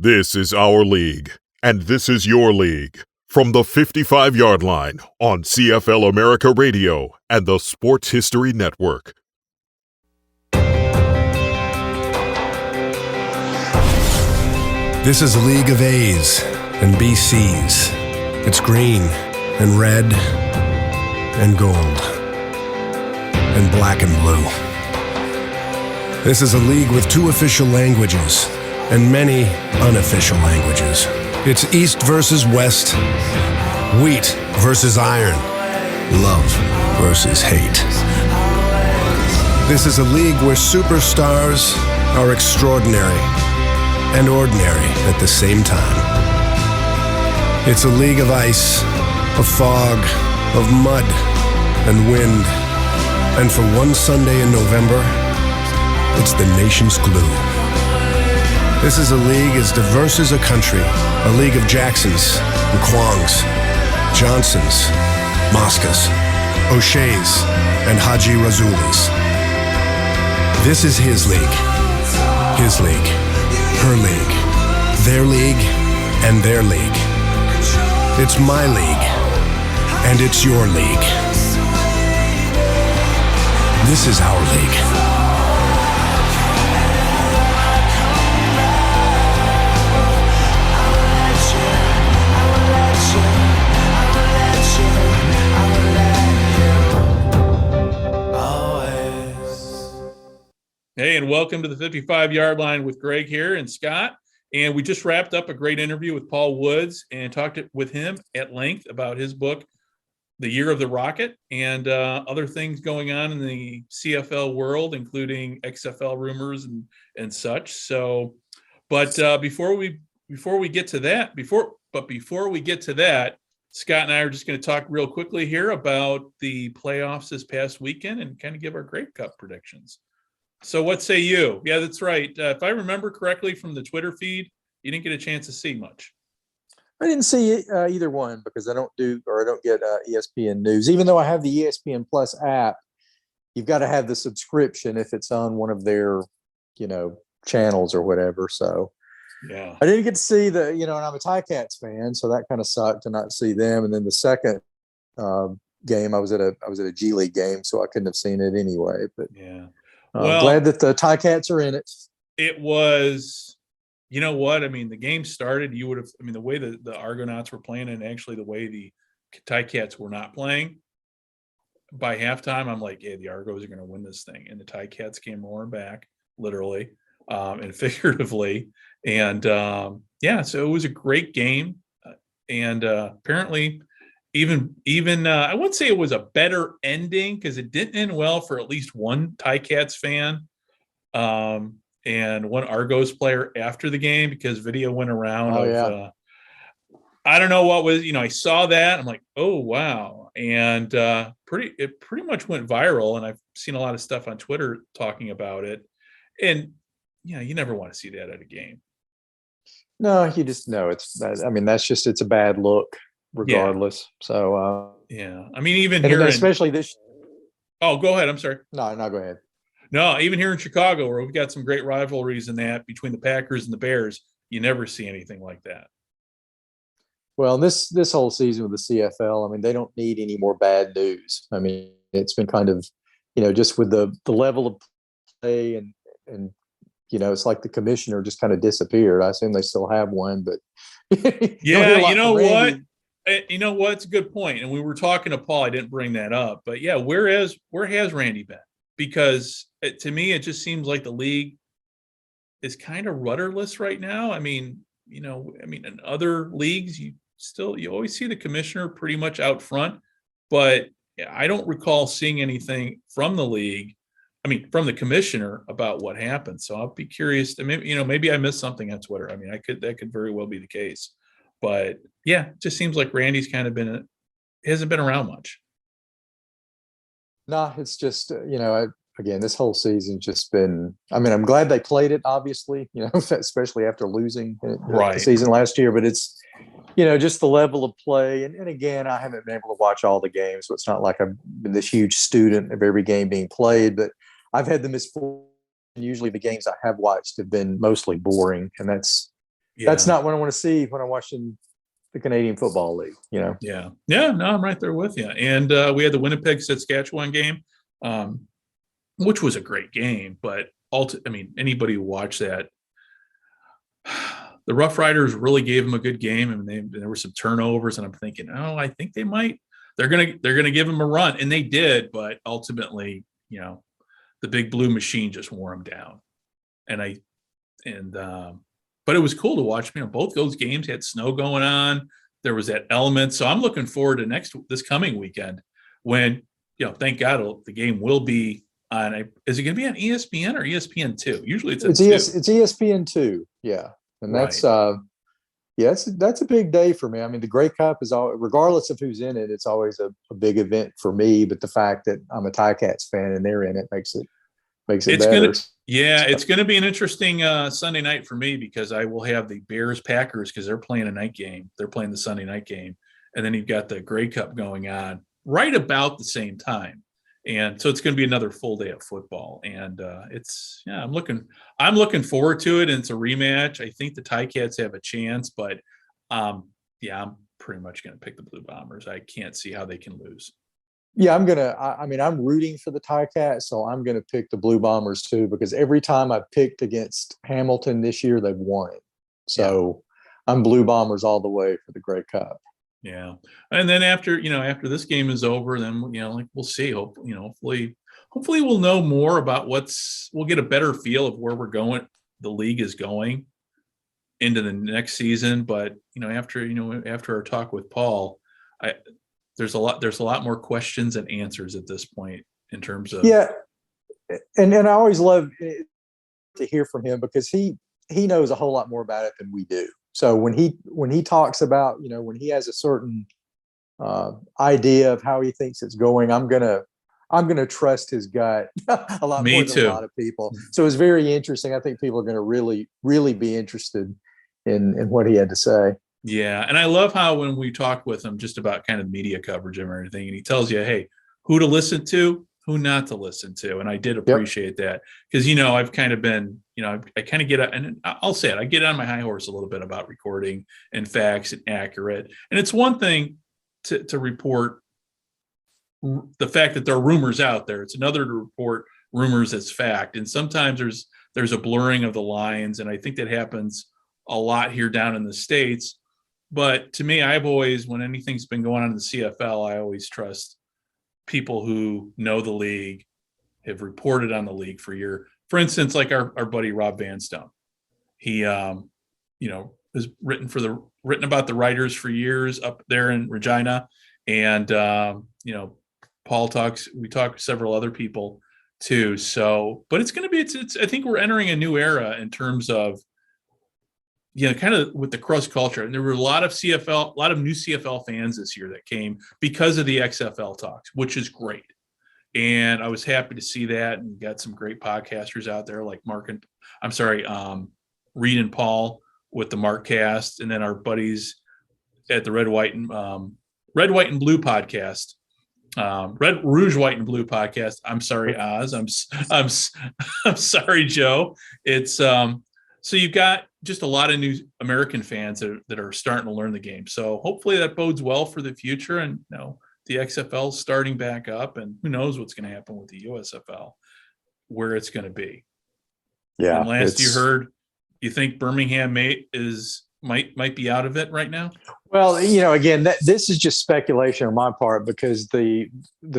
This is our league, and this is your league. From the 55-yard line on CFL America Radio and the Sports History Network. This is a league of A's and BCs. It's green and red and gold and black and blue. This is a league with 2 official languages and many unofficial languages. It's East versus West, wheat versus iron, love versus hate. This is a league where superstars are extraordinary and ordinary at the same time. It's a league of ice, of fog, of mud and wind. And for one Sunday in November, it's the nation's glue. This is a league as diverse as a country, a league of Jacksons and Kwongs, Johnsons, Moscas, O'Sheas, and Haji Razulis. This is his league, her league, their league, and their league. It's my league, and it's your league. This is our league. Hey, and welcome to the 55-yard line with Greg here and Scott. And we just wrapped up a great interview with Paul Woods and talked with him at length about his book, The Year of the Rocket, and other things going on in the CFL world, including XFL rumors and such. So, but before we get to that, Scott and I are just going to talk real quickly here about the playoffs this past weekend and kind of give our Grey Cup predictions. So what say you? Yeah, that's right. If I remember correctly from the Twitter feed, you didn't get a chance to see much. I didn't see either one because I don't get ESPN News. Even though I have the ESPN Plus app, you've got to have the subscription if it's on one of their, channels or whatever. So yeah, I didn't get to see and I'm a Ticats fan, so that kind of sucked to not see them. And then the second game, I was at a G League game, so I couldn't have seen it anyway. But yeah. Well, glad that the Ticats are in it. It was, you know what? I mean, the game started, the way the Argonauts were playing and actually the way the Ticats were not playing, by halftime, I'm like, hey, the Argos are going to win this thing. And the Ticats came roaring back, literally and figuratively. And, so it was a great game. And apparently even I wouldn't say it was a better ending because it didn't end well for at least one Ticats fan and one Argos player after the game because video went around I don't know what was, I saw that. I'm like, oh, wow. And it pretty much went viral. And I've seen a lot of stuff on Twitter talking about it. And, you never want to see that at a game. No, you just know it's a bad look. Regardless. Yeah. So I mean, even here especially this. Oh, go ahead. I'm sorry. No, go ahead. No, even here in Chicago, where we've got some great rivalries in that between the Packers and the Bears, you never see anything like that. Well, this whole season with the CFL, I mean, they don't need any more bad news. I mean, it's been kind of, just with the level of play and it's like the commissioner just kind of disappeared. I assume they still have one, but yeah, you know what? It's a good point. And we were talking to Paul. I didn't bring that up, but yeah, where has Randy been? Because to me, it just seems like the league is kind of rudderless right now. I mean, in other leagues, you always see the commissioner pretty much out front, but I don't recall seeing anything from the league. I mean, from the commissioner about what happened. So I'll be curious to maybe I missed something on Twitter. I mean, that could very well be the case. But yeah, it just seems like Randy's kind of hasn't been around much. No, it's just, again, this whole season's just been, I'm glad they played it, obviously, especially after losing the season last year, but it's, just the level of play. And again, I haven't been able to watch all the games, so it's not like I've been this huge student of every game being played, but I've had the misfortune. Usually the games I have watched have been mostly boring, and that's That's not what I want to see when I'm watching the Canadian Football League, Yeah. No, I'm right there with you. And we had the Winnipeg Saskatchewan game, which was a great game, but anybody who watched that, the Rough Riders really gave them a good game. And there were some turnovers, and I'm thinking, I think they're going to give them a run. And they did, but ultimately, the Big Blue Machine just wore them down. But it was cool to watch. Both those games had snow going on. There was that element. So I'm looking forward to this coming weekend when, thank God the game will be on. Is it going to be on ESPN or ESPN2? Usually it's ESPN2. Yeah. And that's, that's a big day for me. I mean, the Grey Cup is regardless of who's in it, it's always a big event for me. But the fact that I'm a Ticats fan and they're in it makes it better. It's going to be an interesting Sunday night for me because I will have the Bears Packers because they're playing a night game. They're playing the Sunday night game. And then you've got the Grey Cup going on right about the same time. And so it's going to be another full day of football. And I'm looking forward to it. And it's a rematch. I think the Ticats have a chance, but I'm pretty much going to pick the Blue Bombers. I can't see how they can lose. Yeah, I'm rooting for the Ticats, so I'm going to pick the Blue Bombers too, because every time I've picked against Hamilton this year, they've won it. So I'm Blue Bombers all the way for the Grey Cup. Yeah. And then after this game is over, then, we'll see. Hopefully we'll know more about we'll get a better feel of where we're going, the league is going into the next season. But, after our talk with Paul, there's a lot more questions and answers at this point in terms of. Yeah. And I always love to hear from him because he knows a whole lot more about it than we do. So when he talks about, when he has a certain idea of how he thinks it's going, I'm gonna trust his gut a lot more than a lot of people. So it's very interesting. I think people are going to really, really be interested in what he had to say. Yeah. And I love how when we talk with him just about kind of media coverage and everything, and he tells you, hey, who to listen to, who not to listen to. And I did appreciate that because, I've kind of been, I kind of get, and I'll say it, I get on my high horse a little bit about recording and facts and accurate. And it's one thing to report the fact that there are rumors out there. It's another to report rumors as fact. And sometimes there's a blurring of the lines. And I think that happens a lot here down in the States. But to me, I've always, when anything's been going on in the CFL, I always trust people who know the league, have reported on the league for years. For instance, like our buddy Rob Vanstone. He, has written about the Riders for years up there in Regina. And, Paul we talk to several other people too. So, but it's going to be, I think we're entering a new era in terms of, kind of with the cross culture. And there were a lot of new CFL fans this year that came because of the XFL talks, which is great. And I was happy to see that, and got some great podcasters out there like Reed and Paul with the Markcast, and then our buddies at the Red, White, and Blue podcast, Red Rouge, White, and Blue podcast. I'm sorry, Oz. I'm sorry, Joe. It's so you've got just a lot of new American fans that are starting to learn the game. So hopefully that bodes well for the future. And the XFL is starting back up, and who knows what's going to happen with the USFL, where it's going to be. Yeah. And last you heard, you think Birmingham might be out of it right now? Well, again, this is just speculation on my part because the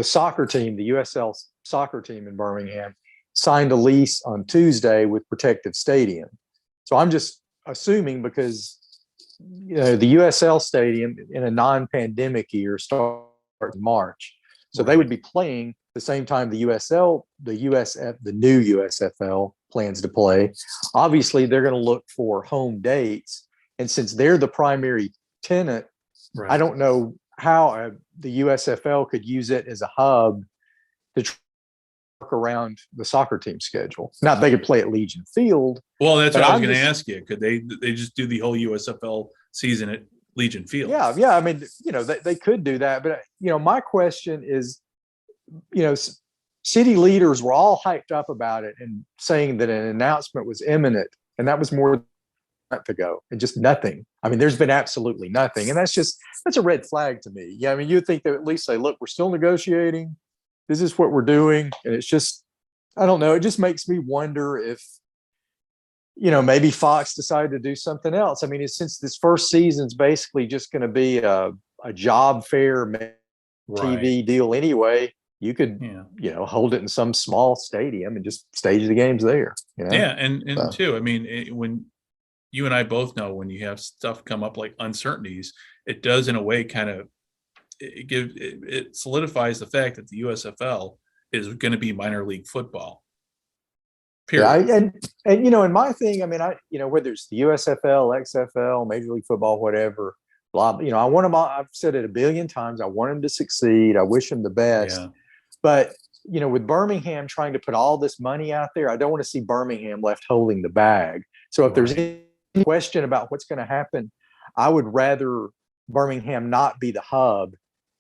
soccer team, the USL soccer team in Birmingham, signed a lease on Tuesday with Protective Stadium. So I'm just assuming because, the USL Stadium in a non-pandemic year starts in March. So they would be playing the same time the new USFL plans to play. Obviously, they're going to look for home dates. And since they're the primary tenant, I don't know how the USFL could use it as a hub to work around the soccer team schedule. Now, they could play at Legion Field. Well, that's what I was going to ask you. Could they just do the whole USFL season at Legion Field? Yeah. I mean, they could do that. But, my question is, city leaders were all hyped up about it and saying that an announcement was imminent. And that was more ago, and just nothing. I mean, there's been absolutely nothing. And that's a red flag to me. Yeah. I mean, you'd think they would at least say, look, we're still negotiating. This is what we're doing. And it's just, I don't know. It just makes me wonder if, maybe Fox decided to do something else. I mean, since this first season's basically just going to be a job fair TV deal anyway, you could, hold it in some small stadium and just stage the games there. Yeah. And too, I mean, when you and I both know when you have stuff come up like uncertainties, it does in a way kind of it solidifies the fact that the USFL is going to be minor league football. Period. Yeah, and in my thing, I mean, whether it's the USFL, XFL, Major League Football, whatever, blah, I want them all. I've said it a billion times. I want them to succeed. I wish them the best. Yeah. But with Birmingham trying to put all this money out there, I don't want to see Birmingham left holding the bag. So if there's any question about what's going to happen, I would rather Birmingham not be the hub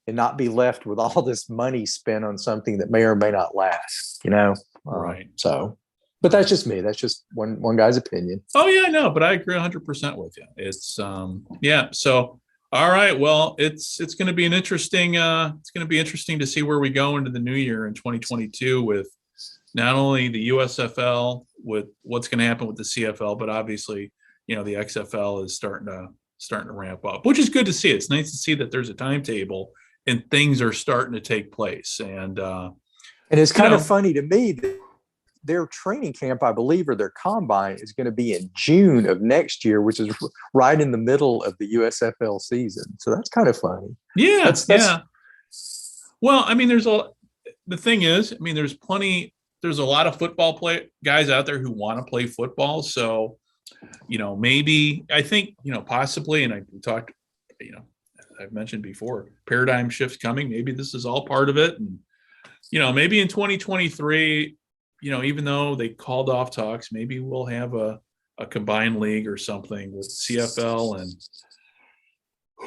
and not be left with all this money spent on something that may or may not last, Right. So, but that's just me. That's just one guy's opinion. Oh yeah, no, but I agree 100% with you. It's So, all right. Well, it's going to be interesting to see where we go into the new year in 2022 with not only the USFL, with what's going to happen with the CFL, but obviously, the XFL is starting to ramp up, which is good to see. It's nice to see that there's a timetable and things are starting to take place. And it's kind of funny to me that their training camp, I believe, or their combine is going to be in June of next year, which is right in the middle of the USFL season. So that's kind of funny. Yeah. Yeah. Well, I mean, there's a lot of football guys out there who want to play football. So, maybe I think, possibly, and we talked, I've mentioned before, paradigm shift coming. Maybe this is all part of it. And, maybe in 2023, even though they called off talks, maybe we'll have a combined league or something with CFL, and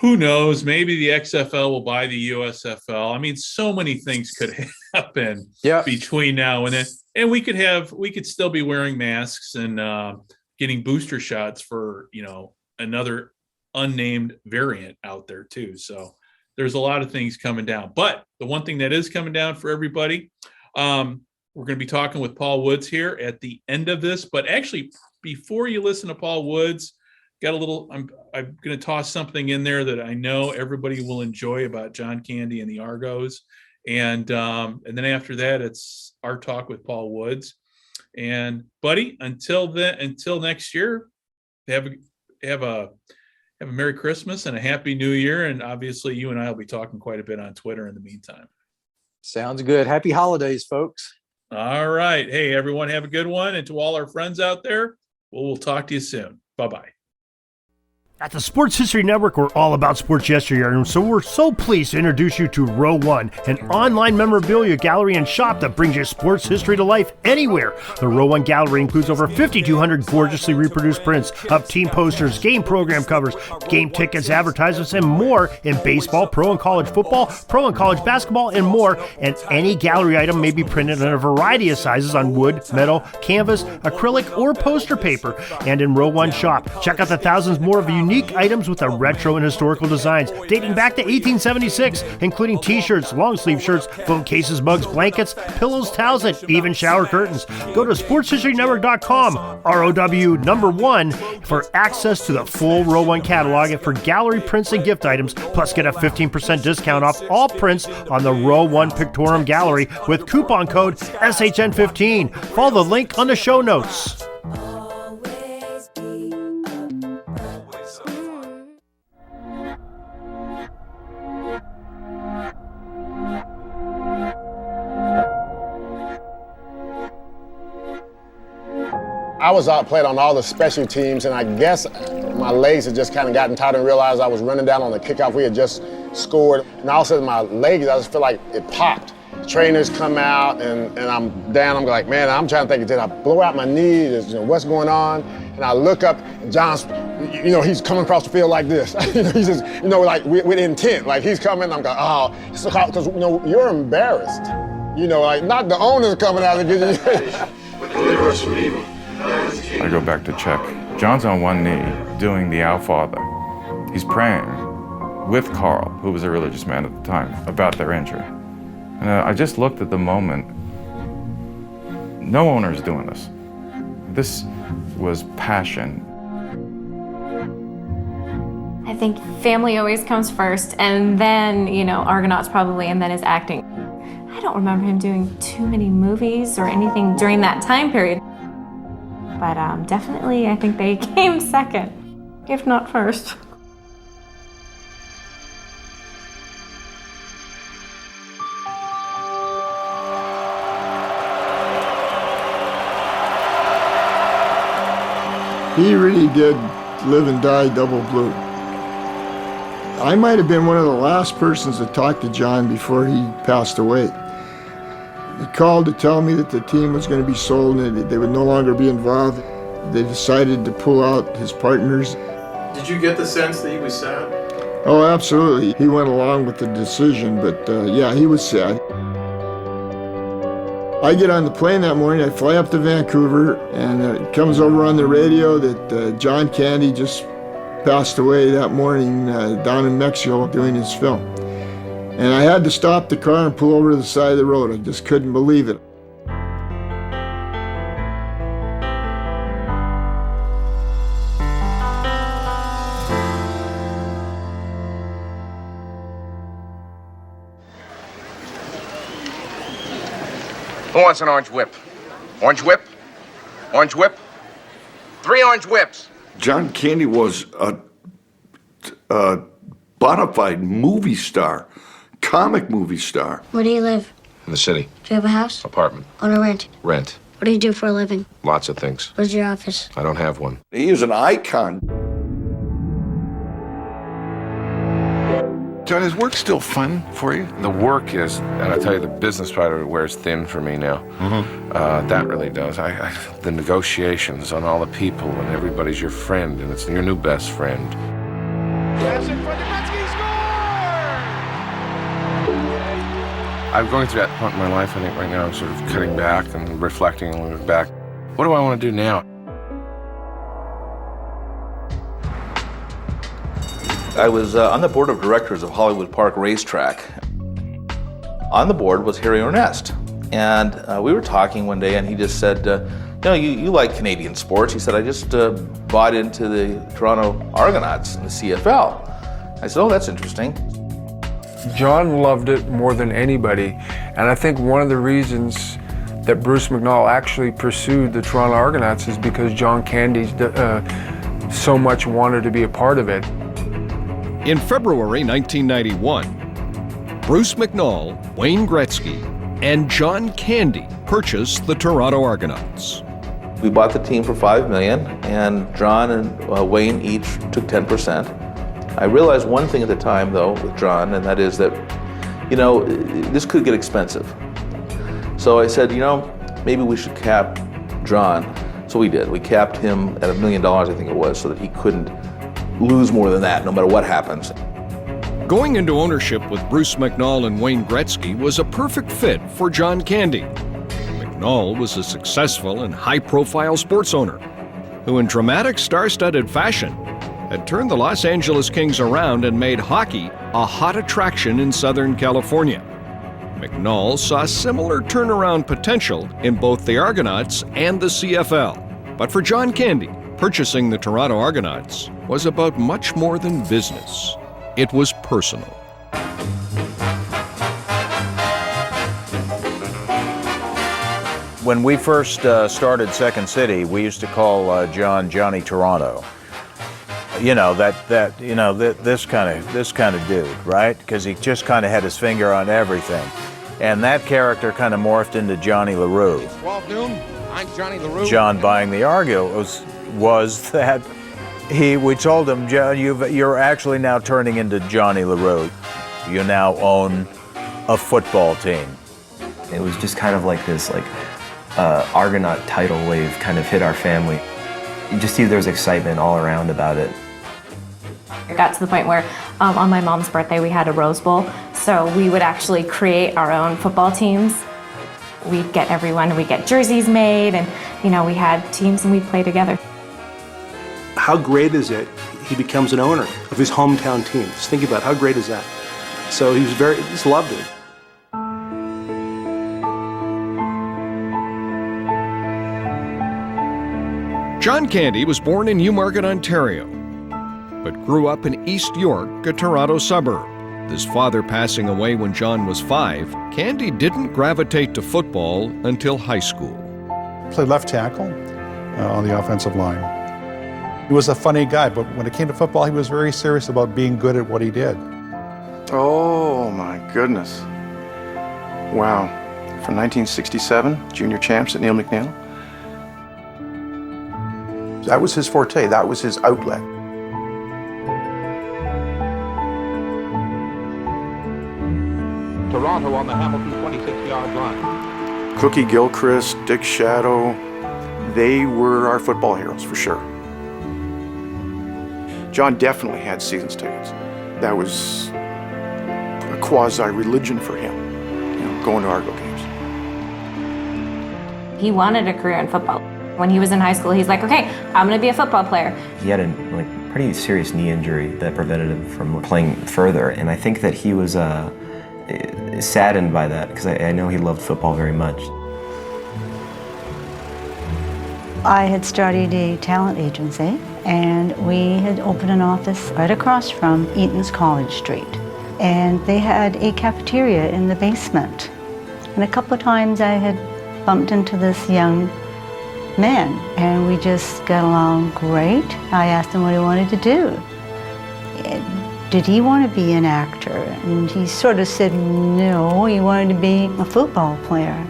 who knows, maybe the XFL will buy the USFL. I mean, so many things could happen between now and then. And we could still be wearing masks and getting booster shots for, another unnamed variant out there too. So there's a lot of things coming down. But the one thing that is coming down for everybody, we're going to be talking with Paul Woods here at the end of this. But actually, before you listen to Paul Woods, I'm going to toss something in there that I know everybody will enjoy about John Candy and the Argos. And then after that, it's our talk with Paul Woods. And buddy, until next year, have a Merry Christmas and a Happy New Year. And obviously you and I will be talking quite a bit on Twitter in the meantime. Sounds good. Happy holidays, folks. All right. Hey, everyone, have a good one. And to all our friends out there, we'll talk to you soon. Bye-bye. At the Sports History Network, we're all about sports yesteryear, and so we're so pleased to introduce you to Row One, an online memorabilia gallery and shop that brings you sports history to life anywhere. The Row One gallery includes over 5,200 gorgeously reproduced prints of team posters, game program covers, game tickets, advertisements, and more in baseball, pro and college football, pro and college basketball, and more. And any gallery item may be printed in a variety of sizes on wood, metal, canvas, acrylic, or poster paper. And in Row One shop, check out the thousands more of unique items with the retro and historical designs dating back to 1876, including t-shirts, long sleeve shirts, phone cases, mugs, blankets, pillows, towels, and even shower curtains. Go to sportshistorynetwork.com, ROW1, for access to the full Row One catalog and for gallery prints and gift items, plus get a 15% discount off all prints on the Row One Pictorum Gallery with coupon code SHN15. Follow the link on the show notes. I was playing on all the special teams, and I guess my legs had just kind of gotten tired and realized I was running down on the kickoff. We had just scored, and all of a sudden my legs, I just feel like it popped. Trainers come out, and I'm down. I'm like, man, I'm trying to think, did I blow out my knee? What's going on? And I look up, and John's, he's coming across the field like this. He's just, like with intent. Like he's coming, I'm going, oh, because you're embarrassed. Like not the owner's coming out to get you. I go back to check John's on one knee doing the Our Father. He's praying with Carl, who was a religious man at the time, about their injury. And I just looked at the moment. No owner is doing this. This was passion. I think family always comes first, and then, Argonauts probably, and then his acting. I don't remember him doing too many movies or anything during that time period. But definitely, I think they came second, if not first. He really did live and die double blue. I might have been one of the last persons to talk to John before he passed away. He called to tell me that the team was going to be sold and they would no longer be involved. They decided to pull out his partners. Did you get the sense that he was sad? Oh, absolutely. He went along with the decision, but yeah, he was sad. I get on the plane that morning, I fly up to Vancouver, and it comes over on the radio that John Candy just passed away that morning down in Mexico doing his film. And I had to stop the car and pull over to the side of the road. I just couldn't believe it. Who wants an orange whip? Orange whip? Orange whip? 3 orange whips. John Candy was a bona fide movie star, comic movie star. Where do you live? In the city. Do you have a house? Apartment. Own or rent? Rent. What do you do for a living? Lots of things. Where's your office? I don't have one. He is an icon. John, is work still fun for you? The work is, and I tell you, the business part of it wears thin for me now. That really does. The negotiations on all the people, and everybody's your friend, and it's your new best friend. I'm going through that point in my life, I think right now I'm sort of cutting back and reflecting and looking back. What do I want to do now? I was on the board of directors of Hollywood Park Racetrack. On the board was Harry Ernest. And we were talking one day and he just said, you like Canadian sports. He said, I just bought into the Toronto Argonauts in the CFL. I said, oh, that's interesting. John loved it more than anybody. And I think one of the reasons that Bruce McNall actually pursued the Toronto Argonauts is because John Candy so much wanted to be a part of it. In February 1991, Bruce McNall, Wayne Gretzky, and John Candy purchased the Toronto Argonauts. We bought the team for $5 million, and John and Wayne each took 10%. I realized one thing at the time, though, with John, and that is that, this could get expensive. So I said, maybe we should cap John. So we did. We capped him at $1 million, I think it was, so that he couldn't lose more than that, no matter what happens. Going into ownership with Bruce McNall and Wayne Gretzky was a perfect fit for John Candy. McNall was a successful and high-profile sports owner who, in dramatic star-studded fashion, had turned the Los Angeles Kings around and made hockey a hot attraction in Southern California. McNall saw similar turnaround potential in both the Argonauts and the CFL. But for John Candy, purchasing the Toronto Argonauts was about much more than business. It was personal. When we first started Second City, we used to call John Johnny Toronto. This kind of dude, right? Because he just kind of had his finger on everything. And that character kind of morphed into Johnny LaRue. 12 noon, I'm Johnny LaRue. John buying the Argo was that we told him, John, you're actually now turning into Johnny LaRue. You now own a football team. It was just kind of like this Argonaut tidal wave kind of hit our family. You just see there was excitement all around about it. It got to the point where on my mom's birthday we had a Rose Bowl, so we would actually create our own football teams. We'd get everyone, we'd get jerseys made, and we had teams and we'd play together. how great is it he becomes an owner of his hometown team? Just think about it. How great is that? So he just loved it. John Candy was born in Newmarket, Ontario, but grew up in East York, a Toronto suburb. With his father passing away when John was 5, Candy didn't gravitate to football until high school. Played left tackle on the offensive line. He was a funny guy, but when it came to football, he was very serious about being good at what he did. Oh my goodness. Wow. From 1967, junior champs at Neil McNeil. That was his forte, that was his outlet. Toronto on the Hamilton 26-yard line. Cookie Gilchrist, Dick Shadow, they were our football heroes for sure. John definitely had seasons tickets. That was a quasi-religion for him, going to Argo games. He wanted a career in football. When he was in high school, he's like, okay, I'm going to be a football player. He had a pretty serious knee injury that prevented him from playing further, and I think that he was saddened by that because I know he loved football very much. I had started a talent agency, and we had opened an office right across from Eaton's College Street. And they had a cafeteria in the basement. And a couple of times I had bumped into this young man, and we just got along great. I asked him what he wanted to do. Did he want to be an actor? And he sort of said no, he wanted to be a football player.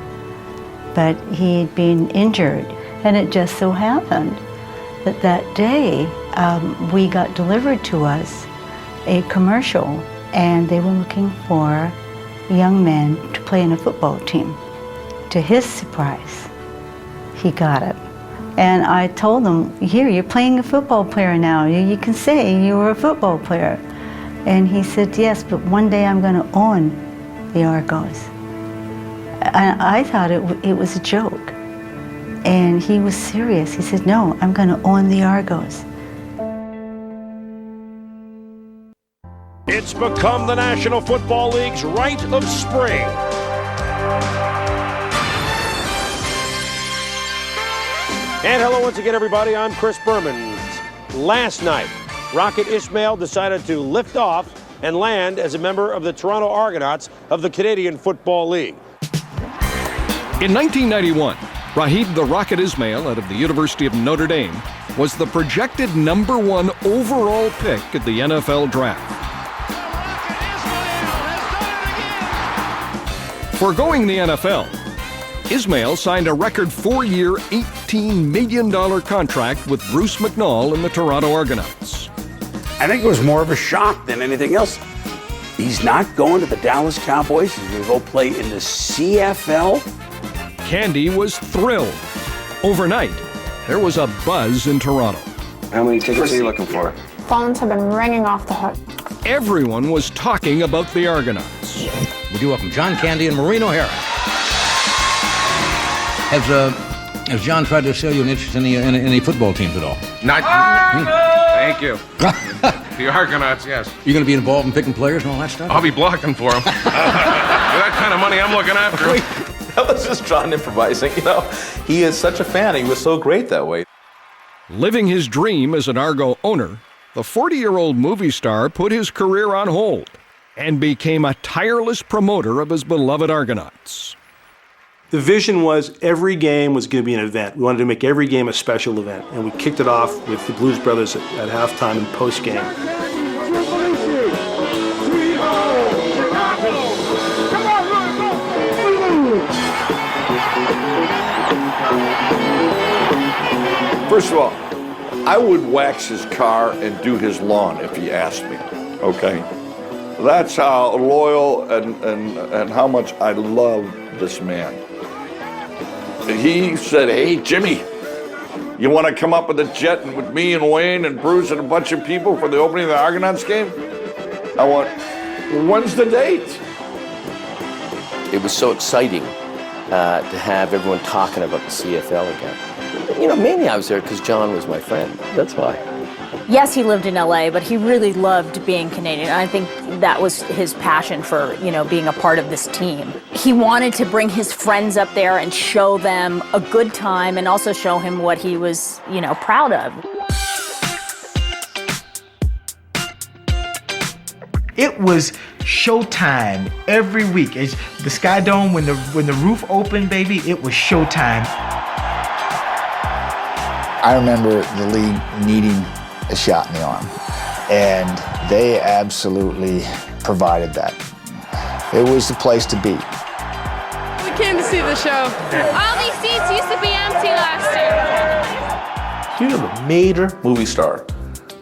But he'd been injured, and it just so happened that that day we got delivered to us a commercial, and they were looking for young men to play in a football team. To his surprise, he got it. And I told him, here, you're playing a football player now. You can say you were a football player. And he said, yes, but one day I'm going to own the Argos. And I thought it was a joke. And he was serious. He said, no, I'm going to own the Argos. It's become the National Football League's rite of spring. And hello once again, everybody. I'm Chris Berman. Last night, Rocket Ismail decided to lift off and land as a member of the Toronto Argonauts of the Canadian Football League. In 1991, Raheem the Rocket Ismail out of the University of Notre Dame was the projected #1 overall pick at the NFL Draft. Foregoing the NFL, Ismail signed a record 4-year, $18 million contract with Bruce McNall and the Toronto Argonauts. I think it was more of a shock than anything else. He's not going to the Dallas Cowboys. He's going to go play in the CFL. Candy was thrilled. Overnight, there was a buzz in Toronto. How many tickets are you looking for? Phones have been ringing off the hook. Everyone was talking about the Argonauts. Would you welcome John Candy and Maureen O'Hara? Has John tried to sell you an interest in any football teams at all? Not. Thank you. The Argonauts, yes. You going to be involved in picking players and all that stuff? I'll be blocking for them. With that kind of money, I'm looking after them. That was just John improvising, He is such a fan. He was so great that way. Living his dream as an Argo owner, the 40-year-old movie star put his career on hold and became a tireless promoter of his beloved Argonauts. The vision was every game was going to be an event. We wanted to make every game a special event, and we kicked it off with the Blues Brothers at halftime and post-game. First of all, I would wax his car and do his lawn if he asked me, okay? That's how loyal and how much I love this man. He said, hey, Jimmy, you want to come up with a jet with me and Wayne and Bruce and a bunch of people for the opening of the Argonauts game? I went, when's the date? It was so exciting to have everyone talking about the CFL again. Mainly I was there because John was my friend. That's why. Yes, he lived in LA, but he really loved being Canadian. I think that was his passion for, being a part of this team. He wanted to bring his friends up there and show them a good time and also show him what he was, proud of. It was showtime every week. It's the Sky Dome, when the roof opened, baby, it was showtime. I remember the league needing a shot in the arm, and they absolutely provided that. It was the place to be. We came to see the show. All these seats used to be empty last year. You know, the major movie star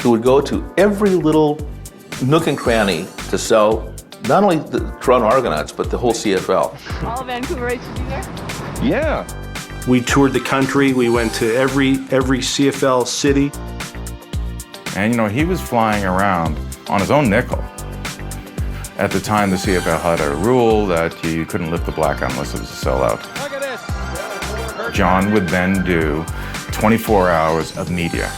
who would go to every little nook and cranny to sell not only the Toronto Argonauts, but the whole CFL. All of Vancouver HB there? Yeah. We toured the country. We went to every CFL city. And he was flying around on his own nickel. At the time, the CFL had a rule that you couldn't lift the blackout unless it was a sellout. John would then do 24 hours of media,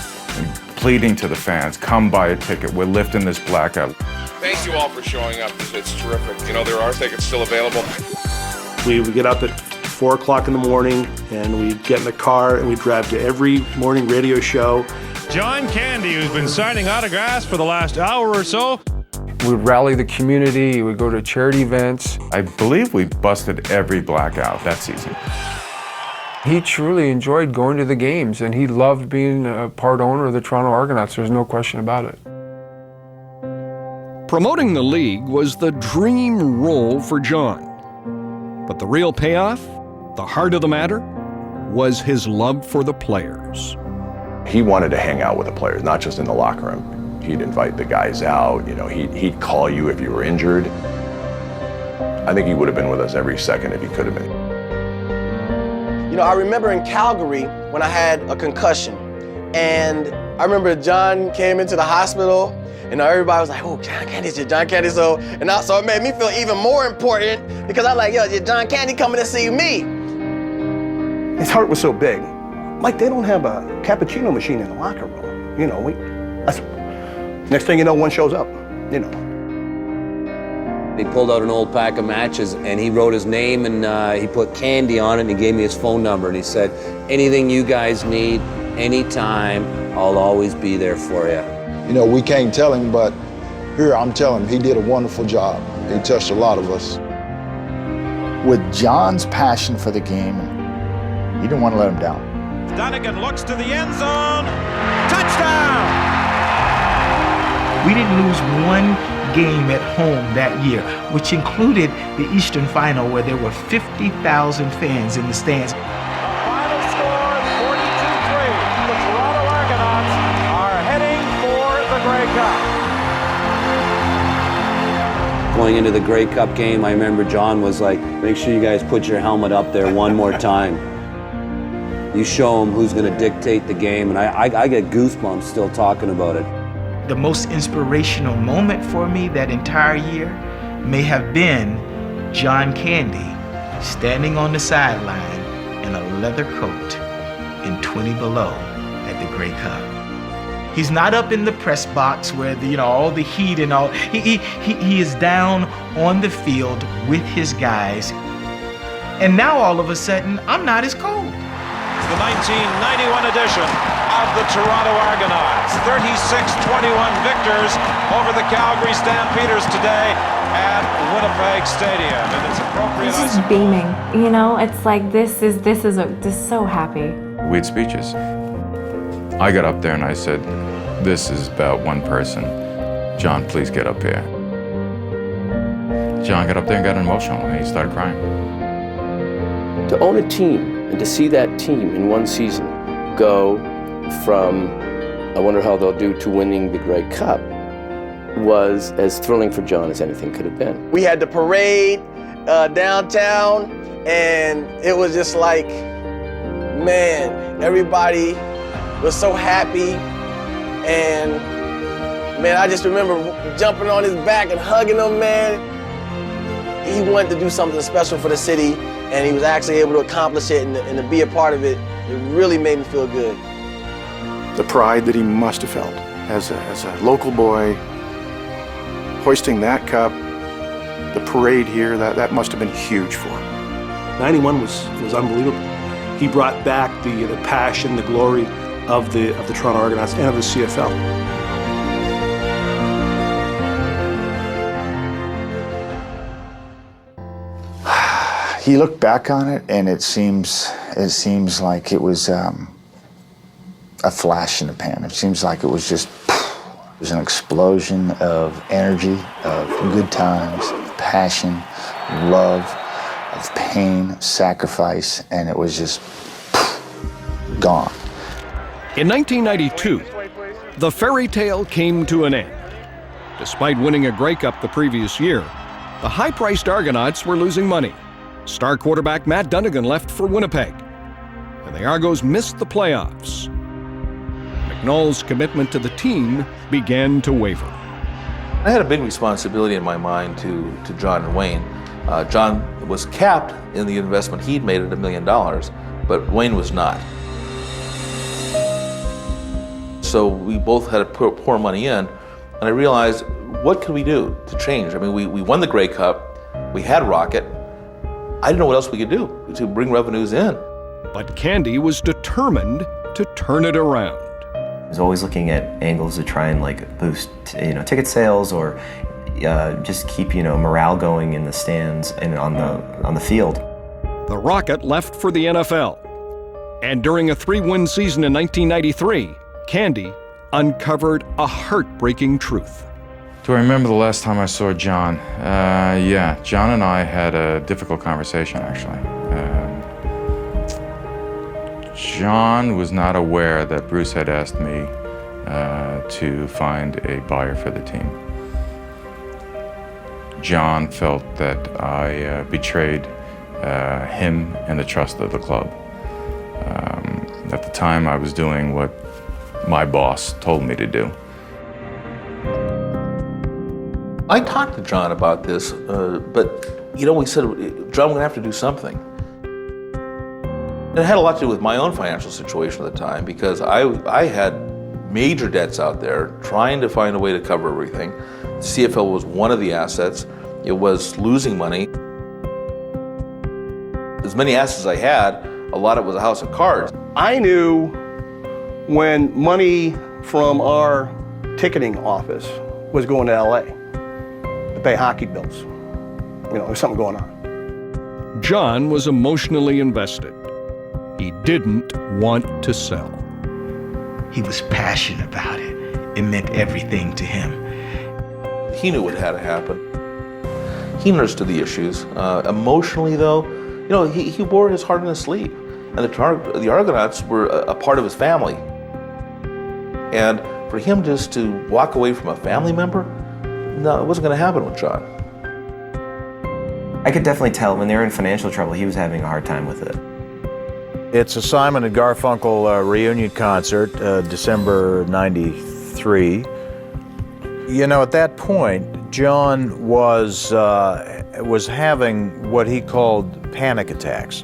pleading to the fans, come buy a ticket, we're lifting this blackout. Thank you all for showing up. It's terrific. There are tickets still available. We would get up at 4 o'clock in the morning, and we'd get in the car and we'd drive to every morning radio show. John Candy, who's been signing autographs for the last hour or so. We'd rally the community, we'd go to charity events. I believe we busted every blackout that season. He truly enjoyed going to the games, and he loved being a part owner of the Toronto Argonauts. There's no question about it. Promoting the league was the dream role for John. But the real payoff, the heart of the matter, was his love for the players. He wanted to hang out with the players, not just in the locker room. He'd invite the guys out, he'd call you if you were injured. I think he would have been with us every second if he could have been. I remember in Calgary when I had a concussion, and I remember John came into the hospital, and everybody was like, "Oh, John Candy, John Candy." So it made me feel even more important because I'm like, "Yo, John Candy coming to see me." His heart was so big. Like, they don't have a cappuccino machine in the locker room. Next thing you know, one shows up. He pulled out an old pack of matches and he wrote his name and he put Candy on it and he gave me his phone number and he said, anything you guys need, anytime, I'll always be there for you. We can't tell him, but here I'm telling him he did a wonderful job. He touched a lot of us. With John's passion for the game, he didn't want to let him down. Dunnigan looks to the end zone. Touchdown! We didn't lose one game at home that year, which included the Eastern Final where there were 50,000 fans in the stands. Final score, 42-3. The Toronto Argonauts are heading for the Grey Cup. Going into the Grey Cup game, I remember John was like, make sure you guys put your helmet up there one more time. You show them who's going to dictate the game, and I get goosebumps still talking about it. The most inspirational moment for me that entire year may have been John Candy standing on the sideline in a leather coat in 20 below at the Grey Cup. He's not up in the press box where all the heat and all. He is down on the field with his guys. And now all of a sudden, I'm not as cold. The 1991 edition of the Toronto Argonauts. 36-21 victors over the Calgary Stampeders today at Winnipeg Stadium. And it's appropriate. It's just beaming, It's like this is so happy. We had speeches. I got up there and I said, this is about one person. John, please get up here. John got up there and got emotional and he started crying. To own a team and to see that team in one season go from, I wonder how they'll do, to winning the Grey Cup was as thrilling for John as anything could have been. We had the parade downtown, and it was just like, man, everybody was so happy, and man, I just remember jumping on his back and hugging him, man. He wanted to do something special for the city, and he was actually able to accomplish it and to be a part of it. It really made me feel good. The pride that he must have felt as a local boy, hoisting that cup, the parade here, that must have been huge for him. 91 was unbelievable. He brought back the passion, the glory of the Toronto Argonauts and of the CFL. You look back on it, and it seems like it was a flash in the pan. It seems like it was just it was an explosion of energy, of good times, passion, love, of pain, sacrifice, and it was just gone. In 1992, the fairy tale came to an end. Despite winning a Grey Cup the previous year, the high-priced Argonauts were losing money. Star quarterback Matt Dunigan left for Winnipeg, and the Argos missed the playoffs. McNall's commitment to the team began to waver. I had a big responsibility in my mind to John and Wayne. John was capped in the investment he'd made at $1 million, but Wayne was not. So we both had to pour money in, and I realized, what could we do to change? I mean, we won the Grey Cup, we had Rocket. I didn't know what else we could do to bring revenues in. But Candy was determined to turn it around. I was always looking at angles to try and boost, ticket sales, or just keep, morale going in the stands and on the field. The Rocket left for the NFL, and during a 3-win season in 1993, Candy uncovered a heartbreaking truth. Do I remember the last time I saw John? Yeah, John and I had a difficult conversation, actually. John was not aware that Bruce had asked me to find a buyer for the team. John felt that I betrayed him and the trust of the club. At the time, I was doing what my boss told me to do. I talked to John about this, but we said, John, we're gonna have to do something. And it had a lot to do with my own financial situation at the time, because I had major debts out there, trying to find a way to cover everything. CFL was one of the assets. It was losing money. As many assets as I had, a lot of it was a house of cards. I knew when money from our ticketing office was going to LA to pay hockey bills. There's something going on. John was emotionally invested. He didn't want to sell. He was passionate about it. It meant everything to him. He knew what had to happen. He understood the issues. Emotionally, though, he wore his heart on his sleeve. And the Argonauts were a part of his family. And for him just to walk away from a family member, no, it wasn't going to happen with John. I could definitely tell when they were in financial trouble, he was having a hard time with it. It's a Simon and Garfunkel reunion concert, December '93. At that point, John was having what he called panic attacks.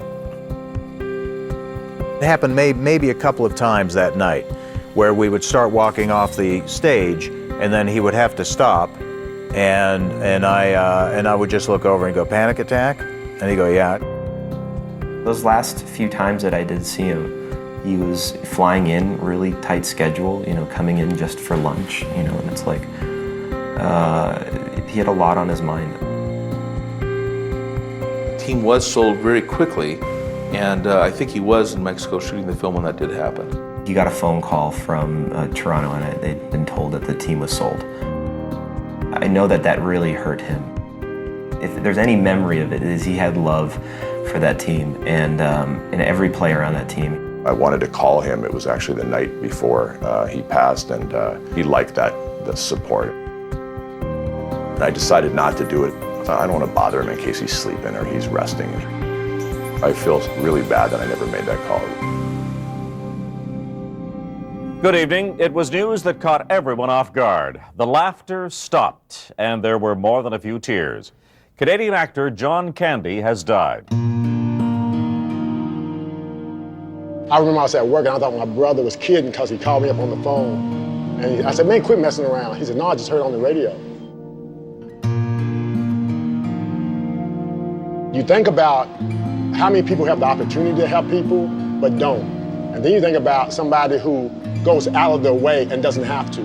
It happened maybe a couple of times that night, where we would start walking off the stage, and then he would have to stop, and I would just look over and go, "Panic attack?" And he'd go, "Yeah." Those last few times that I did see him, he was flying in really tight schedule, coming in just for lunch, and it's like he had a lot on his mind. The team was sold very quickly, and I think he was in Mexico shooting the film when that did happen. He got a phone call from Toronto, and they'd been told that the team was sold. I know that really hurt him. If there's any memory of it, is he had love for that team and every player on that team. I wanted to call him. It was actually the night before he passed, and he liked the support. And I decided not to do it. I thought, I don't want to bother him in case he's sleeping or he's resting. I feel really bad that I never made that call. Good evening. It was news that caught everyone off guard. The laughter stopped, and there were more than a few tears. Canadian actor John Candy has died. I remember I was at work, and I thought my brother was kidding because he called me up on the phone. And I said, man, quit messing around. He said, no, I just heard it on the radio. You think about how many people have the opportunity to help people, but don't. And then you think about somebody who goes out of their way and doesn't have to.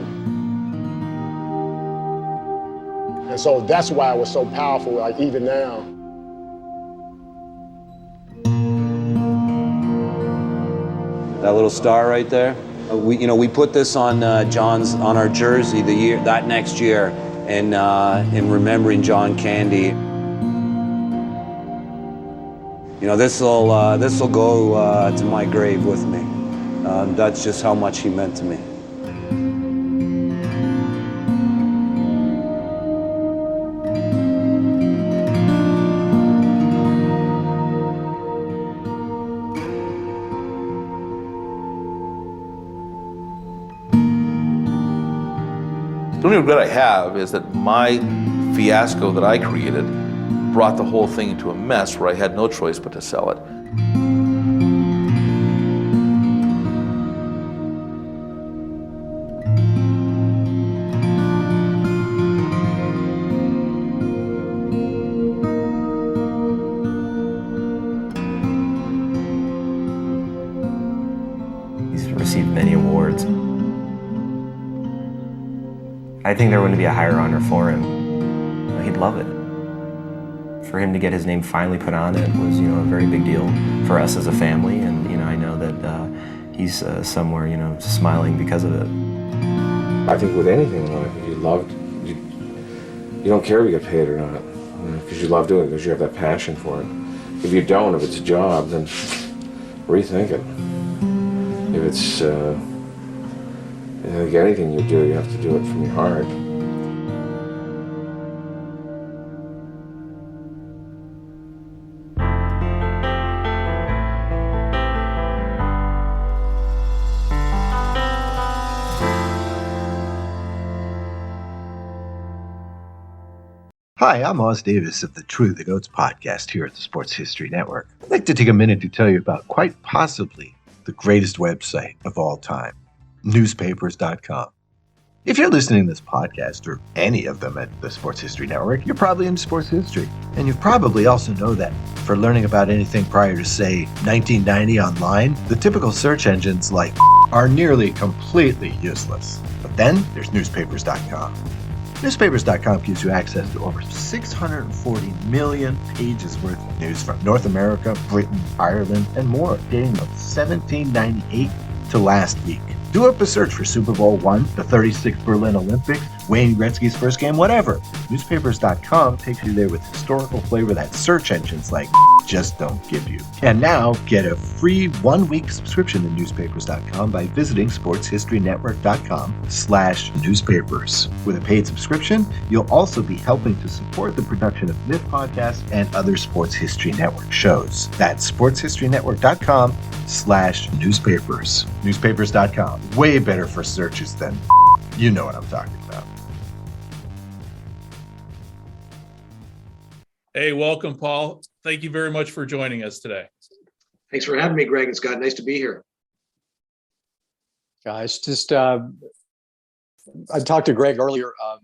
And so that's why it was so powerful, like even now. That little star right there. We put this on on our jersey that next year, in remembering John Candy. This will go to my grave with me. That's just how much he meant to me. The only regret I have is that my fiasco that I created brought the whole thing into a mess where I had no choice but to sell it. He's received many awards. I think there wouldn't be a higher honor for him. He'd love it. For him to get his name finally put on it was, a very big deal for us as a family, and I know that he's somewhere, smiling because of it. I think with anything in life, if you loved, you don't care if you get paid or not, because you love doing it, because you have that passion for it. If you don't, if it's a job, then rethink it. If it's, I think anything you do, you have to do it from your heart. Hi, I'm Oz Davis of the True the Goats podcast here at the Sports History Network. I'd like to take a minute to tell you about quite possibly the greatest website of all time, newspapers.com. If you're listening to this podcast, or any of them at the Sports History Network, you're probably into sports history. And you probably also know that for learning about anything prior to, say, 1990 online, the typical search engines like are nearly completely useless. But then there's newspapers.com. Newspapers.com gives you access to over 640 million pages worth of news from North America, Britain, Ireland, and more, dating from 1798 to last week. Do up a search for Super Bowl I, the 36th Berlin Olympics, Wayne Gretzky's first game, whatever. Newspapers.com takes you there with historical flavor that search engines like just don't give you. And now, get a free 1-week subscription to newspapers.com by visiting sportshistorynetwork.com/newspapers. With a paid subscription, you'll also be helping to support the production of this podcast and other Sports History Network shows. That's sportshistorynetwork.com/newspapers. Newspapers.com. Way better for searches than you know what I'm talking about. Hey, welcome, Paul. Thank you very much for joining us today. Thanks for having me, Greg and Scott. Nice to be here. Guys, just I talked to Greg earlier. I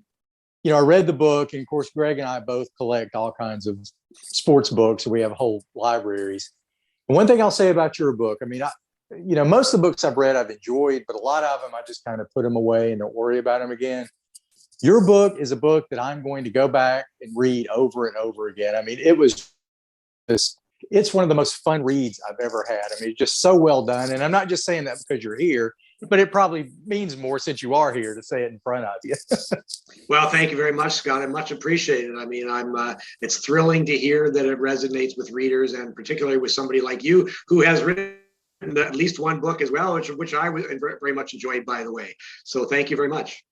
read the book, and of course, Greg and I both collect all kinds of sports books. We have whole libraries. And one thing I'll say about your book, most of the books I've read, I've enjoyed, but a lot of them, I just kind of put them away and don't worry about them again. Your book is a book that I'm going to go back and read over and over again. It's one of the most fun reads I've ever had. It's just so well done. And I'm not just saying that because you're here, but it probably means more since you are here to say it in front of you. Well, thank you very much, Scott. I much appreciate it. It's thrilling to hear that it resonates with readers, and particularly with somebody like you who has written at least one book as well, which I very much enjoyed, by the way. So thank you very much.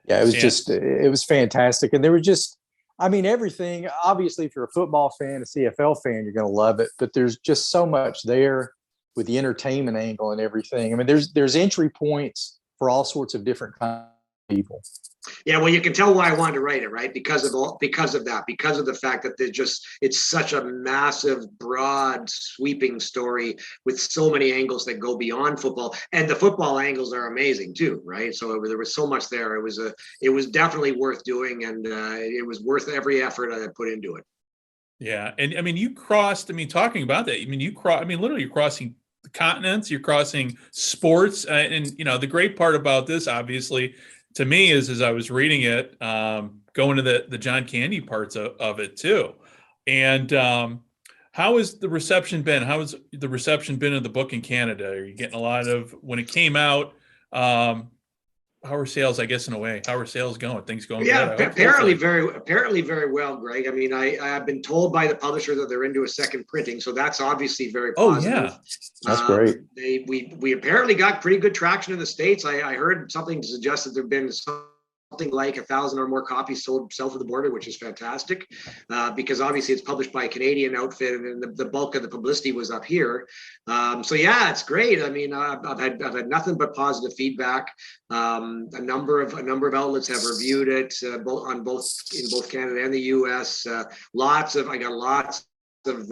Yeah, it was fantastic. And there was just, everything. Obviously, if you're a football fan, a CFL fan, you're going to love it. But there's just so much there with the entertainment angle and everything. There's entry points for all sorts of different kinds of people. Yeah, well, you can tell why I wanted to write it, right? Because of the fact that it's such a massive, broad, sweeping story with so many angles that go beyond football, and the football angles are amazing too, right? So there was so much there. It was definitely worth doing, and it was worth every effort I put into it. Yeah, and I mean, you crossed. I mean, talking about that, I mean, literally, you're crossing the continents, you're crossing sports, and you know, the great part about this, obviously, to me, is as I was reading it, going to the John Candy parts of it too, and how has the reception been? How has the reception been of the book in Canada? Are you getting a lot of when it came out? How are sales? I guess in a way, how are sales going? Things going? Yeah, good? apparently very well, Greg. I mean, I've been told by the publisher that they're into a second printing, so that's obviously very positive. Oh yeah, that's great. We apparently got pretty good traction in the States. I heard something to suggest that there've been something like 1,000 or more copies sold south of the border, which is fantastic, because obviously it's published by a Canadian outfit, and the bulk of the publicity was up here. So yeah, it's great. I mean, I've had nothing but positive feedback. A number of outlets have reviewed it, in both Canada and the U.S. I got lots of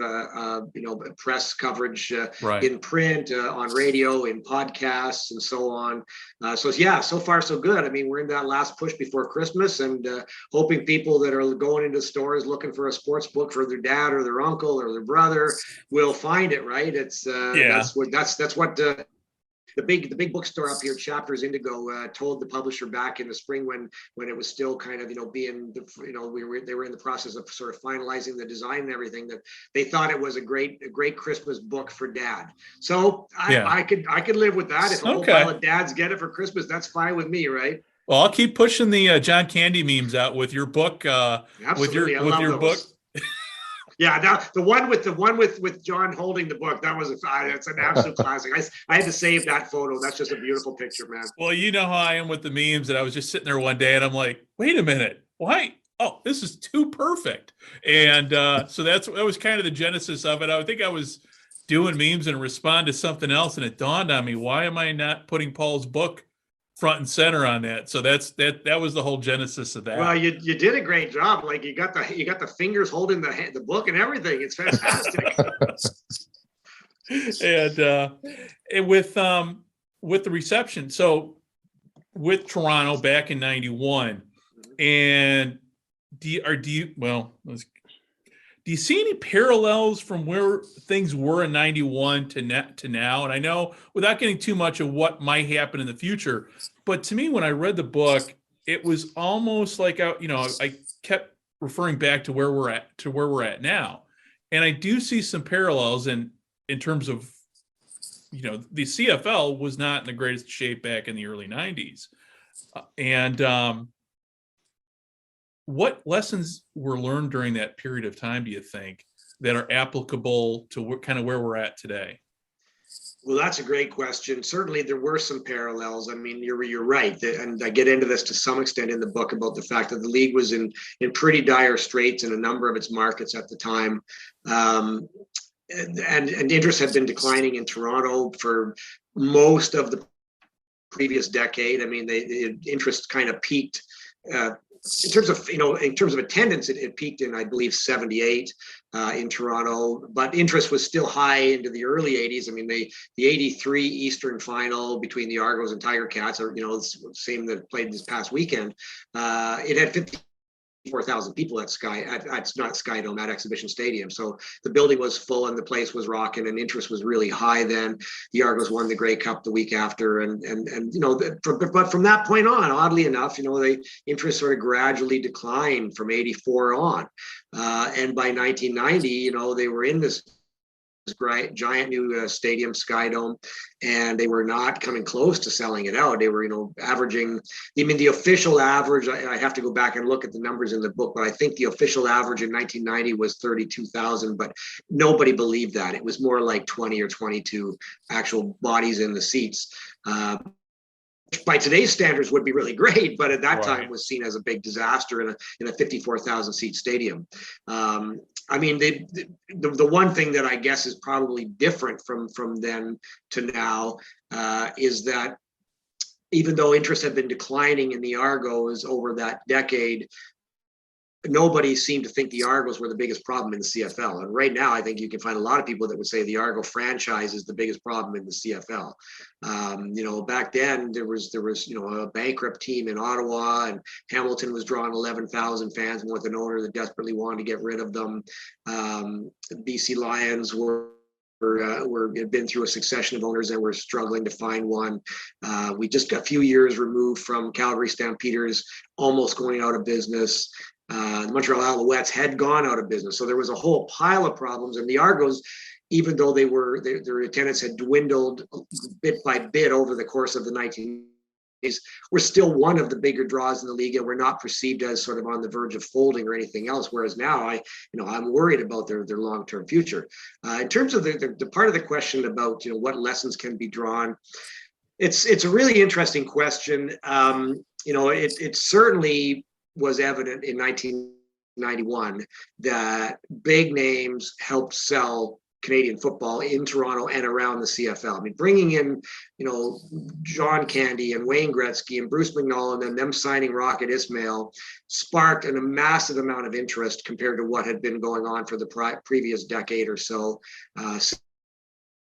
press coverage right. in print, on radio, in podcasts, and so on. So yeah, so far so good. I mean, we're in that last push before Christmas, and hoping people that are going into stores looking for a sports book for their dad or their uncle or their brother will find it. Right? It's that's what. The big bookstore up here, Chapters Indigo, told the publisher back in the spring when it was still kind of being they were in the process of sort of finalizing the design and everything, that they thought it was a great Christmas book for dad. So I could live with that. If a whole pile of dads get it for Christmas, that's fine with me, right? Well, I'll keep pushing the John Candy memes out with your book. Absolutely, with your book. Yeah, now the one with John holding the book, it's an absolute classic. I had to save that photo. That's just a beautiful picture, man. Well, you know how I am with the memes, and I was just sitting there one day and I'm like, wait a minute, why? Oh, this is too perfect. And so that was kind of the genesis of it. I think I was doing memes and respond to something else, and it dawned on me, why am I not putting Paul's book front and center on that? So that was the whole genesis of that. Well, you did a great job. Like you got the fingers holding the book and everything. It's fantastic. and with the reception, so with Toronto back in '91, and do you see any parallels from where things were in '91 to now? And I know, without getting too much of what might happen in the future, but to me, when I read the book, it was almost like I kept referring back to where we're at now, and I do see some parallels in terms of the CFL was not in the greatest shape back in the early '90s, and what lessons were learned during that period of time, do you think, that are applicable to kind of where we're at today? Well, that's a great question. Certainly, there were some parallels. I mean, you're right, and I get into this to some extent in the book about the fact that the league was in pretty dire straits in a number of its markets at the time, and interest had been declining in Toronto for most of the previous decade. I mean, the interest kind of peaked. In terms of attendance, it peaked in, I believe, 78 in Toronto, but interest was still high into the early 80s. I mean, the 83 Eastern final between the Argos and Tiger Cats, or the same that played this past weekend, it had 54,000 people at Exhibition Stadium. So the building was full and the place was rocking, and interest was really high then. The Argos won the Grey Cup the week after, but from that point on, oddly enough, the interest sort of gradually declined from 84 on, and by 1990, they were in this great giant new stadium, Sky Dome, and they were not coming close to selling it out. They were averaging, the official average, I have to go back and look at the numbers in the book, but I think the official average in 1990 was 32,000, but nobody believed that. It was more like 20 or 22 actual bodies in the seats. By today's standards would be really great, but at that time was seen as a big disaster in a 54,000 seat stadium. I mean, the one thing that I guess is probably different from then to now is that even though interest had been declining in the Argos over that decade, nobody seemed to think the Argos were the biggest problem in the CFL. And right now, I think you can find a lot of people that would say the Argo franchise is the biggest problem in the CFL. Back then there was a bankrupt team in Ottawa, and Hamilton was drawing 11,000 fans with an owner that desperately wanted to get rid of them. BC Lions had been through a succession of owners and were struggling to find one. We just got a few years removed from Calgary Stampeders almost going out of business. The Montreal Alouettes had gone out of business. So there was a whole pile of problems. And the Argos, even though their attendance had dwindled bit by bit over the course of the 1980s, were still one of the bigger draws in the league, and were not perceived as sort of on the verge of folding or anything else. Whereas now I'm worried about their long-term future. In terms of the part of the question about, what lessons can be drawn, it's a really interesting question. It certainly was evident in 1991 that big names helped sell Canadian football in Toronto and around the CFL. I mean, bringing in, John Candy and Wayne Gretzky and Bruce McNall, and then them signing Rocket Ismail sparked a massive amount of interest compared to what had been going on for the previous decade or so.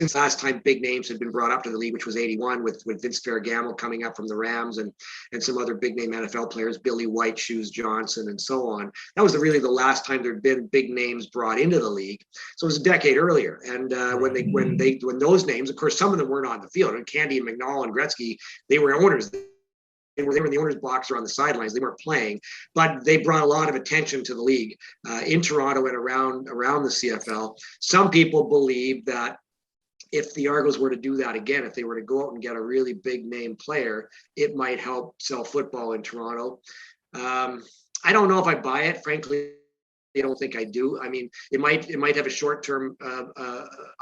Since last time big names had been brought up to the league, which was 81, with Vince Ferragamo coming up from the Rams and some other big name NFL players, Billy White, Shoes Johnson, and so on. That was really the last time there'd been big names brought into the league. So it was a decade earlier. And when those names, of course, some of them weren't on the field. And Candy and McNall and Gretzky, they were owners. They were in the owner's box or on the sidelines. They weren't playing, but they brought a lot of attention to the league in Toronto and around the CFL. Some people believe that if the Argos were to do that again, if they were to go out and get a really big name player, it might help sell football in Toronto. I don't know if I buy it, frankly. I don't think I do. I mean, it might have a short-term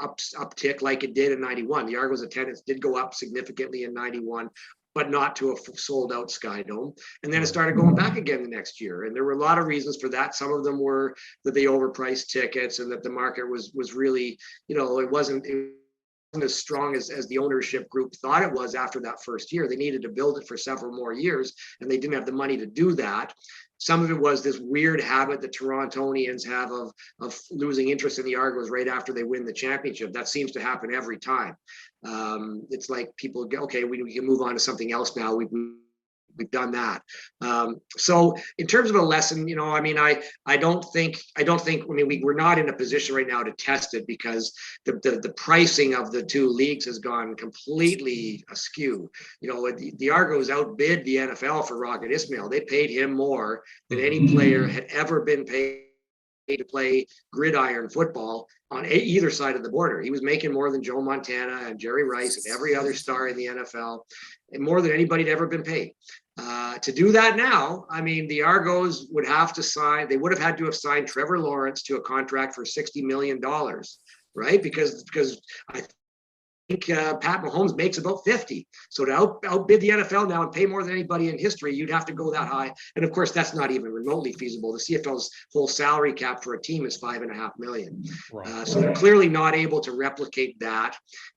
uptick like it did in 91. The Argos attendance did go up significantly in 91, but not to a sold-out Sky Dome. And then it started going back again the next year. And there were a lot of reasons for that. Some of them were that they overpriced tickets and that the market was really, it wasn't as strong as the ownership group thought it was after that first year. They needed to build it for several more years, and they didn't have the money to do that. Some of it was this weird habit that Torontonians have of losing interest in the Argos right after they win the championship. That seems to happen every time. It's like people go, okay, we can move on to something else now. We've done that. So in terms of a lesson, I don't think, we're not in a position right now to test it because the pricing of the two leagues has gone completely askew. The Argos outbid the NFL for Rocket Ismail. They paid him more than any player had ever been paid to play gridiron football on either side of the border. He was making more than Joe Montana and Jerry Rice and every other star in the NFL, and more than anybody had ever been paid. To do that now, the Argos would have to sign, they would have had to have signed Trevor Lawrence to a contract for $60 million, right? Because I think Pat Mahomes makes about 50. So to outbid the NFL now and pay more than anybody in history, you'd have to go that high. And of course, that's not even remotely feasible. The CFL's whole salary cap for a team is $5.5 million. Right. So they're clearly not able to replicate that.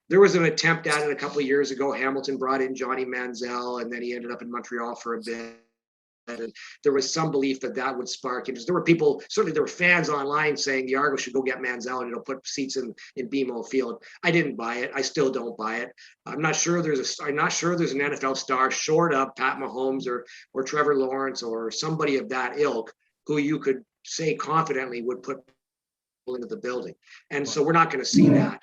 There was an attempt at it a couple of years ago. Hamilton brought in Johnny Manziel, and then he ended up in Montreal for a bit. And there was some belief that would spark interest. There were people, certainly there were fans online saying the Argos should go get Manziel and put seats in BMO Field. I didn't buy it. I still don't buy it. I'm not sure there's an NFL star short of Pat Mahomes or Trevor Lawrence or somebody of that ilk who you could say confidently would put people into the building. And so we're not going to see that.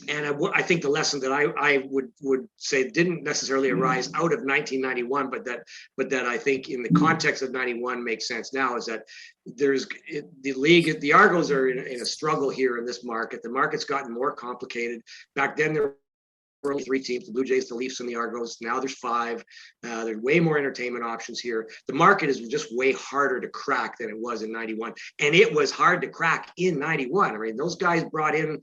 And I think the lesson that I would say didn't necessarily arise out of 1991, but that I think in the context of 91 makes sense now is that the Argos are in a struggle here in this market. The market's gotten more complicated. Back then there were only 3 teams: the Blue Jays, the Leafs, and the Argos. Now there's 5. There's way more entertainment options here. The market is just way harder to crack than it was in 91, and it was hard to crack in 91. Those guys brought in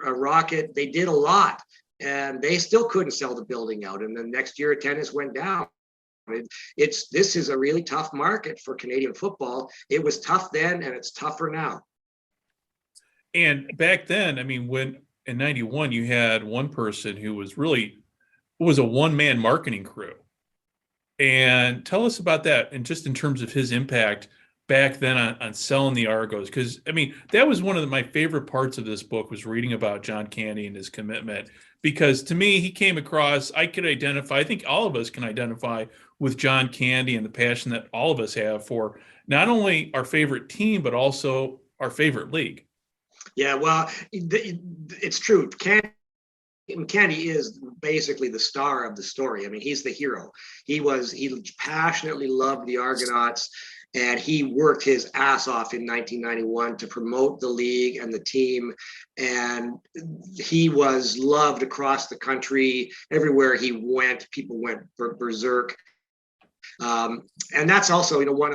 Rocket, they did a lot, and they still couldn't sell the building out. And then next year attendance went down. This is a really tough market for Canadian football. It was tough then, and it's tougher now. And back then, when in 91 you had one person who was really was a one-man marketing crew. And tell us about that, and just in terms of his impact back then on selling the Argos. Because, I mean, that was one of my favorite parts of this book, was reading about John Candy and his commitment. Because to me, he came across, I could identify, I think all of us can identify with John Candy and the passion that all of us have for not only our favorite team, but also our favorite league. Yeah, well, it's true. Candy is basically the star of the story. I mean, he's the hero. He passionately loved the Argonauts, and he worked his ass off in 1991 to promote the league and the team. And he was loved across the country. Everywhere he went, people went berserk. And that's also, you know, one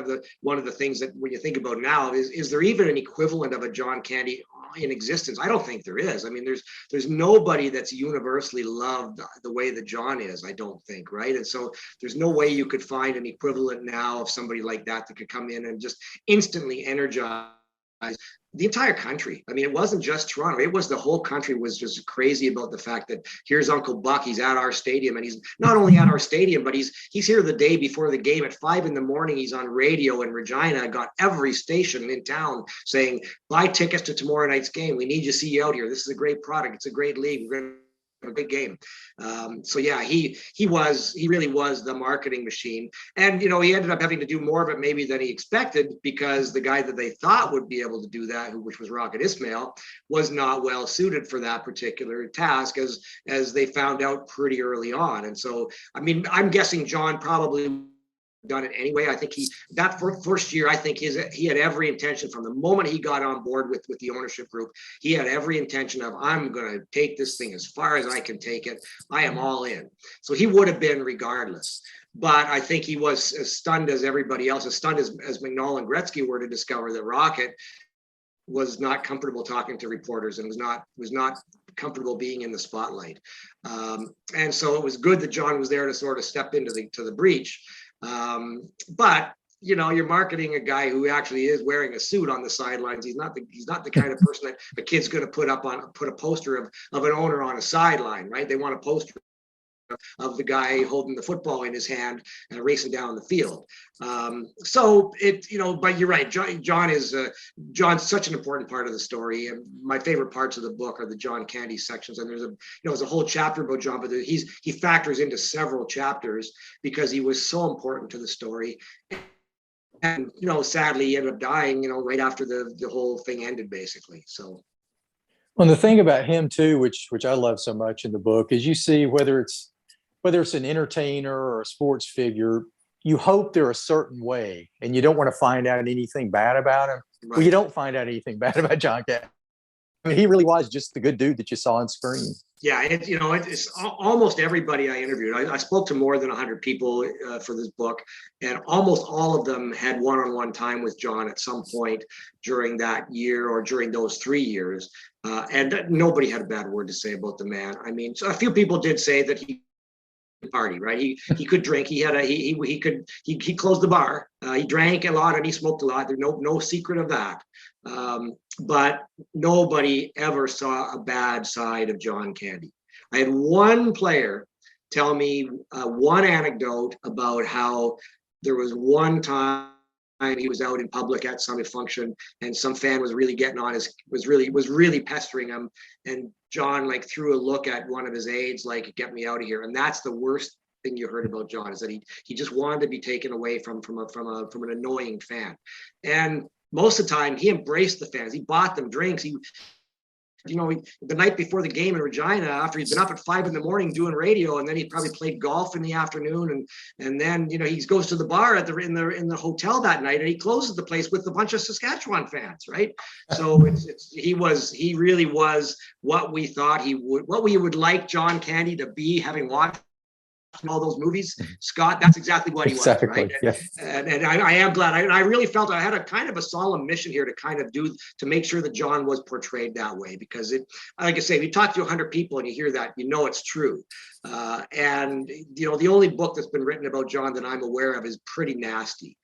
of the things that when you think about now is there even an equivalent of a John Candy in existence? I don't think there is. I mean, there's nobody that's universally loved the way that John is, I don't think, right? And so there's no way you could find an equivalent now of somebody like that could come in and just instantly energize the entire country. I mean, it wasn't just Toronto. It was the whole country was just crazy about the fact that here's Uncle Buck. He's at our stadium, and he's not only at our stadium, but he's here the day before the game at 5 a.m. He's on radio in Regina, got every station in town saying, buy tickets to tomorrow night's game. We need to see you out here. This is a great product. It's a great league. We're going to have a big game. So yeah, he really was the marketing machine. And, you know, he ended up having to do more of it maybe than he expected, because the guy that they thought would be able to do that, which was Rocket Ismail, was not well suited for that particular task, as they found out pretty early on. And so, I mean, I'm guessing John probably done it anyway. I think that first year, I think he had every intention from the moment he got on board with the ownership group. He had every intention of, I'm going to take this thing as far as I can take it. I am all in. So he would have been regardless. But I think he was as stunned as everybody else, as stunned as McNall and Gretzky were to discover that Rocket was not comfortable talking to reporters and was not comfortable being in the spotlight. And so it was good that John was there to sort of step into the breach. But you know, you're marketing a guy who actually is wearing a suit on the sidelines. He's not the kind of person that a kid's going to put a poster of an owner on a sideline, right? They want a poster of the guy holding the football in his hand and racing down the field. So it, you know, but you're right. John's such an important part of the story. And my favorite parts of the book are the John Candy sections. And there's a whole chapter about John, but he factors into several chapters because he was so important to the story. And, you know, sadly he ended up dying, you know, right after the whole thing ended, basically. So. Well, the thing about him too, which I love so much in the book, is you see whether it's an entertainer or a sports figure, you hope they're a certain way, and you don't want to find out anything bad about him. Right. Well, you don't find out anything bad about John Candy. I mean, he really was just the good dude that you saw on screen. Yeah, it's almost everybody I interviewed. I spoke to more than 100 people for this book, and almost all of them had one-on-one time with John at some point during that year or during those 3 years. And nobody had a bad word to say about the man. I mean, so a few people did say that he party, right? He could drink. He closed the bar. He drank a lot and he smoked a lot. There's no secret of that. But nobody ever saw a bad side of John Candy. I had one player tell me one anecdote about how there was one time he was out in public at some function and some fan was really getting on was really pestering him, and John like threw a look at one of his aides like, get me out of here. And that's the worst thing you heard about John, is that he just wanted to be taken away from an annoying fan. And most of the time he embraced the fans. He bought them drinks. The night before the game in Regina, after he'd been up at 5 a.m. doing radio, and then he probably played golf in the afternoon, and then he goes to the bar in the hotel that night, and he closes the place with a bunch of Saskatchewan fans, right? So he really was what we thought what we would like John Candy to be, having watched all those movies. Scott, that's exactly what he was, right? Yeah. And I am glad. I really felt I had a kind of a solemn mission here to make sure that John was portrayed that way, because like I say, if you talk to 100 people and you hear that, you know it's true. And the only book that's been written about John that I'm aware of is pretty nasty.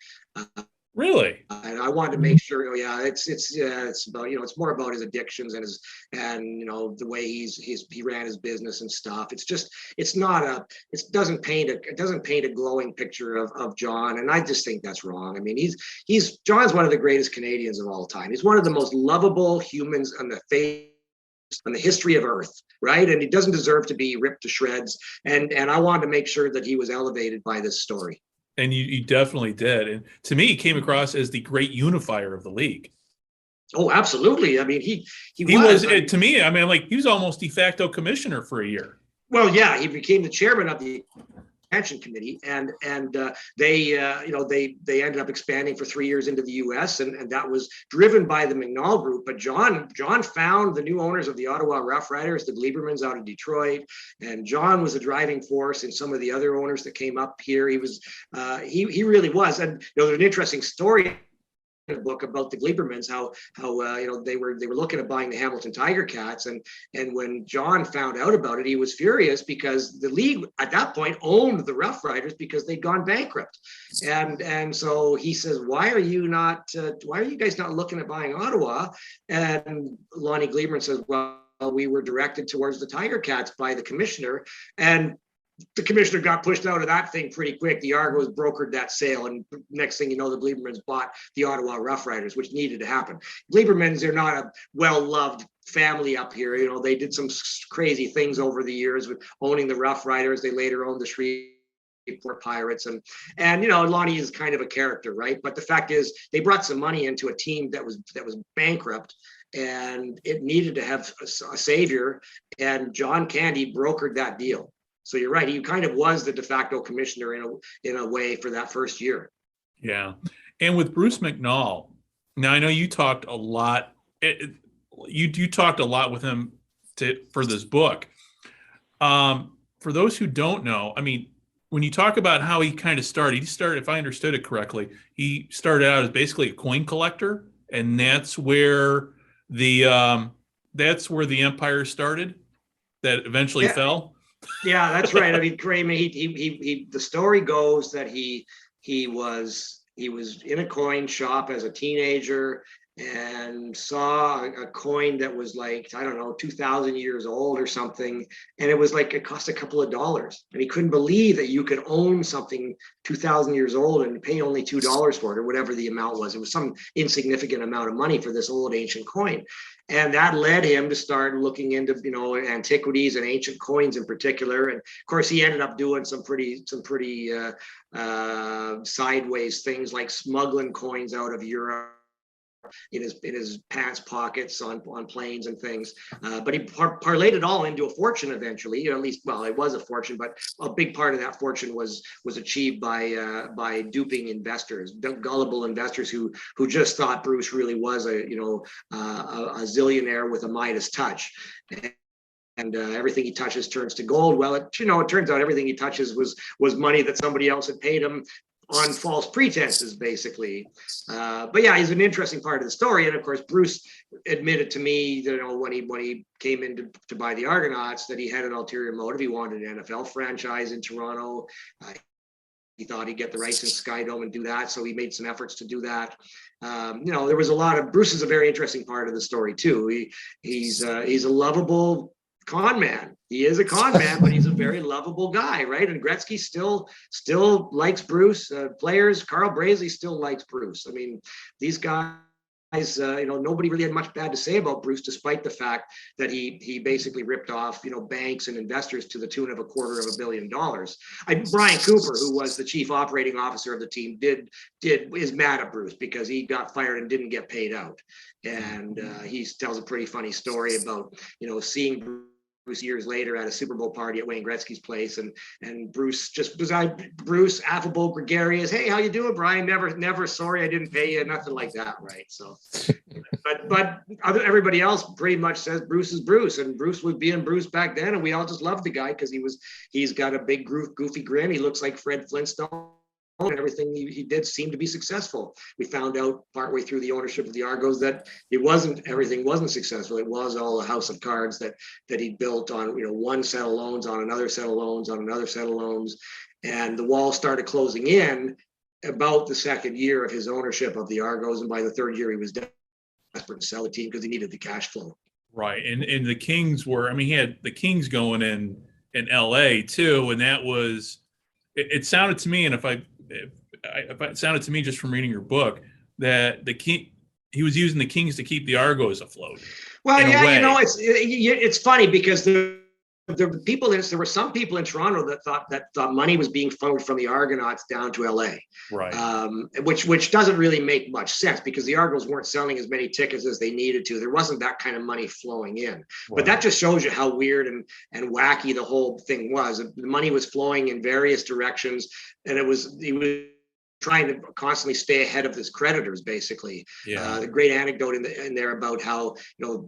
Really? And I wanted to make sure. Oh yeah, it's about, it's more about his addictions and the way he ran his business and stuff. It's just it doesn't paint a glowing picture of John, and I just think that's wrong. I mean, John's one of the greatest Canadians of all time. He's one of the most lovable humans on the face on the history of Earth, right? And he doesn't deserve to be ripped to shreds. And I wanted to make sure that he was elevated by this story. And you definitely did. And to me, he came across as the great unifier of the league. Oh, absolutely. I mean, he was to me, I mean, like, he was almost de facto commissioner for a year. Well, yeah, he became the chairman of the expansion committee, and they ended up expanding for 3 years into the U.S. and that was driven by the McNall Group. But John found the new owners of the Ottawa Rough Riders, the Gleibermans out of Detroit, and John was a driving force in some of the other owners that came up here. He was he really was. And there's an interesting story in the book about the Gleibermans, how they were looking at buying the Hamilton Tiger Cats, and when John found out about it, he was furious because the league at that point owned the Rough Riders because they'd gone bankrupt, and so he says, why are you guys not looking at buying Ottawa? And Lonnie Gleiberman says, well, we were directed towards the Tiger Cats by the commissioner, and the commissioner got pushed out of that thing pretty quick. The Argos brokered that sale, and next thing you know, the Gleibermans bought the Ottawa Rough Riders, which needed to happen. Gleibermans are not a well-loved family up here. They did some crazy things over the years with owning the Rough Riders. They later owned the Shreveport Pirates, and Lonnie is kind of a character, right? But the fact is, they brought some money into a team that was bankrupt, and it needed to have a savior, and John Candy brokered that deal. So you're right. He kind of was the de facto commissioner in a way for that first year. Yeah. And with Bruce McNall, now I know you talked a lot. You talked a lot with him for this book. For those who don't know, I mean, when you talk about how he kind of started, if I understood it correctly, he started out as basically a coin collector, and that's where the empire started that eventually fell. Yeah, that's right. I mean, the story goes that he was in a coin shop as a teenager and saw a coin that was like, I don't know, 2,000 years old or something. And it was like, it cost a couple of dollars. And he couldn't believe that you could own something 2,000 years old and pay only $2 for it, or whatever the amount was. It was some insignificant amount of money for this old ancient coin. And that led him to start looking into, antiquities and ancient coins in particular. And of course, he ended up doing some pretty sideways things, like smuggling coins out of Europe in his pants pockets on planes and things. But he parlayed it all into a fortune eventually. At least, well, it was a fortune, but a big part of that fortune was achieved by duping investors, gullible investors who just thought Bruce really was a zillionaire with a Midas touch. And everything he touches turns to gold. Well, it turns out everything he touches was money that somebody else had paid him on false pretenses, basically. But yeah, he's an interesting part of the story. And of course, Bruce admitted to me that when he came in to buy the Argonauts, that he had an ulterior motive. He wanted an NFL franchise in Toronto. He thought he'd get the rights in Skydome and do that, so he made some efforts to do that. There was a lot of Bruce is a very interesting part of the story too. He's a lovable con man. He is a con man, but he's a very lovable guy, right? And Gretzky still likes Bruce. Players, Carl Brazy still likes Bruce. I mean, these guys, nobody really had much bad to say about Bruce, despite the fact that he basically ripped off, banks and investors to the tune of $250 million. Brian Cooper, who was the chief operating officer of the team, is mad at Bruce because he got fired and didn't get paid out. And he tells a pretty funny story about, seeing Bruce years later at a Super Bowl party at Wayne Gretzky's place, and Bruce Bruce, affable, gregarious. Hey, how you doing, Brian? Never sorry I didn't pay you, nothing like that, right? So, but everybody else pretty much says Bruce is Bruce, and Bruce was being Bruce back then, and we all just loved the guy because he's got a big goofy grin. He looks like Fred Flintstone. And everything he did seemed to be successful. We found out partway through the ownership of the Argos that everything wasn't successful. It was all a house of cards that he built on, one set of loans on another set of loans on another set of loans, and the walls started closing in. about the second year of his ownership of the Argos, and by the third year he was desperate to sell the team because he needed the cash flow. Right, and the Kings were. I mean, he had the Kings going in L.A. too, and that was. It sounded to me, and if it sounded to me just from reading your book, that he was using the Kings to keep the Argos afloat. Well, yeah, you know, it's funny because there were some people in Toronto that thought money was being funneled from the Argonauts down to LA, right? Which doesn't really make much sense because the Argos weren't selling as many tickets as they needed to. There wasn't that kind of money flowing in. Right. But that just shows you how weird and wacky the whole thing was. The money was flowing in various directions, and he was trying to constantly stay ahead of his creditors, basically. Yeah. The great anecdote in there about how,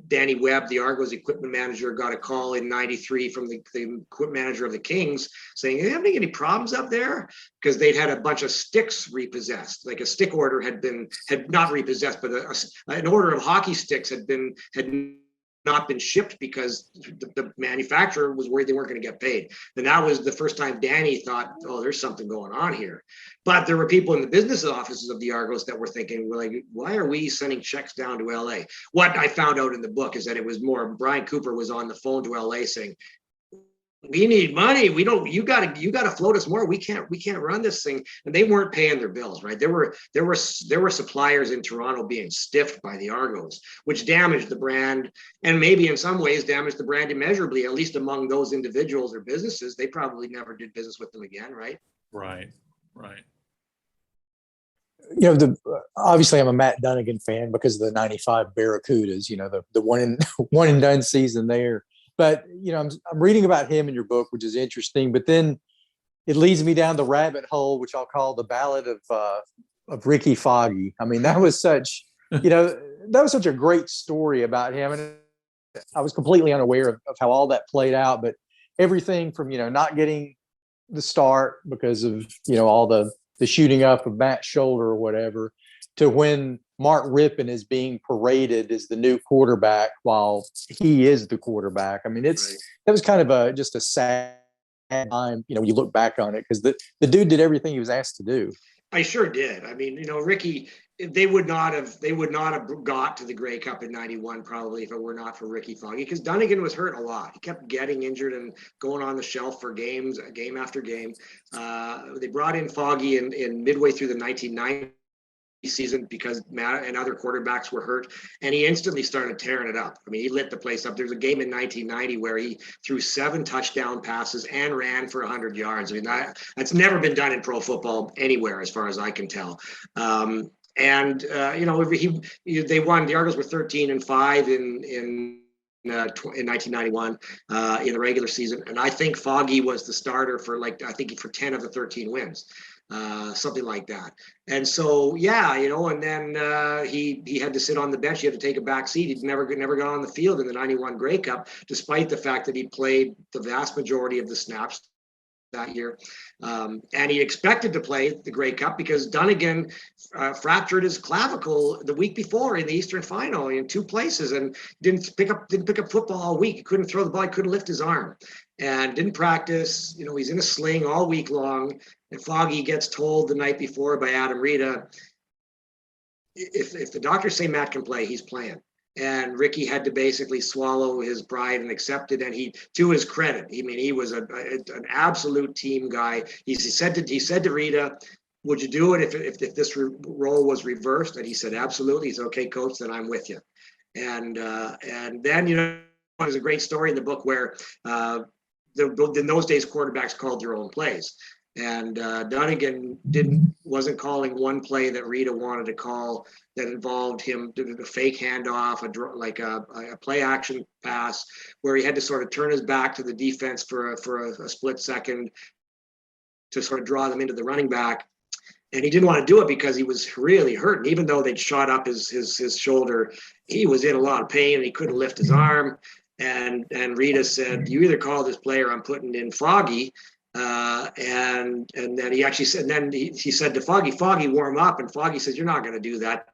Danny Webb, the Argos equipment manager, got a call in '93 from the equipment manager of the Kings saying, "Are you having any problems up there?" Because they'd had a bunch of sticks repossessed. Like a stick order had not repossessed, but an order of hockey sticks had not been shipped because the manufacturer was worried they weren't going to get paid. And that was the first time Danny thought, oh, there's something going on here. But there were people in the business offices of the Argos that were thinking, well, like, why are we sending checks down to LA? What I found out in the book is that it was more Brian Cooper was on the phone to LA saying, we need money. You got to float us more. We can't run this thing. And they weren't paying their bills, right? There were suppliers in Toronto being stiffed by the Argos, which damaged the brand, and maybe in some ways damaged the brand immeasurably, at least among those individuals or businesses. They probably never did business with them again, right? Right. Obviously I'm a Matt Dunnigan fan because of the '95 Barracudas, the one and done season there. But, I'm reading about him in your book, which is interesting, but then it leads me down the rabbit hole, which I'll call the Ballad of Ricky Foggie. I mean, that was such a great story about him. And I was completely unaware of how all that played out, but everything from, not getting the start because of, all the shooting up of Matt's shoulder or whatever, to when Mark Rippon is being paraded as the new quarterback while he is the quarterback. I mean, that was kind of just a sad time, when you look back on it, because the dude did everything he was asked to do. I sure did. I mean, Ricky, they would not have got to the Grey Cup in '91 probably if it were not for Ricky Foggie, because Dunnigan was hurt a lot. He kept getting injured and going on the shelf for game after game. They brought in Foggie in midway through the 1990 season because Matt and other quarterbacks were hurt, and he instantly started tearing it up. I mean, he lit the place up. There's a game in 1990 where he threw 7 touchdown passes and ran for 100 yards. I mean, that's never been done in pro football anywhere, as far as I can tell. They won. The Argos were 13-5 in 1991 in the regular season, and I think Foggie was the starter for 10 of the 13 wins. Something like that. And so, and then he had to sit on the bench. He had to take a back seat. He'd never got on the field in the '91 Grey Cup, despite the fact that he played the vast majority of the snaps that year. And he expected to play the Grey Cup because Dunnigan fractured his clavicle the week before in the Eastern Final in 2 places and didn't pick up football all week. He couldn't throw the ball. He couldn't lift his arm and didn't practice. He's in a sling all week long. And Foggie gets told the night before by Adam Rita, if the doctors say Matt can play, he's playing. And Ricky had to basically swallow his pride and accept it. And he, to his credit, he was an absolute team guy. He said to Rita, "Would you do it if this role was reversed?" And he said, "Absolutely." He said, "Okay, coach, then I'm with you." And then there's a great story in the book where in those days quarterbacks called their own plays. And Dunnigan wasn't calling one play that Rita wanted to call that involved him doing a fake handoff, a play action pass, where he had to sort of turn his back to the defense for a split second to sort of draw them into the running back. And he didn't want to do it because he was really hurt. And even though they'd shot up his shoulder, he was in a lot of pain and he couldn't lift his arm. And Rita said, "You either call this play or I'm putting in Foggie." And then he actually said, and then he said to Foggie, "Warm up." And Foggie says, "You're not going to do that.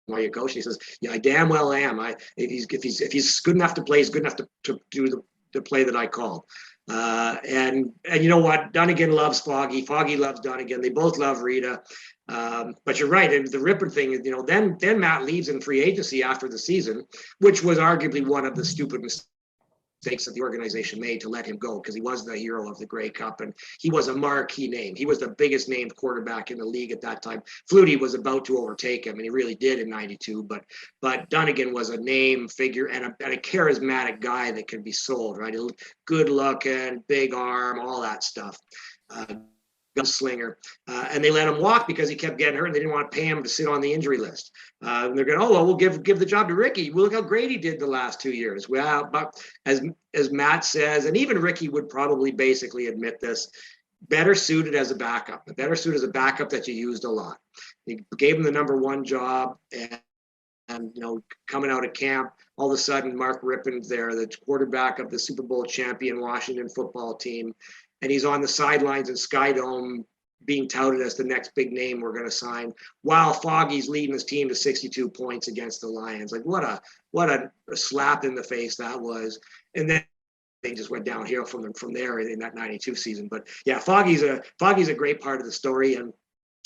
Why are you coaching?" He says, "Yeah, I damn well am. If he's good enough to play, he's good enough to do the play that I called." And you know what? Dunnigan loves Foggy. Foggy loves Dunnigan. They both love Rita. But you're right. And the Ripper thing is, then Matt leaves in free agency after the season, which was arguably one of the stupid mistakes that the organization made to let him go, because he was the hero of the Grey Cup and he was a marquee name. He was the biggest named quarterback in the league at that time. Flutie was about to overtake him, and he really did in '92. But Dunnigan was a name figure and a charismatic guy that could be sold, right? Good looking, big arm, all that stuff. Gunslinger, and they let him walk because he kept getting hurt, and they didn't want to pay him to sit on the injury list. And they're going, oh well, we'll give the job to Ricky. Well, look how great he did the last 2 years. Well, but as Matt says, and even Ricky would probably basically admit this, better suited as a backup. Better suited as a backup that you used a lot. He gave him the #1 job, and coming out of camp, all of a sudden Mark Rippon's there, the quarterback of the Super Bowl champion Washington football team. And he's on the sidelines in Skydome being touted as the next big name we're going to sign, while Foggy's leading his team to 62 points against the Lions. Like what a slap in the face that was. And then they just went downhill from there in that '92 season. But yeah, Foggy's a great part of the story, and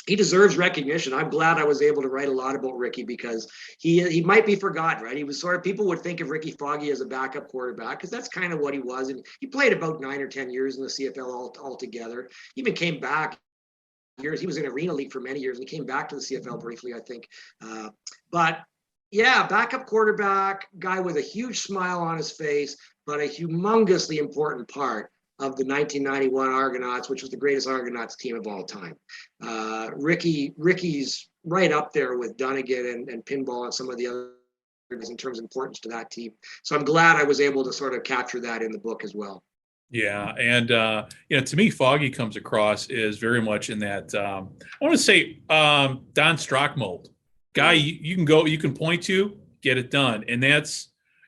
he deserves recognition. I'm glad I was able to write a lot about Ricky, because he might be forgotten, right? He was sort of, people would think of Ricky Foggy as a backup quarterback, because that's kind of what he was. And he played about 9 or 10 years in the CFL altogether. He even came back years. He was in Arena League for many years, and he came back to the CFL briefly, I think. But yeah, backup quarterback, guy with a huge smile on his face, but a humongously important part of the 1991 Argonauts, which was the greatest Argonauts team of all time. Ricky's right up there with Dunnigan and Pinball and some of the others in terms of importance to that team. So I'm glad I was able to sort of capture that in the book as well. Yeah, and to me, Foggy comes across as very much in that I want to say Don Strockmold guy. You can point to, get it done, and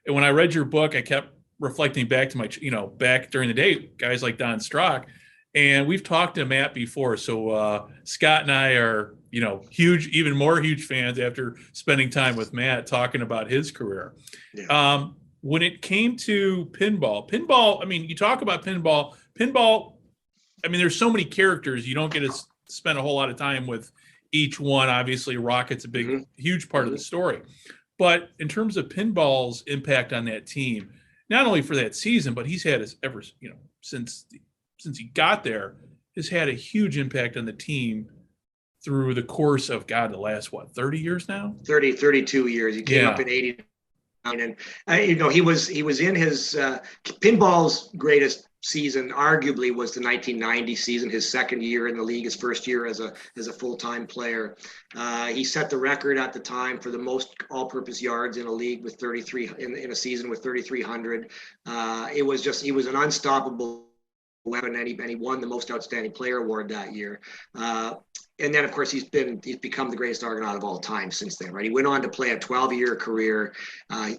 when I read your book, I kept reflecting back to my, back during the day, guys like Don Strock, and we've talked to Matt before. So Scott and I are, even more huge fans after spending time with Matt talking about his career. Yeah. When it came to pinball, I mean, you talk about pinball, I mean, there's so many characters, you don't get to spend a whole lot of time with each one. Obviously, Rocket's a huge part of the story. But in terms of pinball's impact on that team, not only for that season, but he's had since he got there, has had a huge impact on the team through the course of the last 30 years now? 32 years. He came up in '89, and he was in his pinball's greatest season. Arguably was the 1990 season, his second year in the league, his first year as a full-time player. He set the record at the time for the most all-purpose yards in a league with 33 in a season with 3,300. He was an unstoppable weapon, and he won the most outstanding player award that year. And then, of course, he's become the greatest Argonaut of all time since then, right? He went on to play a 12-year career.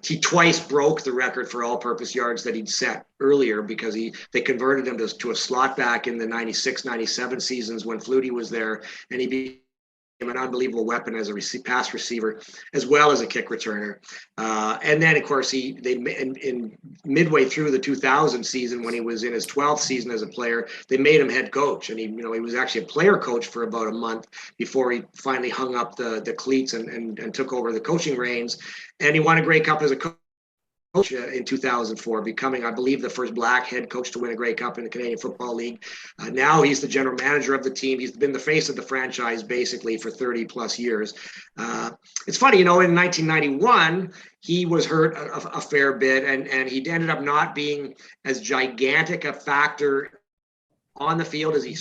He twice broke the record for all-purpose yards that he'd set earlier, because they converted him to a slot back in the 96, 97 seasons when Flutie was there, and he became an unbelievable weapon as a pass receiver as well as a kick returner. And then, of course, in midway through the 2000 season, when he was in his 12th season as a player, they made him head coach, and he was actually a player coach for about a month before he finally hung up the cleats and took over the coaching reins. And he won a Grey Cup as a coach in 2004, becoming, I believe, the first black head coach to win a Grey Cup in the Canadian Football League. Now he's the general manager of the team. He's been the face of the franchise basically for 30 plus years. It's funny, in 1991, he was hurt a fair bit, and he ended up not being as gigantic a factor on the field as he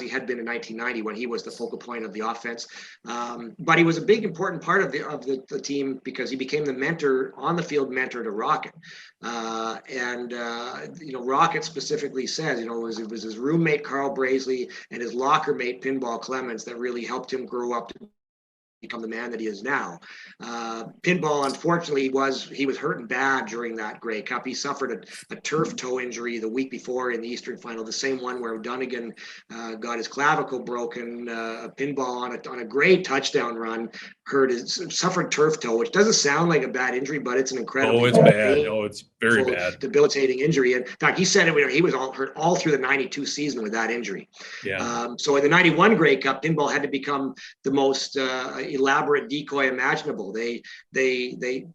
had been in 1990 when he was the focal point of the offense. But he was a big, important part of the team, because he became the mentor on the field, mentor to Rocket. Rocket specifically says, it was his roommate, Carl Brazeley, and his locker mate, Pinball Clemens, that really helped him grow up to become the man that he is now. Pinball, unfortunately, he was hurting bad during that Grey Cup. He suffered a turf toe injury the week before in the Eastern Final, the same one where Dunnigan got his clavicle broken. Pinball on a great touchdown run suffered turf toe, which doesn't sound like a bad injury, but it's an incredibly it's bad. Oh, it's very bad, debilitating injury. In fact, he said he was all hurt all through the '92 season with that injury. Yeah. So in the '91 Grey Cup, Pinball had to become the most elaborate decoy imaginable.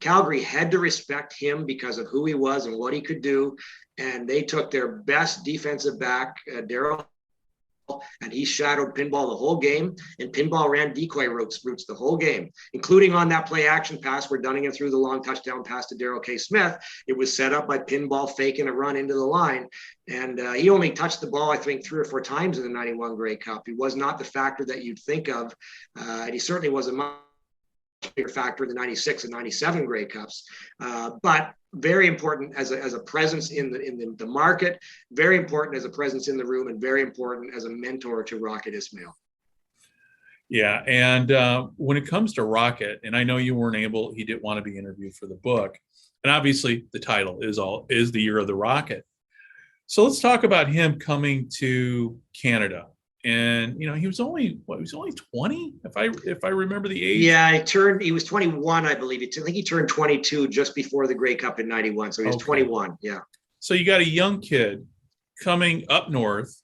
Calgary had to respect him because of who he was and what he could do, and they took their best defensive back, Daryl, and he shadowed Pinball the whole game, and Pinball ran decoy routes the whole game, including on that play action pass where Dunnigan threw the long touchdown pass to Daryl K. Smith. It was set up by Pinball faking a run into the line, and he only touched the ball, I think, 3 or 4 times in the '91 Grey Cup. He was not the factor that you'd think of, and he certainly was a much bigger factor in the '96 and '97 Grey Cups, but very important as a presence in the market, very important as a presence in the room, and very important as a mentor to Rocket Ismail. Yeah, and when it comes to Rocket, and I know you he didn't want to be interviewed for the book, and obviously the title is the Year of the Rocket. So let's talk about him coming to Canada. And he was only 20, if I remember the age. Yeah, he was 21, I believe. I think he turned 22 just before the Grey Cup in '91. So he was 21. Yeah. So you got a young kid coming up north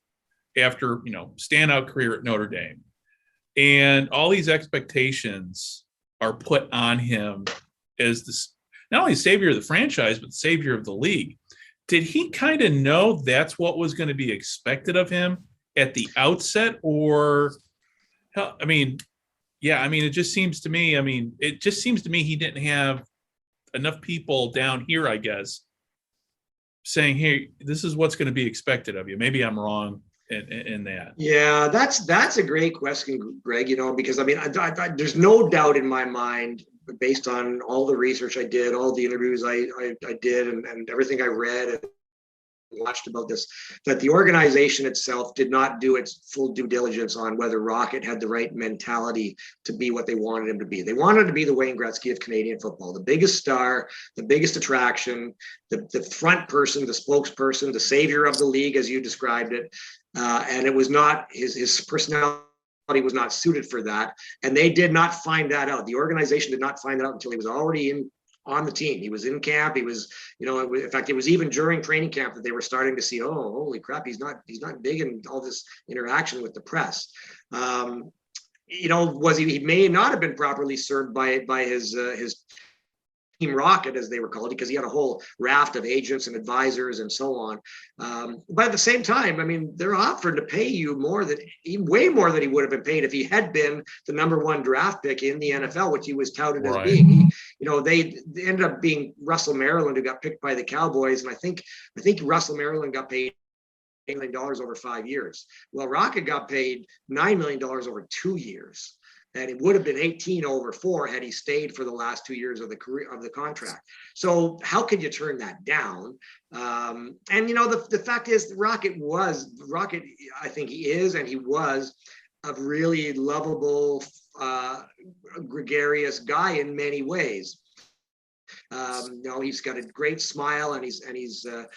after standout career at Notre Dame, and all these expectations are put on him as this not only savior of the franchise but savior of the league. Did he kind of know that's what was going to be expected of him at the outset, or it just seems to me, he didn't have enough people down here, I guess, saying, hey, this is what's going to be expected of you. Maybe I'm wrong in that. Yeah, that's a great question, Greg, because there's no doubt in my mind, based on all the research I did, all the interviews I did, and everything I read and watched about this, that the organization itself did not do its full due diligence on whether Rocket had the right mentality to be what they wanted him to be. They wanted to be the Wayne Gretzky of Canadian football, the biggest star, the biggest attraction, the front person, the spokesperson, the savior of the league, as you described it. And it was not his personality was not suited for that. And they did not find that out. The organization did not find that out until he was already on the team. He was in camp. He was, in fact, it was even during training camp that they were starting to see, oh, holy crap, he's not big in all this interaction with the press. He may not have been properly served by his Team Rocket, as they were called, because he had a whole raft of agents and advisors and so on. But at the same time, they're offering to pay you way more than he would have been paid if he had been the #1 draft pick in the NFL, which he was touted as being. They ended up being Russell Maryland, who got picked by the Cowboys, and I think Russell Maryland got paid $8 million over 5 years. Well, Rocket got paid $9 million over 2 years. And it would have been 18 over 4 had he stayed for the last 2 years of the contract. So how could you turn that down? The fact is, Rocket, I think he is, and he was a really lovable, gregarious guy in many ways. He's got a great smile, and he's a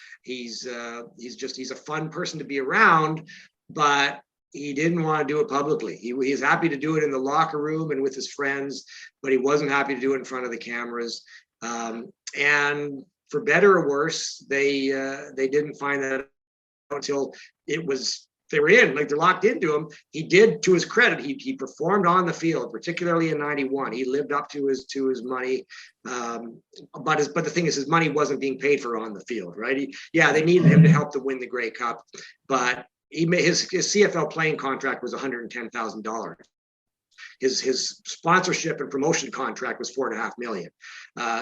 fun person to be around, but he didn't want to do it publicly. He's happy to do it in the locker room and with his friends, but he wasn't happy to do it in front of the cameras. And for better or worse, they didn't find that out until they were in, like they're locked into him. He did, to his credit, he performed on the field, particularly in '91. He lived up to his money. But the thing is, his money wasn't being paid for on the field, right? They needed him to help them win the Grey Cup, but his CFL playing contract was $110,000. His sponsorship and promotion contract was $4.5 million.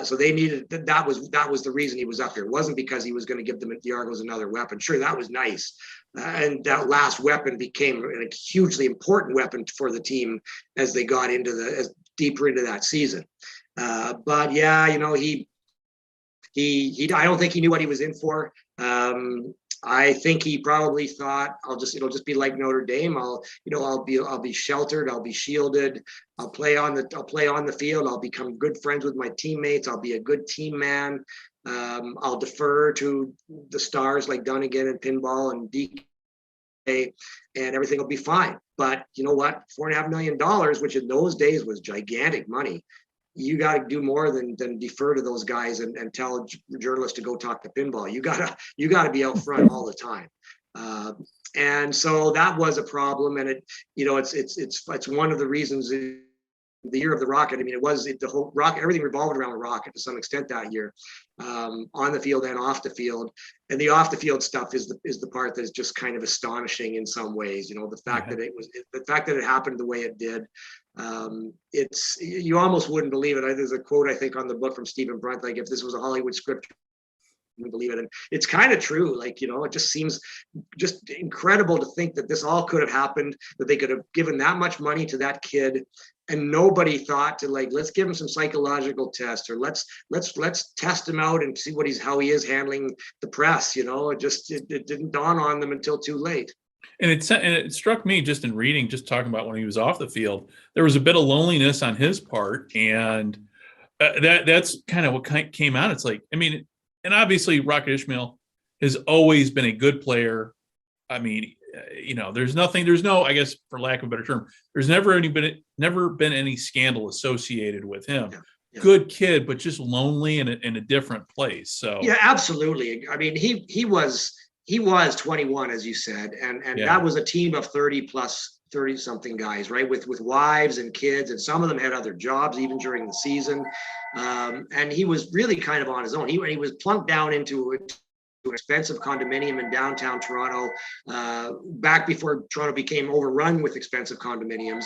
So they needed that was the reason he was up here. It wasn't because he was going to give the Argos another weapon. Sure, that was nice, and that last weapon became a hugely important weapon for the team as they got deeper into that season. But yeah, he I don't think he knew what he was in for. I think he probably thought it'll just be like Notre Dame. I'll be sheltered, I'll be shielded, I'll play on the field, I'll become good friends with my teammates, I'll be a good team man. I'll defer to the stars like Dunnigan and Pinball and DK, and everything will be fine. But you know what? $4.5 million, which in those days was gigantic money. You got to do more than defer to those guys and tell journalists to go talk to Pinball. You gotta be out front all the time. And so that was a problem. And it's one of the reasons the year of the Rocket. I mean, the whole Rocket, everything revolved around the Rocket to some extent that year, on the field and off the field. And the off the field stuff is the part that is just kind of astonishing in some ways. The fact that it happened the way it did. You almost wouldn't believe it. There's a quote I think on the book from Stephen Brunt, like, if this was a Hollywood script, you believe it. And it's kind of true. Like, it just seems just incredible to think that this all could have happened, that they could have given that much money to that kid and nobody thought to, like, let's give him some psychological tests, or let's test him out and see how he is handling the press. It didn't dawn on them until too late. And it struck me just in reading, just talking about when he was off the field, there was a bit of loneliness on his part, and that's kind of what came out. It's like, I mean, and obviously Rocket Ismail has always been a good player. I mean, there's no, I guess, for lack of a better term, there's never been any scandal associated with him. Yeah. Good kid, but just lonely in a different place. So yeah, absolutely. I mean, he was 21, as you said, and that was a team of 30 something guys, right? With wives and kids, and some of them had other jobs even during the season. And he was really kind of on his own. He was plunked down into an expensive condominium in downtown Toronto, back before Toronto became overrun with expensive condominiums.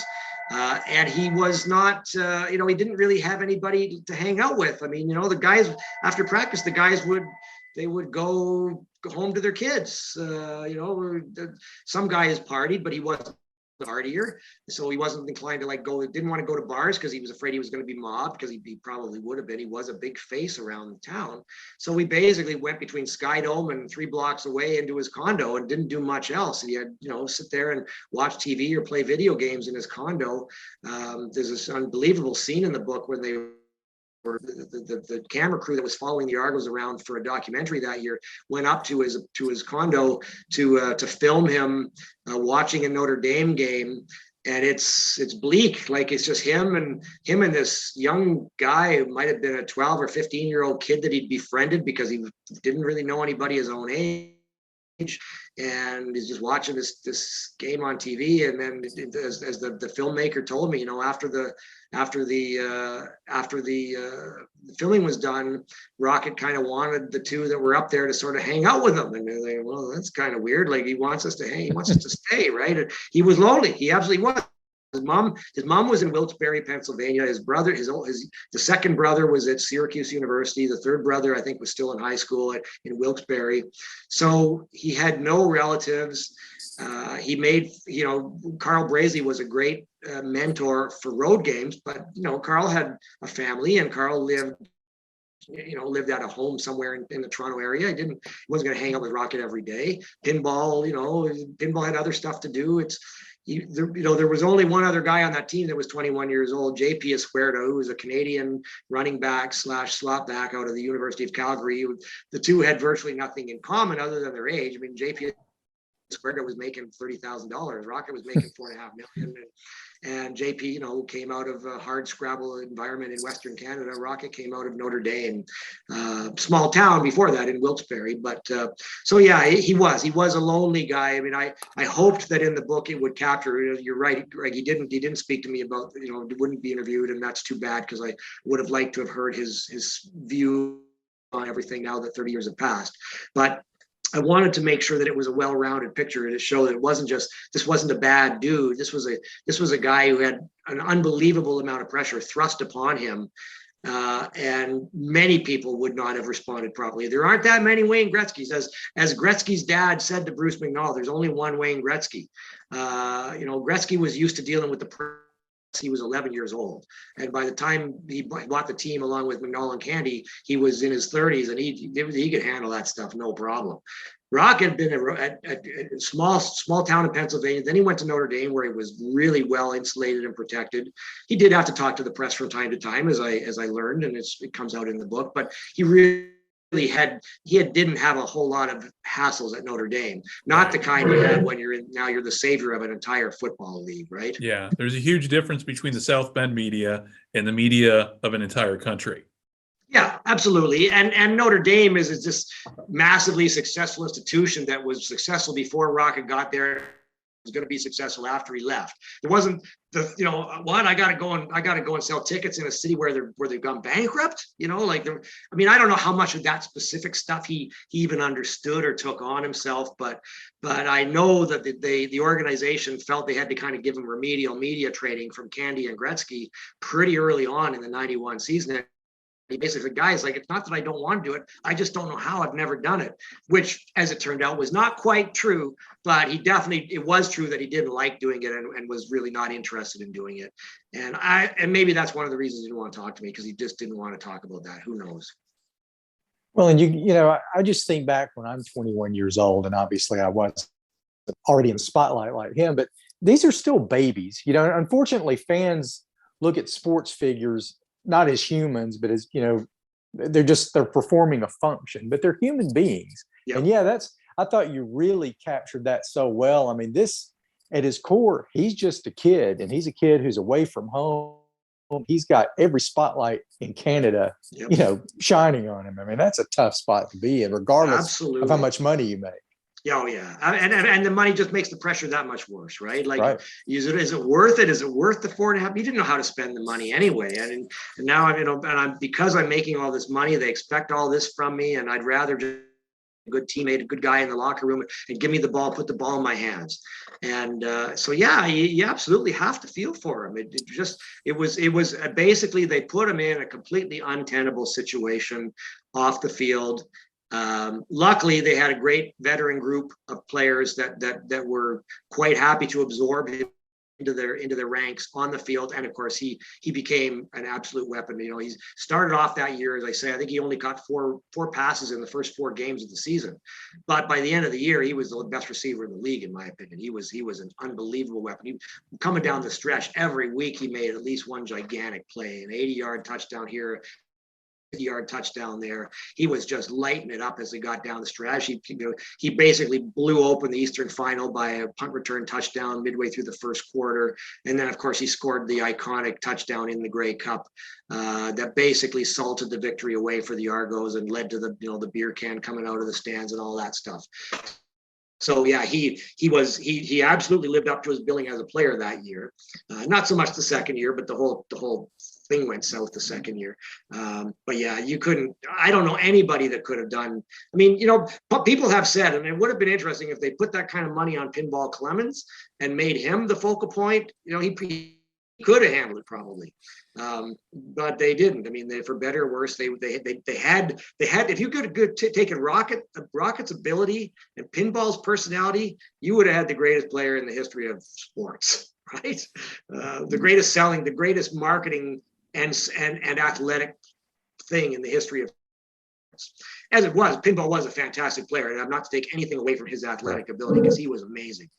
And he was not, he didn't really have anybody to hang out with. I mean, the guys, after practice, the guys would go home to their kids. Some guys partied, but he wasn't a partier, so he wasn't inclined to didn't want to go to bars because he was afraid he was going to be mobbed, because he probably would have been. He was a big face around the town. So we basically went between Sky Dome and 3 blocks away into his condo and didn't do much else. And he had, sit there and watch TV or play video games in his condo. There's this unbelievable scene in the book when the camera crew that was following the Argos around for a documentary that year went up to his condo to film him watching a Notre Dame game, and it's bleak. Like, it's just him and this young guy who might have been a 12 or 15-year-old kid that he'd befriended because he didn't really know anybody his own age. And he's just watching this game on TV, and then as the filmmaker told me, after the filming was done, Rocket kind of wanted the two that were up there to sort of hang out with him, and they're like, well, that's kind of weird. Like, he wants us to stay, right? And he was lonely. He absolutely was. His mom was in Wilkes-Barre, Pennsylvania. His brother, the second brother was at Syracuse University. The third brother, I think, was still in high school in Wilkes-Barre. So he had no relatives. He made, Carl Brazee was a great mentor for road games, but Carl had a family, and Carl lived at a home somewhere in the Toronto area. He wasn't going to hang out with Rocket every day. Pinball had other stuff to do. There was only one other guy on that team that was 21 years old, JP Esquerdo, who was a Canadian running back / slot back out of the University of Calgary. The two had virtually nothing in common other than their age. I mean, JP Esquerdo was making $30,000. Rocket was making $4.5 million. And JP, came out of a hard scrabble environment in Western Canada. Rocket came out of Notre Dame, small town before that in Wilkes-Barre. But so yeah, he was a lonely guy. I mean, I hoped that in the book it would capture. You're right, Greg. He didn't speak to me about, he wouldn't be interviewed, and that's too bad, because I would have liked to have heard his view on everything now that 30 years have passed. But I wanted to make sure that it was a well-rounded picture to show that this wasn't a bad dude. This was a guy who had an unbelievable amount of pressure thrust upon him, and many people would not have responded properly. There aren't that many Wayne Gretzkys, as Gretzky's dad said to Bruce McNall. There's only one Wayne Gretzky. Gretzky was used to dealing with the press. He was 11 years old, and by the time he bought the team along with McNall and Candy, he was in his 30s, and he could handle that stuff no problem. Rock had been at a small town in Pennsylvania. Then he went to Notre Dame, where he was really well insulated and protected. He did have to talk to the press from time to time, as I learned, and it comes out in the book. But he really didn't have a whole lot of hassles at Notre Dame. Not the kind you have when you're the savior of an entire football league, right? Yeah, there's a huge difference between the South Bend media and the media of an entire country. Yeah, absolutely. And Notre Dame is this massively successful institution that was successful before Rocket got there. Was going to be successful after he left. There wasn't I got to go and sell tickets in a city where they've gone bankrupt. I don't know how much of that specific stuff he even understood or took on himself, but I know that the organization felt they had to kind of give him remedial media training from Candy and Gretzky pretty early on in the '91 season. He basically said, guys, it's not that I don't want to do it. I just don't know how. I've never done it, which, as it turned out, was not quite true. But it was true that he didn't like doing it and was really not interested in doing it. And maybe that's one of the reasons he didn't want to talk to me, because he just didn't want to talk about that. Who knows? Well, and I just think back when I'm 21 years old, and obviously I was already in the spotlight like him, but these are still babies. Unfortunately, fans look at sports figures not as humans, but as, they're performing a function, but they're human beings. Yep. And I thought you really captured that so well. I mean, this, at his core, he's just a kid, and he's a kid who's away from home. He's got every spotlight in Canada, shining on him. I mean, that's a tough spot to be in, regardless of how much money you make. Oh yeah, and the money just makes the pressure that much worse, right? Is it worth it? Is it worth the $4.5? He didn't know how to spend the money anyway, and now because I'm making all this money, they expect all this from me, and I'd rather just a good teammate, a good guy in the locker room, and give me the ball, put the ball in my hands. And so yeah, you absolutely have to feel for him. It was basically they put him in a completely untenable situation off the field. Luckily, they had a great veteran group of players that were quite happy to absorb him into their ranks on the field, and of course he became an absolute weapon. He started off that year, as I say, I think he only got four passes in the first 4 games of the season, but by the end of the year, he was the best receiver in the league, in my opinion. He was an unbelievable weapon. Coming down the stretch every week, he made at least one gigantic play, an 80-yard touchdown here, 50-yard touchdown there. He was just lighting it up as he got down the stretch. He basically blew open the Eastern Final by a punt return touchdown midway through the first quarter, and then of course he scored the iconic touchdown in the Grey Cup that basically salted the victory away for the Argos and led to the beer can coming out of the stands and all that stuff. So yeah, he absolutely lived up to his billing as a player that year. Not so much the second year, but the whole thing went south the second year. But yeah, I don't know anybody that could have done. I mean, people have said, and it would have been interesting if they put that kind of money on Pinball Clemens and made him the focal point. He could have handled it probably, but they didn't. I mean, for better or worse, they had. If you could taken Rocket's ability and Pinball's personality, you would have had the greatest player in the history of sports, right? The greatest selling, the greatest marketing and athletic thing in the history of. As it was, Pinball was a fantastic player, and I'm not to take anything away from his athletic ability, because he was amazing.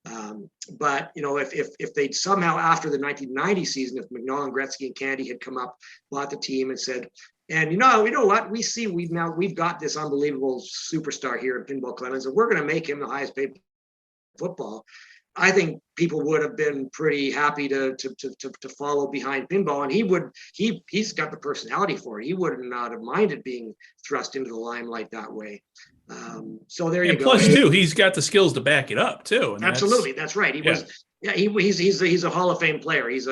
But if they'd somehow, after the 1990 season, if McNall and Gretzky and Candy had come up, bought the team, and said, and you know what, we've got this unbelievable superstar here in Pinball Clemens, and we're going to make him the highest paid football. I think people would have been pretty happy to follow behind Pinball, and he's got the personality for it. He would not have minded being thrust into the limelight that way. So there you go. Plus, too, he's got the skills to back it up too. And absolutely, that's right. He's a Hall of Fame player. He's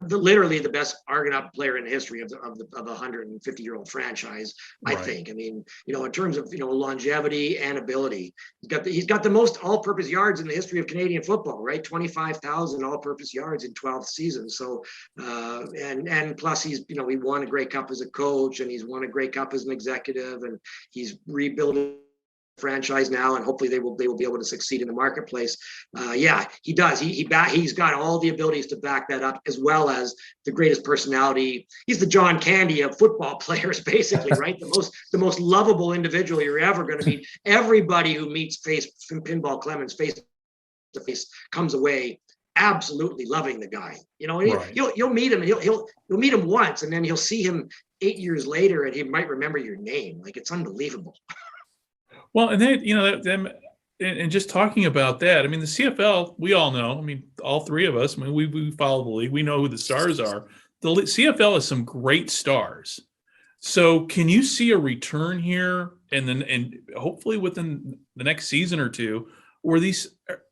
literally the best Argonaut player in the history of a 150-year-old franchise, I think. I mean, in terms of longevity and ability, he's got the most all-purpose yards in the history of Canadian football, right? 25,000 all-purpose yards in 12 seasons. So, and plus he won a Grey Cup as a coach, and he's won a Grey Cup as an executive, and he's rebuilding franchise now, and hopefully they will be able to succeed in the marketplace. Yeah, he does. He's got all the abilities to back that up, as well as the greatest personality. He's the John Candy of football players, basically, right? The most lovable individual you're ever going to meet. Everybody who meets Pinball Clemens face to face comes away absolutely loving the guy. You know, right. You'll meet him, and you'll meet him once, and then you'll see him 8 years later, and he might remember your name. Like, it's unbelievable. Well, and then, you know, and just talking about that, I mean, the CFL, we all know, I mean, all three of us, I mean, we follow the league. We know who the stars are. The CFL has some great stars. So can you see a return here, and hopefully within the next season or two, where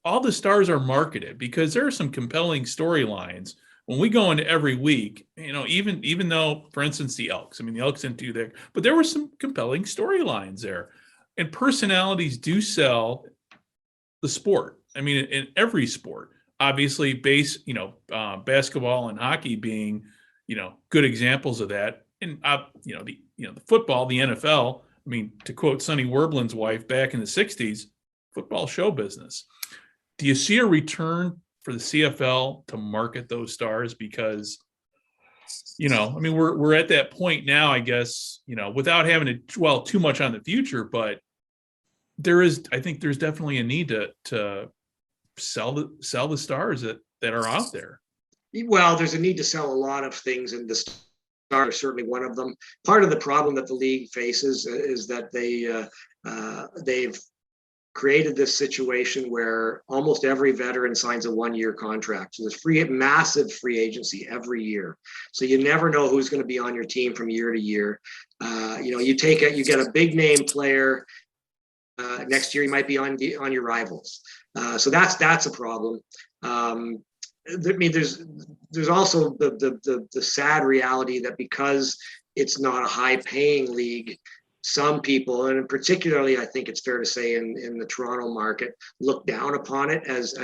all the stars are marketed? Because there are some compelling storylines when we go into every week, you know, even though, for instance, the Elks, I mean, the Elks didn't do that, but there were some compelling storylines there. And personalities do sell the sport. I mean, in every sport, obviously, basketball and hockey being, you know, good examples of that. And the football, the NFL. I mean, to quote Sonny Werblin's wife back in the '60s, football show business. Do you see a return for the CFL to market those stars? Because, you know, I mean, we're at that point now, I guess, you know, without having to dwell too much on the future, but I think there's definitely a need to sell the stars that are out there. Well, there's a need to sell a lot of things, and the stars are certainly one of them. Part of the problem that the league faces is that they've created this situation where almost every veteran signs a 1-year contract. So there's massive free agency every year. So you never know who's going to be on your team from year to year. You get a big name player. Next year, he might be on your rivals. So that's a problem. I mean, there's also the sad reality that because it's not a high-paying league, some people, and particularly, I think it's fair to say in the Toronto market, look down upon it as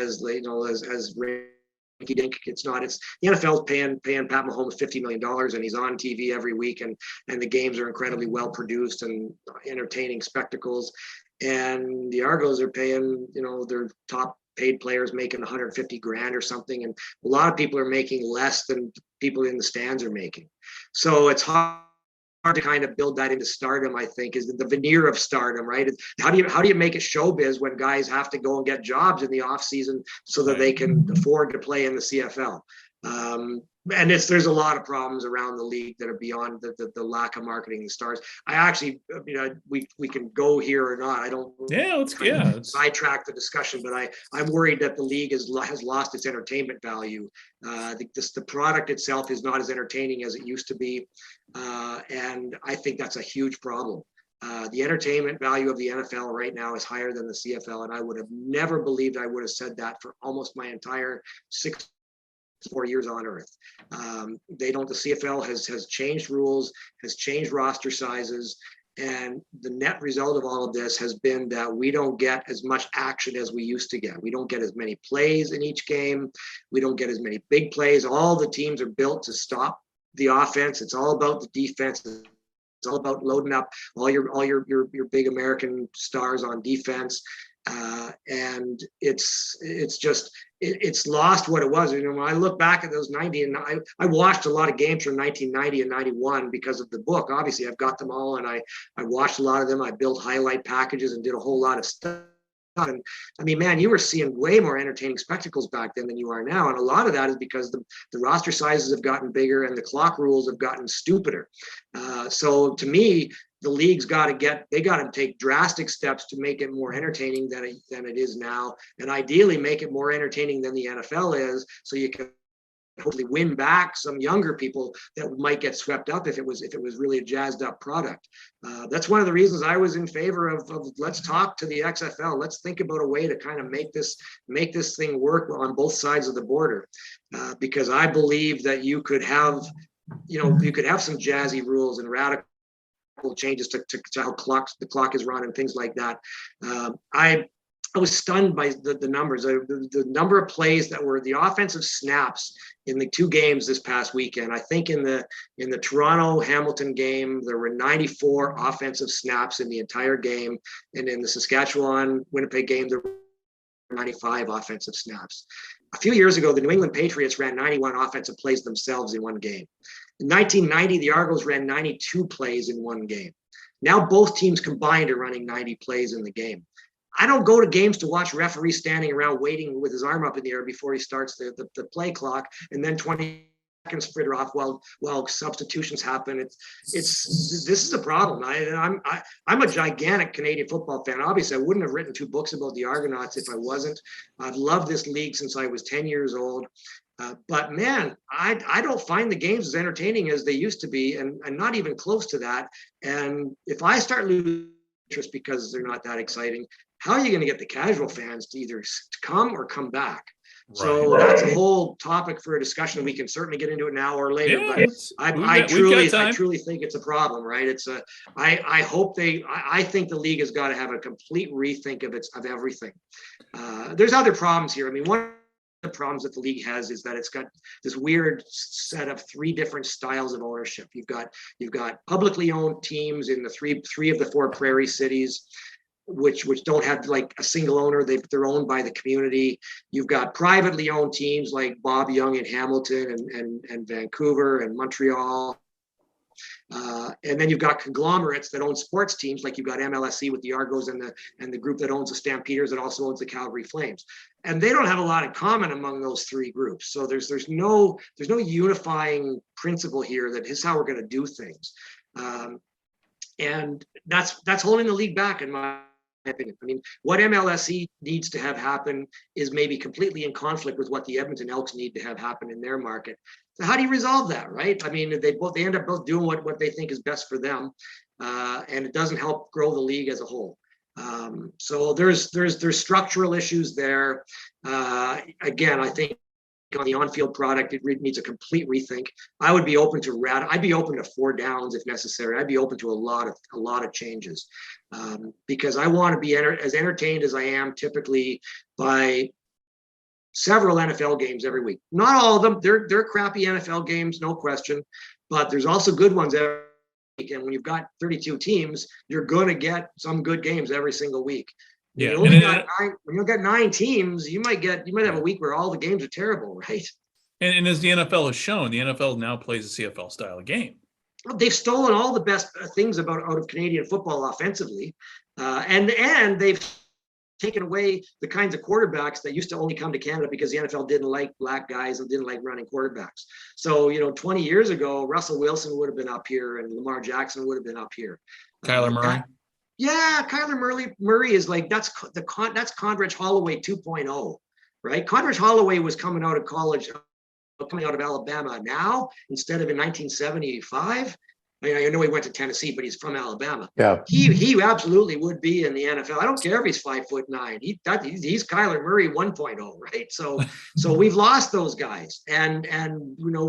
rinky-dink. It's not. It's the NFL's paying Pat Mahomes $50 million, and he's on TV every week, and the games are incredibly well produced and entertaining spectacles. And the Argos are paying, you know, their top paid players making $150,000 or something, and a lot of people are making less than people in the stands are making. So it's hard to kind of build that into stardom. I think is the veneer of stardom, right? How do you make it showbiz when guys have to go and get jobs in the off season so that they can afford to play in the CFL? And there's a lot of problems around the league that are beyond the lack of marketing the stars. I actually, you know, we can go here or not. I don't. Let's sidetrack the discussion, but I'm worried that the league has lost its entertainment value. The product itself is not as entertaining as it used to be, and I think that's a huge problem. The entertainment value of the NFL right now is higher than the CFL, and I would have never believed I would have said that for almost my entire 4 years on earth. The CFL has changed rules, has changed roster sizes, and the net result of all of this has been that we don't get as much action as we used to get. We don't get as many plays in each game. We don't get as many big plays. All the teams are built to stop the offense. It's all about the defense. It's all about loading up all your big American stars on defense. And it's lost what it was. You know, when I look back at those 90, and I watched a lot of games from 1990 and 91 because of the book. Obviously, I've got them all, and I watched a lot of them. I built highlight packages and did a whole lot of stuff. And I mean, man, you were seeing way more entertaining spectacles back then than you are now. And a lot of that is because the roster sizes have gotten bigger and the clock rules have gotten stupider. So to me, the league's got to take drastic steps to make it more entertaining than it is now, and ideally make it more entertaining than the NFL is, so you can hopefully win back some younger people that might get swept up if it was really a jazzed up product. That's one of the reasons I was in favor of let's talk to the XFL. Let's think about a way to kind of make this thing work on both sides of the border, because I believe that you could have some jazzy rules and radical changes to how the clock is run and things like that. was stunned by the numbers, the number of plays that were the offensive snaps in the two games this past weekend. I think in the Toronto Hamilton game, there were 94 offensive snaps in the entire game. And in the Saskatchewan Winnipeg game, there were 95 offensive snaps. A few years ago, the New England Patriots ran 91 offensive plays themselves in one game. In 1990, the Argos ran 92 plays in one game. Now both teams combined are running 90 plays in the game. I don't go to games to watch referees standing around waiting with his arm up in the air before he starts the play clock, and then 20 seconds fritter off while substitutions happen. This is a problem. I'm a gigantic Canadian football fan. Obviously, I wouldn't have written 2 books about the Argonauts if I wasn't. I've loved this league since I was 10 years old. But man, I don't find the games as entertaining as they used to be, and not even close to that. And if I start losing interest because they're not that exciting, how are you going to get the casual fans to either come or come back? Right. So that's a whole topic for a discussion. We can certainly get into it now or later. Yeah, but I truly think it's a problem, right? I think the league has got to have a complete rethink of everything. There's other problems here. I mean, one of the problems that the league has is that it's got this weird set of 3 different styles of ownership. You've got publicly owned teams in the three of the 4 prairie cities, which don't have like a single owner. They're owned by the community. You've got privately owned teams like Bob Young in Hamilton and Vancouver and Montreal. And then you've got conglomerates that own sports teams, like you've got MLSE with the Argos and the group that owns the Stampeders that also owns the Calgary Flames. And they don't have a lot in common among those 3 groups. So there's no unifying principle here that is how we're going to do things. And that's holding the league back in my opinion. I mean, what MLSE needs to have happen is maybe completely in conflict with what the Edmonton Elks need to have happen in their market. So how do you resolve that, right? I mean, they end up both doing what they think is best for them, and it doesn't help grow the league as a whole. So there's structural issues there. Again, I think on the on-field product, it needs a complete rethink. I would be open to I'd be open to 4 downs if necessary. I'd be open to a lot of changes, because I want to be as entertained as I am typically by several NFL games every week. Not all of them. They're crappy NFL games, no question, but there's also good ones every week. And when you've got 32 teams, you're going to get some good games every single week. Yeah, when you've got 9 teams, you might have a week where all the games are terrible, right? And as the NFL has shown, the NFL now plays a CFL style of game. Well, they've stolen all the best things out of Canadian football offensively, and they've taken away the kinds of quarterbacks that used to only come to Canada because the NFL didn't like black guys and didn't like running quarterbacks. So 20 years ago, Russell Wilson would have been up here and Lamar Jackson would have been up here. Kyler Murray. Yeah, Kyler Murray is like that's Condredge Holloway 2.0, right? Condredge Holloway was coming out of college, coming out of Alabama now instead of in 1975. I know he went to Tennessee, but he's from Alabama. Yeah, he absolutely would be in the NFL. I don't care if he's 5'9". He's Kyler Murray 1.0, right? So we've lost those guys, and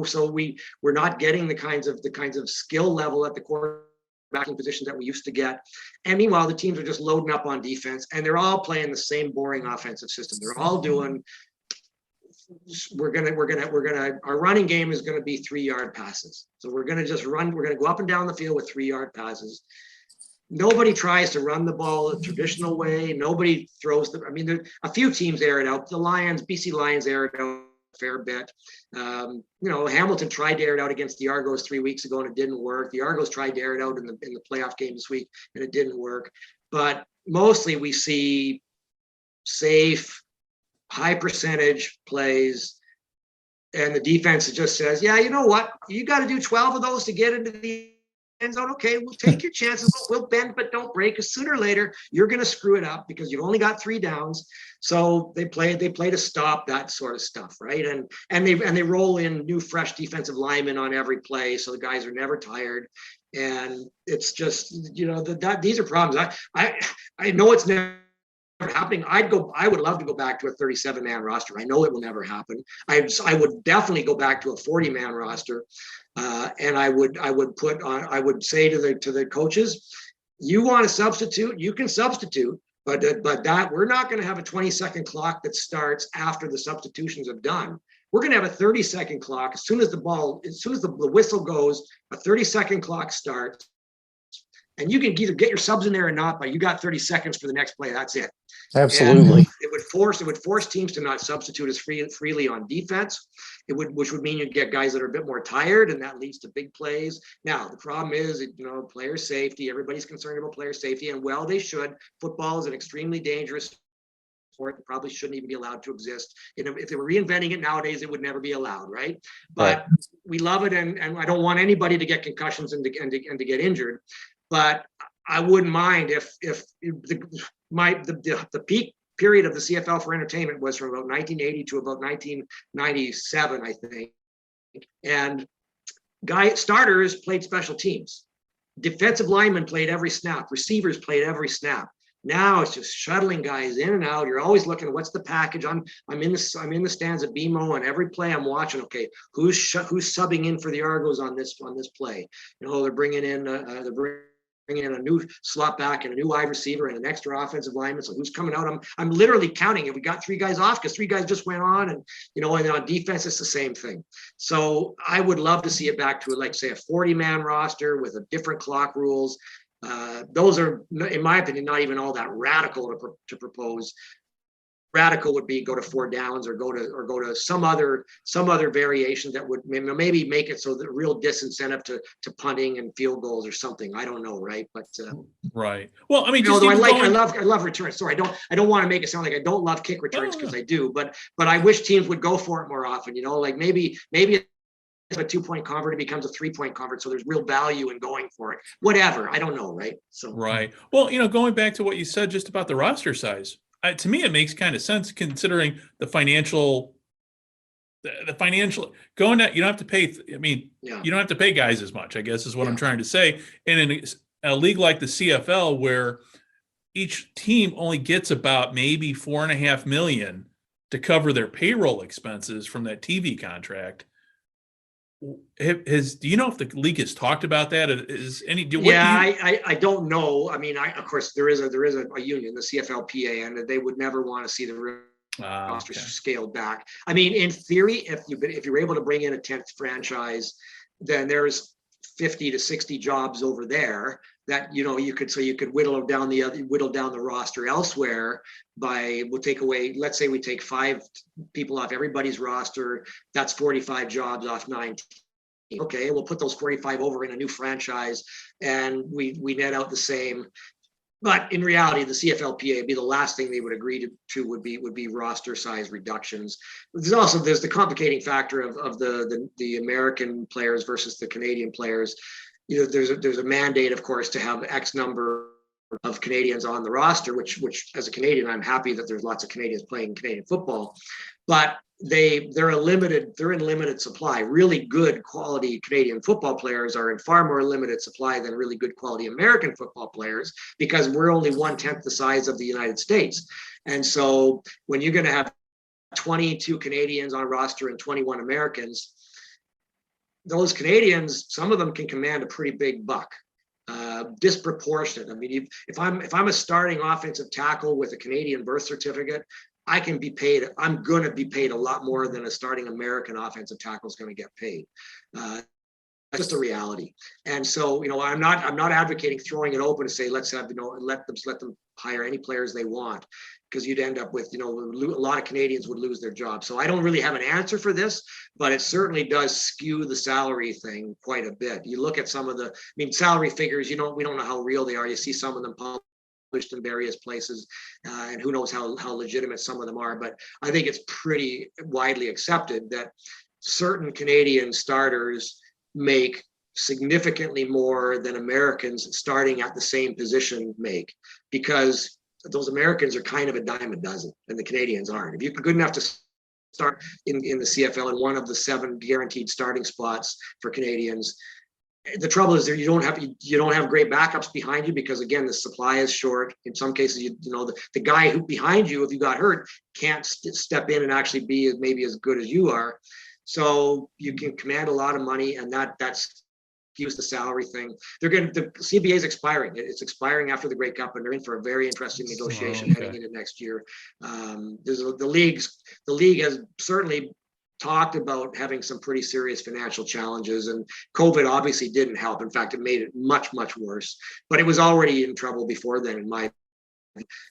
so we're not getting the kinds of skill level at the quarterbacking position that we used to get. And meanwhile, the teams are just loading up on defense, and they're all playing the same boring offensive system. They're all doing. Our running game is going to be 3-yard passes. So we're going to just run. We're going to go up and down the field with 3-yard passes. Nobody tries to run the ball the traditional way. Nobody throws a few teams air it out. The BC Lions air it out a fair bit. Hamilton tried to air it out against the Argos 3 weeks ago and it didn't work. The Argos tried to air it out in the playoff game this week and it didn't work. But mostly we see safe, high percentage plays, and the defense just says, yeah, you know what? You got to do 12 of those to get into the end zone. Okay, we'll take your chances. We'll bend, but don't break. Because sooner or later, you're going to screw it up because you've only got 3 downs. So they play to stop that sort of stuff, right? And they roll in new, fresh defensive linemen on every play, so the guys are never tired. And it's just, these are problems. I know it's never happening. I would love to go back to a 37-man roster. I know it will never happen. I would definitely go back to a 40-man roster, and I would say to the coaches, you want to substitute, you can substitute, But that we're not going to have a 20-second clock that starts after the substitutions have done. We're going to have a 30-second clock. As soon as the whistle goes, a 30-second clock starts. And you can either get your subs in there or not, but you got 30 seconds for the next play. That's it. Absolutely. And it would force teams to not substitute as freely on defense. Which would mean you'd get guys that are a bit more tired, and that leads to big plays. Now the problem is, player safety. Everybody's concerned about player safety, and well, they should. Football is an extremely dangerous sport that probably shouldn't even be allowed to exist. If they were reinventing it nowadays, it would never be allowed, right? But we love it, and I don't want anybody to get concussions and to get injured. But I wouldn't mind if the peak period of the CFL for entertainment was from about 1980 to about 1997, I think. And starters played special teams. Defensive linemen played every snap. Receivers played every snap. Now it's just shuttling guys in and out. You're always looking at what's the package. I'm in the stands at BMO, and every play I'm watching. Okay, who's subbing in for the Argos on this play? They're bringing in a new slot back and a new wide receiver and an extra offensive lineman. So who's coming out? I'm literally counting it. We got 3 guys off because 3 guys just went on, and and on defense it's the same thing. So I would love to see it back to like say a 40-man roster with a different clock rules. Those are, in my opinion, not even all that radical to propose. Radical would be go to 4 downs or go to some other variation that would maybe make it so the real disincentive to punting and field goals or something. I don't know, right? But right. Well, I mean, I love returns. Sorry, I don't want to make it sound like I don't love kick returns because I do. But I wish teams would go for it more often. Like maybe a 2-point convert, it becomes a 3-point convert. So there's real value in going for it. Whatever. I don't know, right? So right. Well, going back to what you said just about the roster size. To me, it makes kind of sense considering the financial going out. You don't have to pay. You don't have to pay guys as much, I guess, is what I'm trying to say. And in a league like the CFL, where each team only gets about maybe $4.5 million to cover their payroll expenses from that TV contract. Do you know if the league has talked about that? I don't know. I mean, of course there is a union, the CFLPA, and they would never want to see the roster scaled back. I mean, in theory, if you're able to bring in a 10th franchise, then there's 50 to 60 jobs over there that you could whittle down the roster elsewhere let's say we take 5 people off everybody's roster. That's 45 jobs off 9 teams. Okay, we'll put those 45 over in a new franchise, and we net out the same. But in reality, the CFLPA would be the last thing they would agree to would be roster size reductions. There's the complicating factor of the American players versus the Canadian players. There's a mandate, of course, to have X number of Canadians on the roster, which as a Canadian, I'm happy that there's lots of Canadians playing Canadian football, but they're in limited supply. Really good quality Canadian football players are in far more limited supply than really good quality American football players, because we're only 1/10 the size of the United States. And so when you're going to have 22 Canadians on a roster and 21 Americans, those Canadians, some of them can command a pretty big buck. Disproportionate. I mean, if I'm a starting offensive tackle with a Canadian birth certificate, I'm going to be paid a lot more than a starting American offensive tackle is going to get paid. That's just a reality. And so, I'm not advocating throwing it open to say, let's have, let them hire any players they want, because you'd end up with, a lot of Canadians would lose their jobs. So I don't really have an answer for this, but it certainly does skew the salary thing quite a bit. You look at some of salary figures, we don't know how real they are. You see some of them published in various places, and who knows how legitimate some of them are. But I think it's pretty widely accepted that certain Canadian starters make significantly more than Americans starting at the same position make, because those Americans are kind of a dime a dozen and the Canadians aren't. If you're good enough to start in the CFL in one of the 7 guaranteed starting spots for Canadians, the trouble is you don't have great backups behind you, because again, the supply is short. In some cases, the guy who behind you, if you got hurt, can't step in and actually be maybe as good as you are. So you can command a lot of money, and that's excuse the salary thing. The CBA is expiring. It's expiring after the Grey Cup, and they're in for a very interesting negotiation heading into next year. The league has certainly talked about having some pretty serious financial challenges, and COVID obviously didn't help. In fact, it made it much, much worse, but it was already in trouble before then, in my opinion.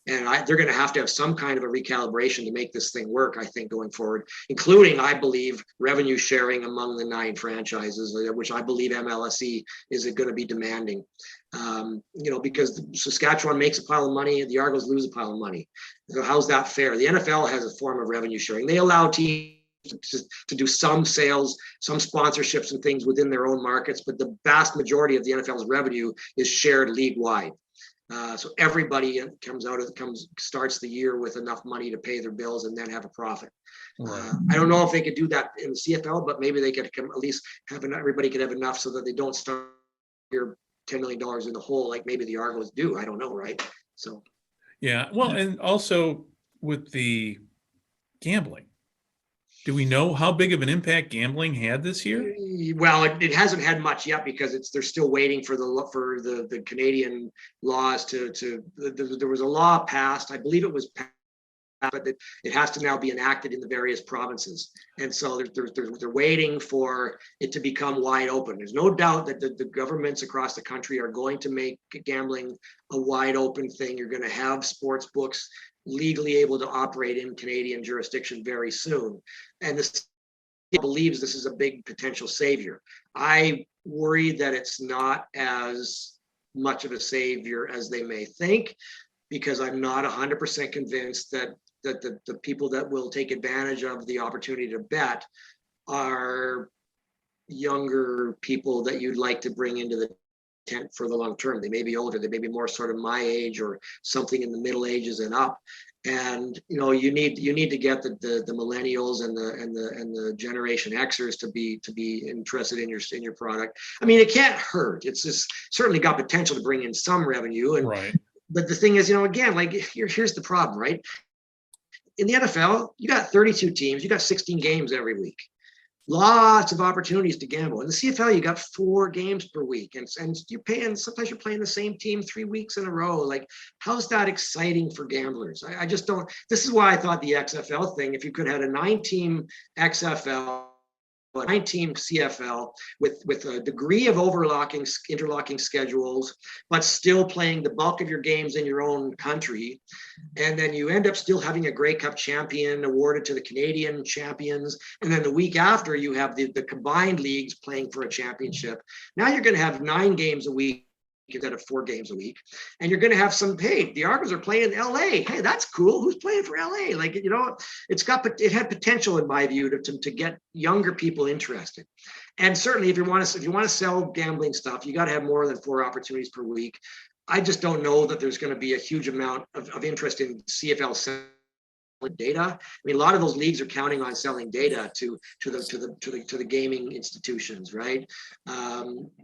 And they're going to have some kind of a recalibration to make this thing work, I think, going forward, including, I believe, revenue sharing among the 9 franchises, which I believe MLSE is going to be demanding. Because Saskatchewan makes a pile of money, the Argos lose a pile of money. So how's that fair? The NFL has a form of revenue sharing. They allow teams to do some sales, some sponsorships and things within their own markets, but the vast majority of the NFL's revenue is shared league-wide. So everybody starts the year with enough money to pay their bills and then have a profit. I don't know if they could do that in the CFL, but maybe they could at least everybody could have enough so that they don't start your $10 million in the hole like maybe the Argos do. I don't know, right? So, yeah. Well, and also with the gambling, do we know how big of an impact gambling had this year? Well, it hasn't had much yet because they're still waiting for the Canadian laws there was a law passed, I believe it was passed, but it has to now be enacted in the various provinces. And so they're waiting for it to become wide open. There's no doubt that the governments across the country are going to make gambling a wide open thing. You're going to have sports books legally able to operate in Canadian jurisdiction very soon. And this believes this is a big potential savior. I worry that it's not as much of a savior as they may think, because I'm not 100% convinced that the people that will take advantage of the opportunity to bet are younger people that you'd like to bring into the tent for the long term. They may be older, they may be more sort of my age or something in the middle ages and up. And you need to get the millennials and the Generation Xers to be interested in your product. I mean, it can't hurt. It's just certainly got potential to bring in some revenue. And but the thing is, again, like here's the problem, right? In the NFL, you got 32 teams, you got 16 games every week. Lots of opportunities to gamble. In the CFL, you got 4 games per week, and sometimes you're playing the same team 3 weeks in a row. Like, how's that exciting for gamblers? I just don't. This is why I thought the XFL thing, if you could have a 9-team XFL, a 9-team CFL with a degree of interlocking schedules, but still playing the bulk of your games in your own country, and then you end up still having a Grey Cup champion awarded to the Canadian champions, and then the week after you have the combined leagues playing for a championship. Now you're going to have 9 games a week instead of 4 games a week, and you're going to have some paid. The Argos are playing in LA. Hey, that's cool. Who's playing for LA? Like, it had potential in my view to get younger people interested. And certainly, if you want to sell gambling stuff, you got to have more than 4 opportunities per week. I just don't know that there's going to be a huge amount of interest in CFL selling data. I mean, a lot of those leagues are counting on selling data to the gaming institutions, right?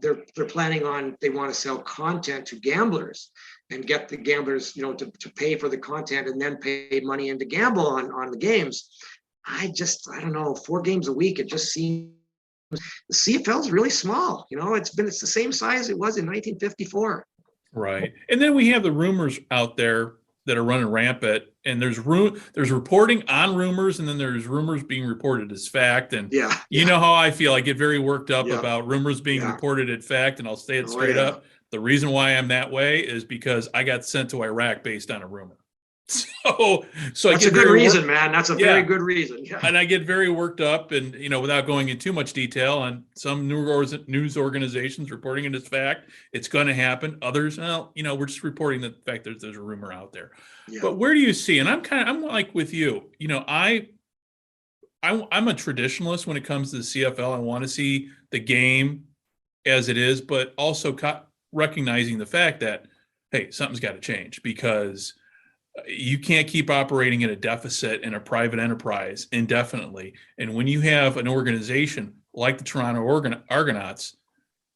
They're planning on, they want to sell content to gamblers and get the gamblers, to pay for the content and then pay money in to gamble on the games. I don't know, 4 games a week, it just seems the CFL is really small. It's the same size it was in 1954. Right. And then we have the rumors out there that are running rampant, and there's reporting on rumors, and then there's rumors being reported as fact. And you know how I feel. I get very worked up about rumors being reported as fact, and I'll say it straight up. The reason why I'm that way is because I got sent to Iraq based on a rumor. So that's a good reason, man. That's a very good reason. Yeah. And I get very worked up, and without going into too much detail, on some news organizations reporting it as fact, it's going to happen. Others, we're just reporting the fact that there's a rumor out there. Yeah. But where do you see? And I'm like with you. I'm a traditionalist when it comes to the CFL. I want to see the game as it is, but also recognizing the fact that, hey, something's got to change, because you can't keep operating at a deficit in a private enterprise indefinitely. And when you have an organization like the Toronto Argonauts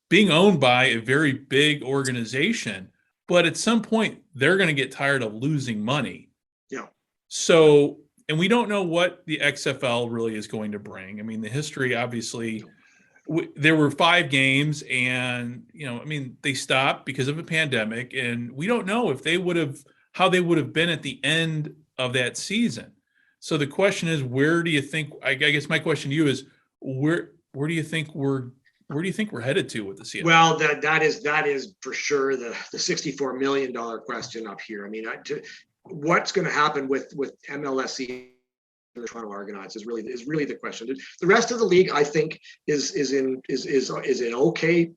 being owned by a very big organization, but at some point they're going to get tired of losing money. Yeah. So, and we don't know what the XFL really is going to bring. I mean, the history obviously there were 5 games, and I mean, they stopped because of a pandemic, and we don't know if how they would have been at the end of that season. So the question is, where do you think? I guess my question to you is, where do you think we're headed to with the CFL? Well, that is for sure the $64 million question up here. I mean, what's going to happen with MLSE? The Toronto Argonauts is really the question. The rest of the league, I think, is in okay,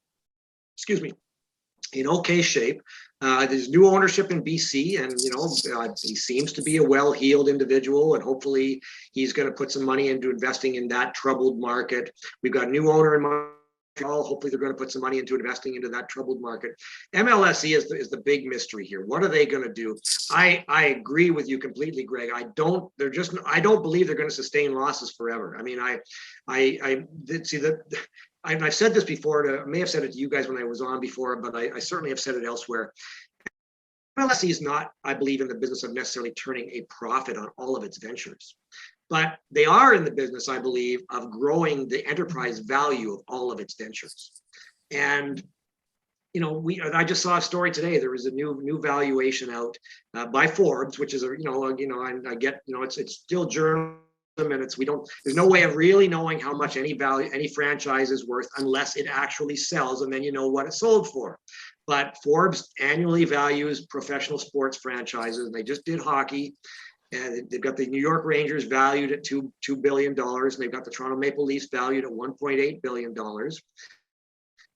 in okay shape. There's new ownership in BC, and he seems to be a well-heeled individual, and hopefully he's going to put some money into investing in that troubled market. We've got a new owner in Montreal. Hopefully they're going to put some money into investing into that troubled market. MLSE is the big mystery here. What are they going to do? I agree with you completely, Greg. I don't believe they're going to sustain losses forever. I mean, I've said this before. I may have said it to you guys when I was on before, but I certainly have said it elsewhere. MLSE is not, I believe, in the business of necessarily turning a profit on all of its ventures. But they are in the business, I believe, of growing the enterprise value of all of its ventures. And I just saw a story today. There was a new valuation out by Forbes, which is I get it's still journalism, and there's no way of really knowing how much any franchise is worth unless it actually sells, and then you know what it sold for. But Forbes annually values professional sports franchises, and they just did hockey. And they've got the New York Rangers valued at $2 billion, and they've got the Toronto Maple Leafs valued at $1.8 billion.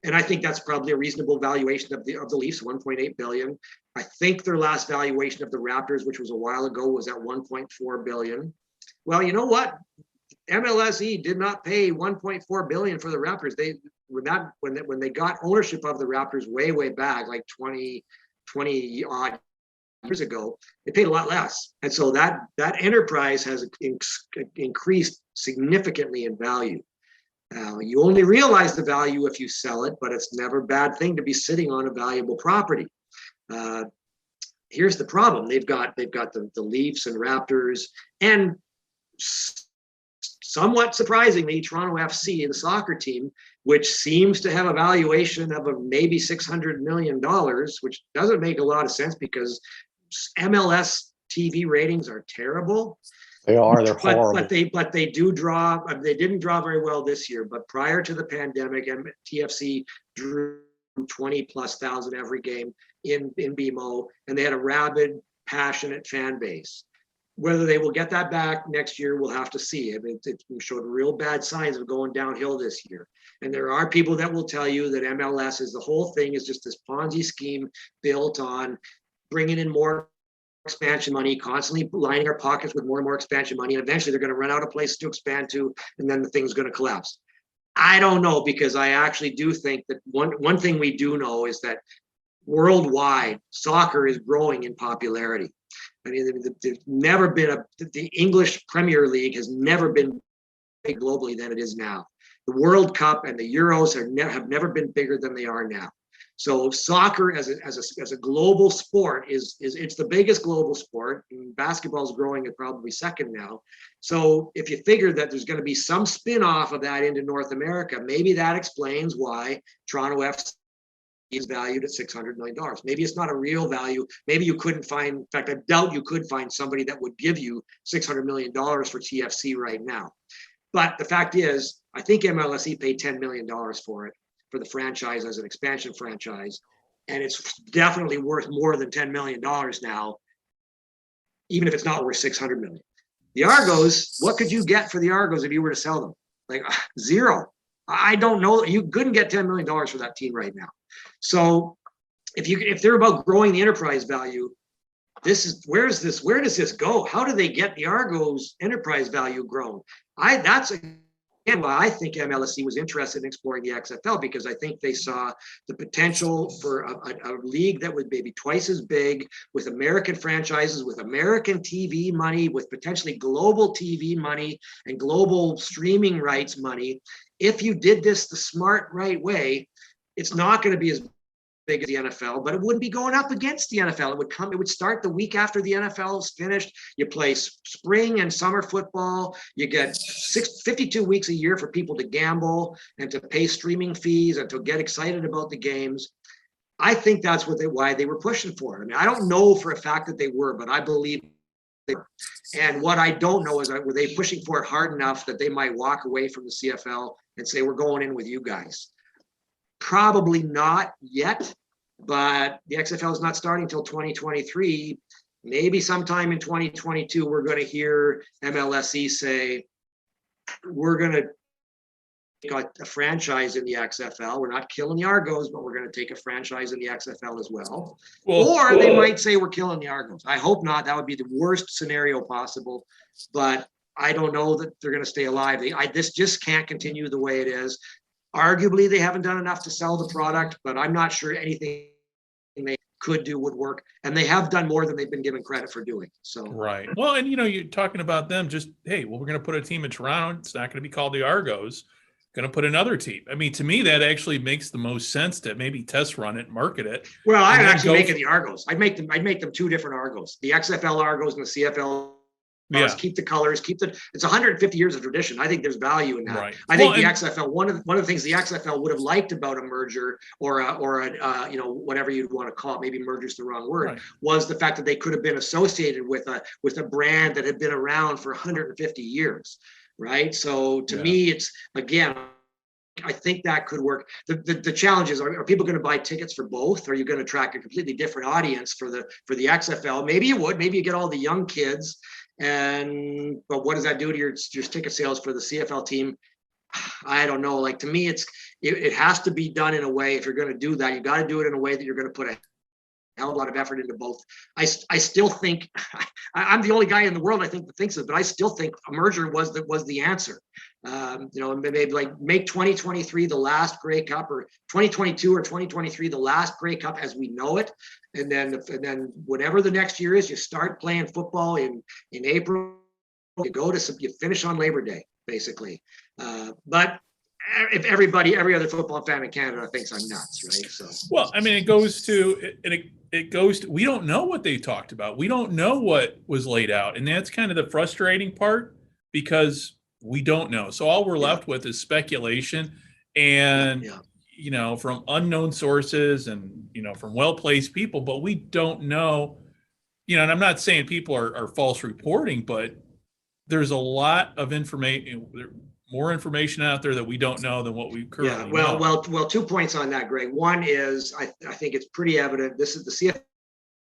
And I think that's probably a reasonable valuation of the Leafs, $1.8 billion. I think their last valuation of the Raptors, which was a while ago, was at $1.4 billion. Well, you know what? MLSE did not pay $1.4 billion for the Raptors. When they got ownership of the Raptors way back, like 20 odd years ago, they paid a lot less, and so that enterprise has increased significantly in value. You only realize the value if you sell it, but it's never a bad thing to be sitting on a valuable property. Here's the problem: they've got the Leafs and Raptors, and somewhat surprisingly, Toronto FC, the soccer team, which seems to have a valuation of maybe $600 million, which doesn't make a lot of sense because MLS TV ratings are terrible. They're horrible. But they do draw. They didn't draw very well this year, but prior to the pandemic, TFC drew 20,000+ every game in BMO, and they had a rabid, passionate fan base. Whether they will get that back next year, we'll have to see. I mean, it showed real bad signs of going downhill this year. And there are people that will tell you that MLS the whole thing is just this Ponzi scheme built on bringing in more expansion money, constantly lining our pockets with more and more expansion money. And eventually they're going to run out of places to expand to, and then the thing's going to collapse. I don't know, because I actually do think that one thing we do know is that worldwide, soccer is growing in popularity. I mean, there's never been the English Premier League has never been big globally than it is now. The World Cup and the Euros have never been bigger than they are now. So soccer as a global sport it's the biggest global sport. Basketball is growing at probably second now. So if you figure that there's going to be some spin-off of that into North America, maybe that explains why Toronto FC is valued at $600 million. Maybe it's not a real value. Maybe you couldn't find, in fact, I doubt you could find somebody that would give you $600 million for TFC right now. But the fact is, I think MLSE paid $10 million for it, for the franchise as an expansion franchise. And it's definitely worth more than $10 million now, even if it's not worth $600 million. The Argos, what could you get for the Argos if you were to sell them? Like zero. I don't know. You couldn't get $10 million for that team right now. So if they're about growing the enterprise value, where does this go? How do they get the Argos enterprise value grown? That's again why I think MLSE was interested in exploring the XFL, because I think they saw the potential for a league that would maybe twice as big, with American franchises, with American TV money, with potentially global TV money and global streaming rights money. If you did this the smart, right way, it's not going to be as big as the NFL, but it wouldn't be going up against the NFL. It would start the week after the NFL is finished. You play spring and summer football. You get 52 weeks a year for people to gamble and to pay streaming fees and to get excited about the games. I think that's why they were pushing for it. I mean, I don't know for a fact that they were, but I believe they were. And what I don't know is, were they pushing for it hard enough that they might walk away from the CFL and say, we're going in with you guys? Probably not yet, but the XFL is not starting until 2023. Maybe sometime in 2022, we're going to hear MLSE say, we're going to take a franchise in the XFL. We're not killing the Argos, but we're going to take a franchise in the XFL as well. Or they might say we're killing the Argos. I hope not. That would be the worst scenario possible. But I don't know that they're going to stay alive. This just can't continue the way it is. Arguably, they haven't done enough to sell the product, but I'm not sure anything they could do would work. And they have done more than they've been given credit for doing. So right. Well, and you're talking about them just, hey, well, we're going to put a team in Toronto. It's not going to be called the Argos. Going to put another team. I mean, to me, that actually makes the most sense to maybe test run it, market it. Well, I'd actually make it the Argos. I'd make them two different Argos: the XFL Argos and the CFL. Keep the colors, it's 150 years of tradition. I think there's value in that. Right. I think the XFL, one of the things the XFL would have liked about a merger or a whatever you'd want to call it, maybe merger's the wrong word, was the fact that they could have been associated with a brand that had been around for 150 years. Right. So to me, it's, again, I think that could work. The challenge is, are people going to buy tickets for both? Are you going to attract a completely different audience for the XFL? Maybe you would. Maybe you get all the young kids. But what does that do to your ticket sales for the CFL team? I don't know. Like, to me, it has to be done in a way. If you're going to do that, you got to do it in a way that you're going to put a hell of a lot of effort into both. I still think I'm the only guy in the world I think that thinks it, but I still think a merger was the answer. Maybe like make 2023 the last Grey Cup, or 2022 or 2023 the last Grey Cup as we know it, and then whatever the next year is, you start playing football in April. You finish on Labor Day basically. But if every other football fan in Canada thinks I'm nuts, right? So well, I mean, it goes to we don't know what they talked about. We don't know what was laid out, and that's kind of the frustrating part, because we don't know. So all we're left with is speculation, and from unknown sources, and from well-placed people, but we don't know. And I'm not saying people are false reporting, but there's a lot of information. More information out there that we don't know than what we currently know. Well, 2 points on that, Greg. One is I think it's pretty evident this is the CFL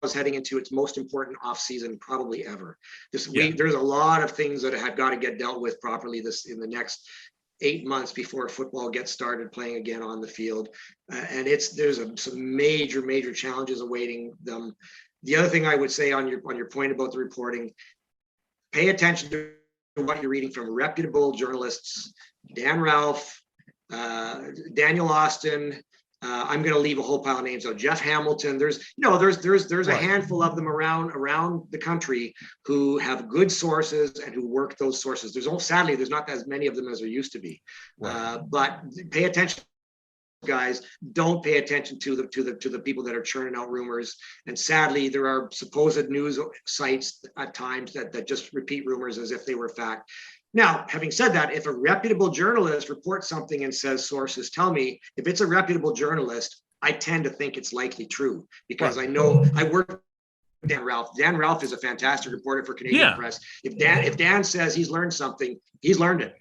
is heading into its most important offseason probably ever. There's a lot of things that have got to get dealt with properly in the next 8 months before football gets started playing again on the field, and there's some major challenges awaiting them. The other thing I would say on your point about the reporting, pay attention to what you're reading from reputable journalists. Dan Ralph, Daniel Austin. I'm going to leave a whole pile of names. So Jeff Hamilton. There's a handful of them around the country who have good sources and who work those sources. Sadly, there's not as many of them as there used to be. But pay attention, guys. Don't pay attention to the people that are churning out rumors. And sadly, there are supposed news sites at times that just repeat rumors as if they were fact. Now, having said that, if a reputable journalist reports something and says sources tell me, if it's a reputable journalist, I tend to think it's likely true, because I know I work with Dan Ralph. Dan Ralph is a fantastic reporter for Canadian Press. If Dan says he's learned something, he's learned it,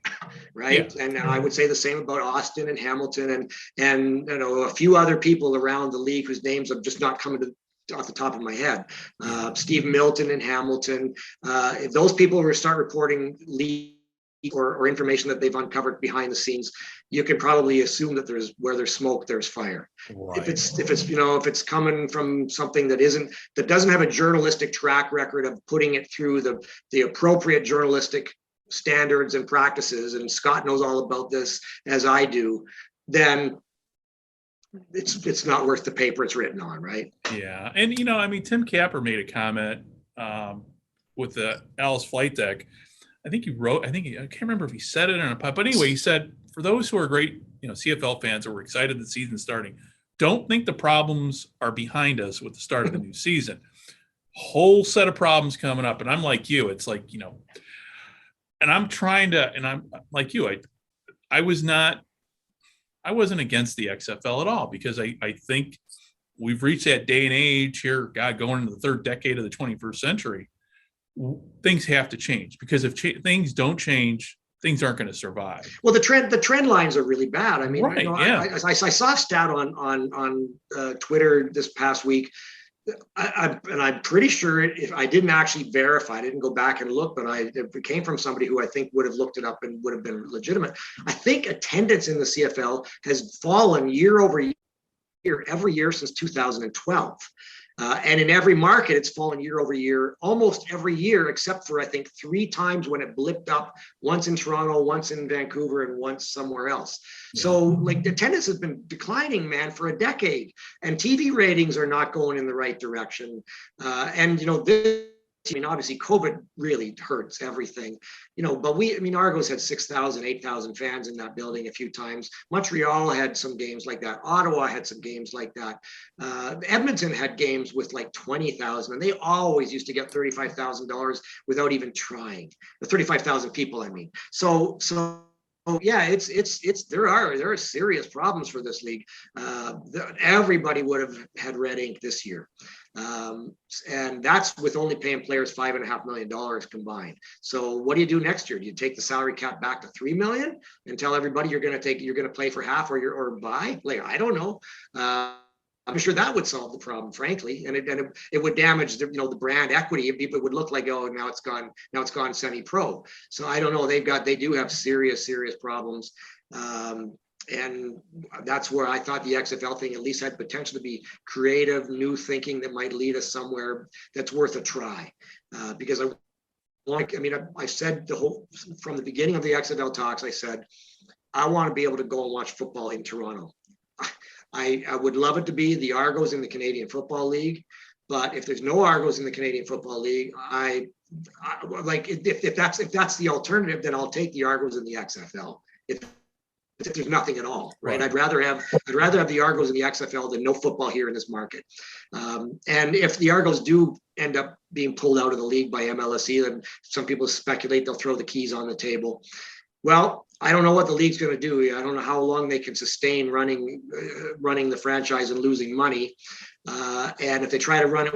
right? And I would say the same about Austin and Hamilton and a few other people around the league whose names I'm just not coming to off the top of my head. Steve Milton and Hamilton. If those people were to start reporting league or information that they've uncovered behind the scenes, you can probably assume that where there's smoke, there's fire. Right. If it's coming from something that doesn't have a journalistic track record of putting it through the appropriate journalistic standards and practices, and Scott knows all about this as I do, then it's not worth the paper it's written on, right? Yeah, and Tim Capper made a comment with the Alice Flight Deck. I can't remember if he said it on a pod, but anyway, he said, for those who are great, CFL fans who were excited the season's starting, don't think the problems are behind us with the start of the new season. Whole set of problems coming up. And I'm like you, it's like, and I'm trying to, and I'm like you, I wasn't against the XFL at all, because I think we've reached that day and age here, God, going into the third decade of the 21st century. Things have to change, because if things don't change, things aren't going to survive. Well, the trend lines are really bad. I mean, right, I saw a stat on Twitter this past week. And I'm pretty sure if I didn't actually verify, I didn't go back and look, but it came from somebody who I think would have looked it up and would have been legitimate. I think attendance in the CFL has fallen year over year, every year since 2012. And in every market, it's fallen year over year, almost every year, except for, I think, 3 times when it blipped up, once in Toronto, once in Vancouver, and once somewhere else. Yeah. So like, the attendance has been declining, man, for a decade, and TV ratings are not going in the right direction. And, obviously COVID really hurts everything, but Argos had 6,000, 8,000 fans in that building a few times. Montreal had some games like that. Ottawa had some games like that. Edmonton had games with like 20,000, and they always used to get $35,000 without even trying. The 35,000 people, I mean. So yeah, there are serious problems for this league. Everybody would have had red ink this year. And that's with only paying players $5.5 million combined. So what do you do next year? Do you take the salary cap back to $3 million and tell everybody you're going to play for half or buy? Like, I don't know. I'm sure that would solve the problem, frankly, and it would damage the brand equity. People would look like, oh, now it's gone semi-pro. So I don't know. They do have serious problems. And that's where I thought the XFL thing at least had potential to be creative, new thinking that might lead us somewhere that's worth a try. Because I said from the beginning of the XFL talks, I said, I want to be able to go and watch football in Toronto. I would love it to be the Argos in the Canadian Football League, but if there's no Argos in the Canadian Football League, if that's the alternative, then I'll take the Argos in the XFL. If there's nothing at all, right? I'd rather have the Argos in the XFL than no football here in this market. And if the Argos do end up being pulled out of the league by MLSE, then some people speculate they'll throw the keys on the table. Well, I don't know what the league's going to do. I don't know how long they can sustain running the franchise and losing money. And if they try to run it,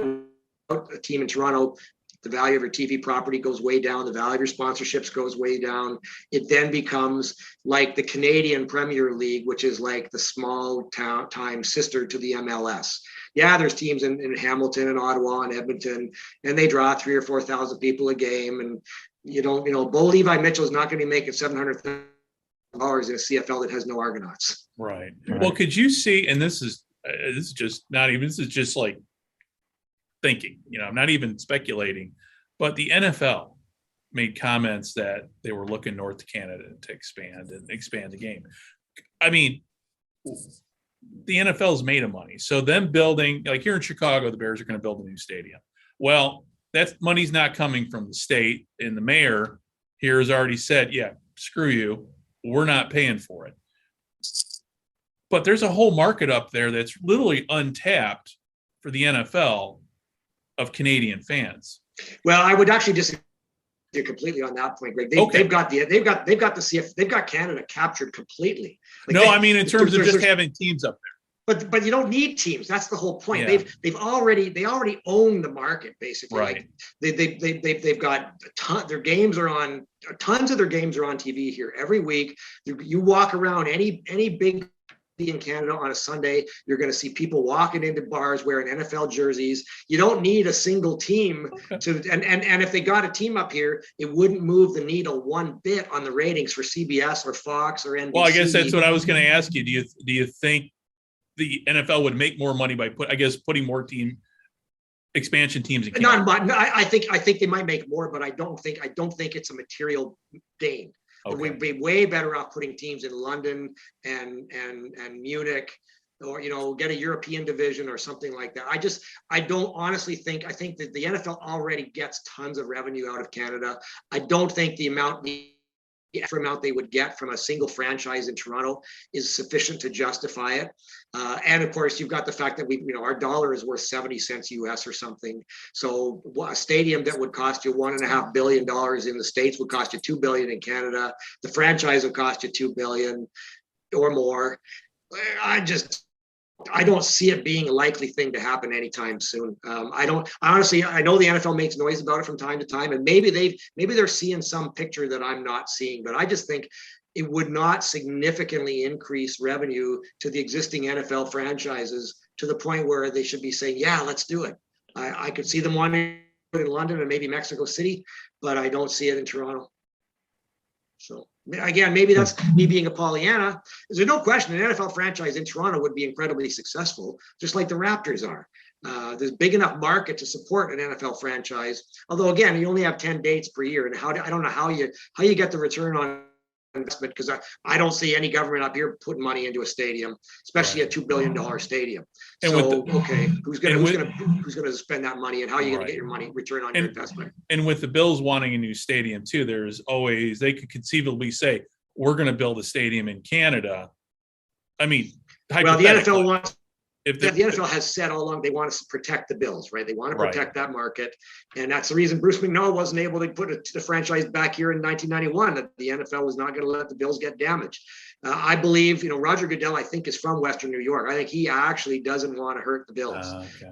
a team in Toronto, the value of your TV property goes way down. The value of your sponsorships goes way down. It then becomes like the Canadian Premier League, which is like the small time sister to the MLS. Yeah, there's teams in Hamilton and Ottawa and Edmonton, and they draw 3,000 or 4,000 people a game. And Bo Levi Mitchell is not going to be making $700,000 in a CFL that has no Argonauts. Right. Well, could you see? And this is just like thinking. I'm not even speculating, but the NFL made comments that they were looking north to Canada to expand the game. I mean, the NFL's made of money, so them building, like here in Chicago, the Bears are going to build a new stadium. Well, that money's not coming from the state, and the mayor here has already said, yeah, screw you, we're not paying for it. But there's a whole market up there that's literally untapped for the NFL of Canadian fans. Well, I would actually disagree completely on that point, Greg. They've got Canada captured completely. In terms of just having teams up there. But you don't need teams. That's the whole point. Yeah. They already own the market, basically. Right. Like they've got tons of their games are on TV here every week. You walk around any big in Canada on a Sunday, you're going to see people walking into bars wearing NFL jerseys. You don't need a single team and if they got a team up here, it wouldn't move the needle one bit on the ratings for CBS or Fox or NBC. Well, I guess that's what I was going to ask you. Do you think the NFL would make more money by putting more expansion teams in Canada? I think they might make more, but I don't think it's a material gain. Okay. We'd be way better off putting teams in London and Munich, or get a European division or something like that. I don't honestly think. I think that the NFL already gets tons of revenue out of Canada. I don't think the amount amount they would get from a single franchise in Toronto is sufficient to justify it. And of course, you've got the fact that our dollar is worth 70 cents US or something. So a stadium that would cost you $1.5 billion in the States would cost you $2 billion in Canada. The franchise would cost you $2 billion or more. I don't see it being a likely thing to happen anytime soon. I know the NFL makes noise about it from time to time, and maybe they're seeing some picture that I'm not seeing, but I just think it would not significantly increase revenue to the existing NFL franchises to the point where they should be saying, yeah, let's do it. I could see them wanting it in London and maybe Mexico City, but I don't see it in Toronto. So again, maybe that's me being a Pollyanna. There's no question an NFL franchise in Toronto would be incredibly successful, just like the Raptors are. There's big enough market to support an NFL franchise. Although again, you only have 10 dates per year, and I don't know how you get the return on investment, because I don't see any government up here putting money into a stadium, especially a $2 billion stadium. And so, who's going to spend that money, and how are you going to get your money return on your investment? And with the Bills wanting a new stadium too, they could conceivably say, we're going to build a stadium in Canada. I mean, well, the NFL wants. The NFL has said all along they want to protect the Bills, right? They want to protect that market, and that's the reason Bruce McNall wasn't able to put the franchise back here in 1991. That the NFL was not going to let the Bills get damaged. I believe, Roger Goodell, I think, is from Western New York. I think he actually doesn't want to hurt the Bills.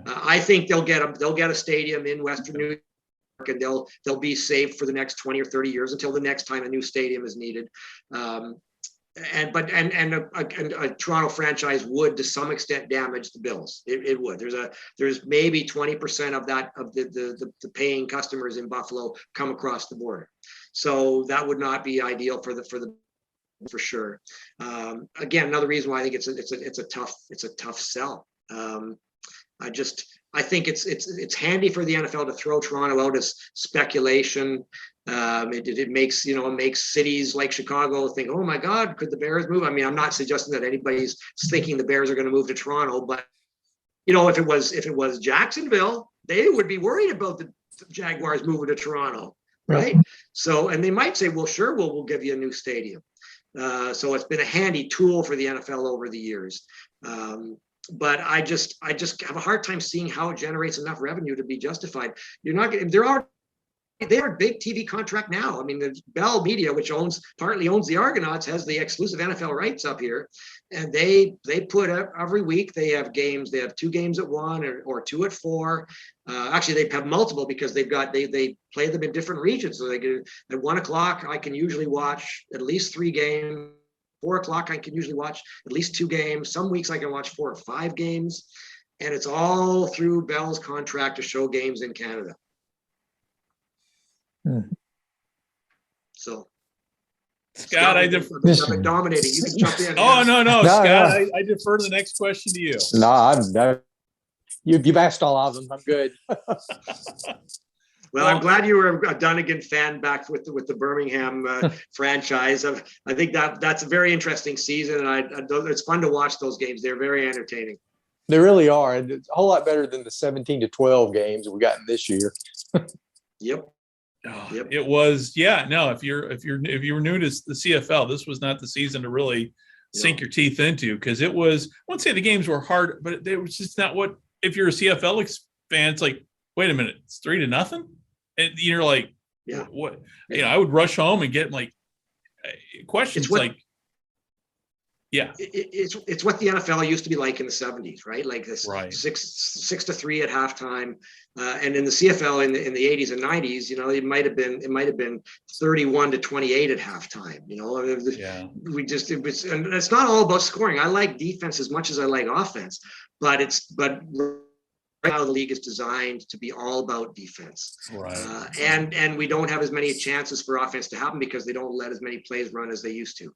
I think they'll get a stadium in Western New York, and they'll be safe for the next 20 or 30 years until the next time a new stadium is needed. And a Toronto franchise would to some extent damage the Bills. It would. There's maybe 20% of the paying customers in Buffalo come across the border, so that would not be ideal for sure. Again, another reason why I think it's a tough sell. I think it's handy for the NFL to throw Toronto out as speculation. It makes cities like Chicago think, oh my God, could the Bears move? I mean, I'm not suggesting that anybody's thinking the Bears are going to move to Toronto, but if it was Jacksonville, they would be worried about the Jaguars moving to Toronto, right? So, and they might say, well, sure, we'll give you a new stadium. So it's been a handy tool for the NFL over the years. But I just have a hard time seeing how it generates enough revenue to be justified. They are a big TV contract now. I mean, the Bell Media, which partly owns the Argonauts, has the exclusive NFL rights up here, and they put up every week. They have games. They have 2 games at 1 or 2 at 4. Actually, they have multiple because they play them in different regions. So they get at 1 o'clock. I can usually watch at least 3 games. 4 o'clock, I can usually watch at least 2 games. Some weeks I can watch 4 or 5 games, and it's all through Bell's contract to show games in Canada. So, Scott, I've been dominating. You can jump in. Oh no, Scott, I defer the next question to you. No, you've asked all of them. I'm good. Well, I'm glad you were a Dunnigan fan back with the Birmingham franchise. I think that's a very interesting season, and it's fun to watch those games. They're very entertaining. They really are. It's a whole lot better than the 17-12 games we've gotten this year. Yep. Yep. It was, no, if you were new to the CFL, this was not the season to really sink your teeth into, because it was, I wouldn't say the games were hard, but they were just not what, if you're a CFL fan, it's like, wait a minute, it's 3-0. And you're like, what? I would rush home and get questions it's what the NFL used to be like in the 70s, right? Like this 6-3 at halftime, and in the CFL in the 80s and 90s, it might have been 31-28 at halftime. And it's not all about scoring. I like defense as much as I like offense, but right now the league is designed to be all about defense, and we don't have as many chances for offense to happen because they don't let as many plays run as they used to.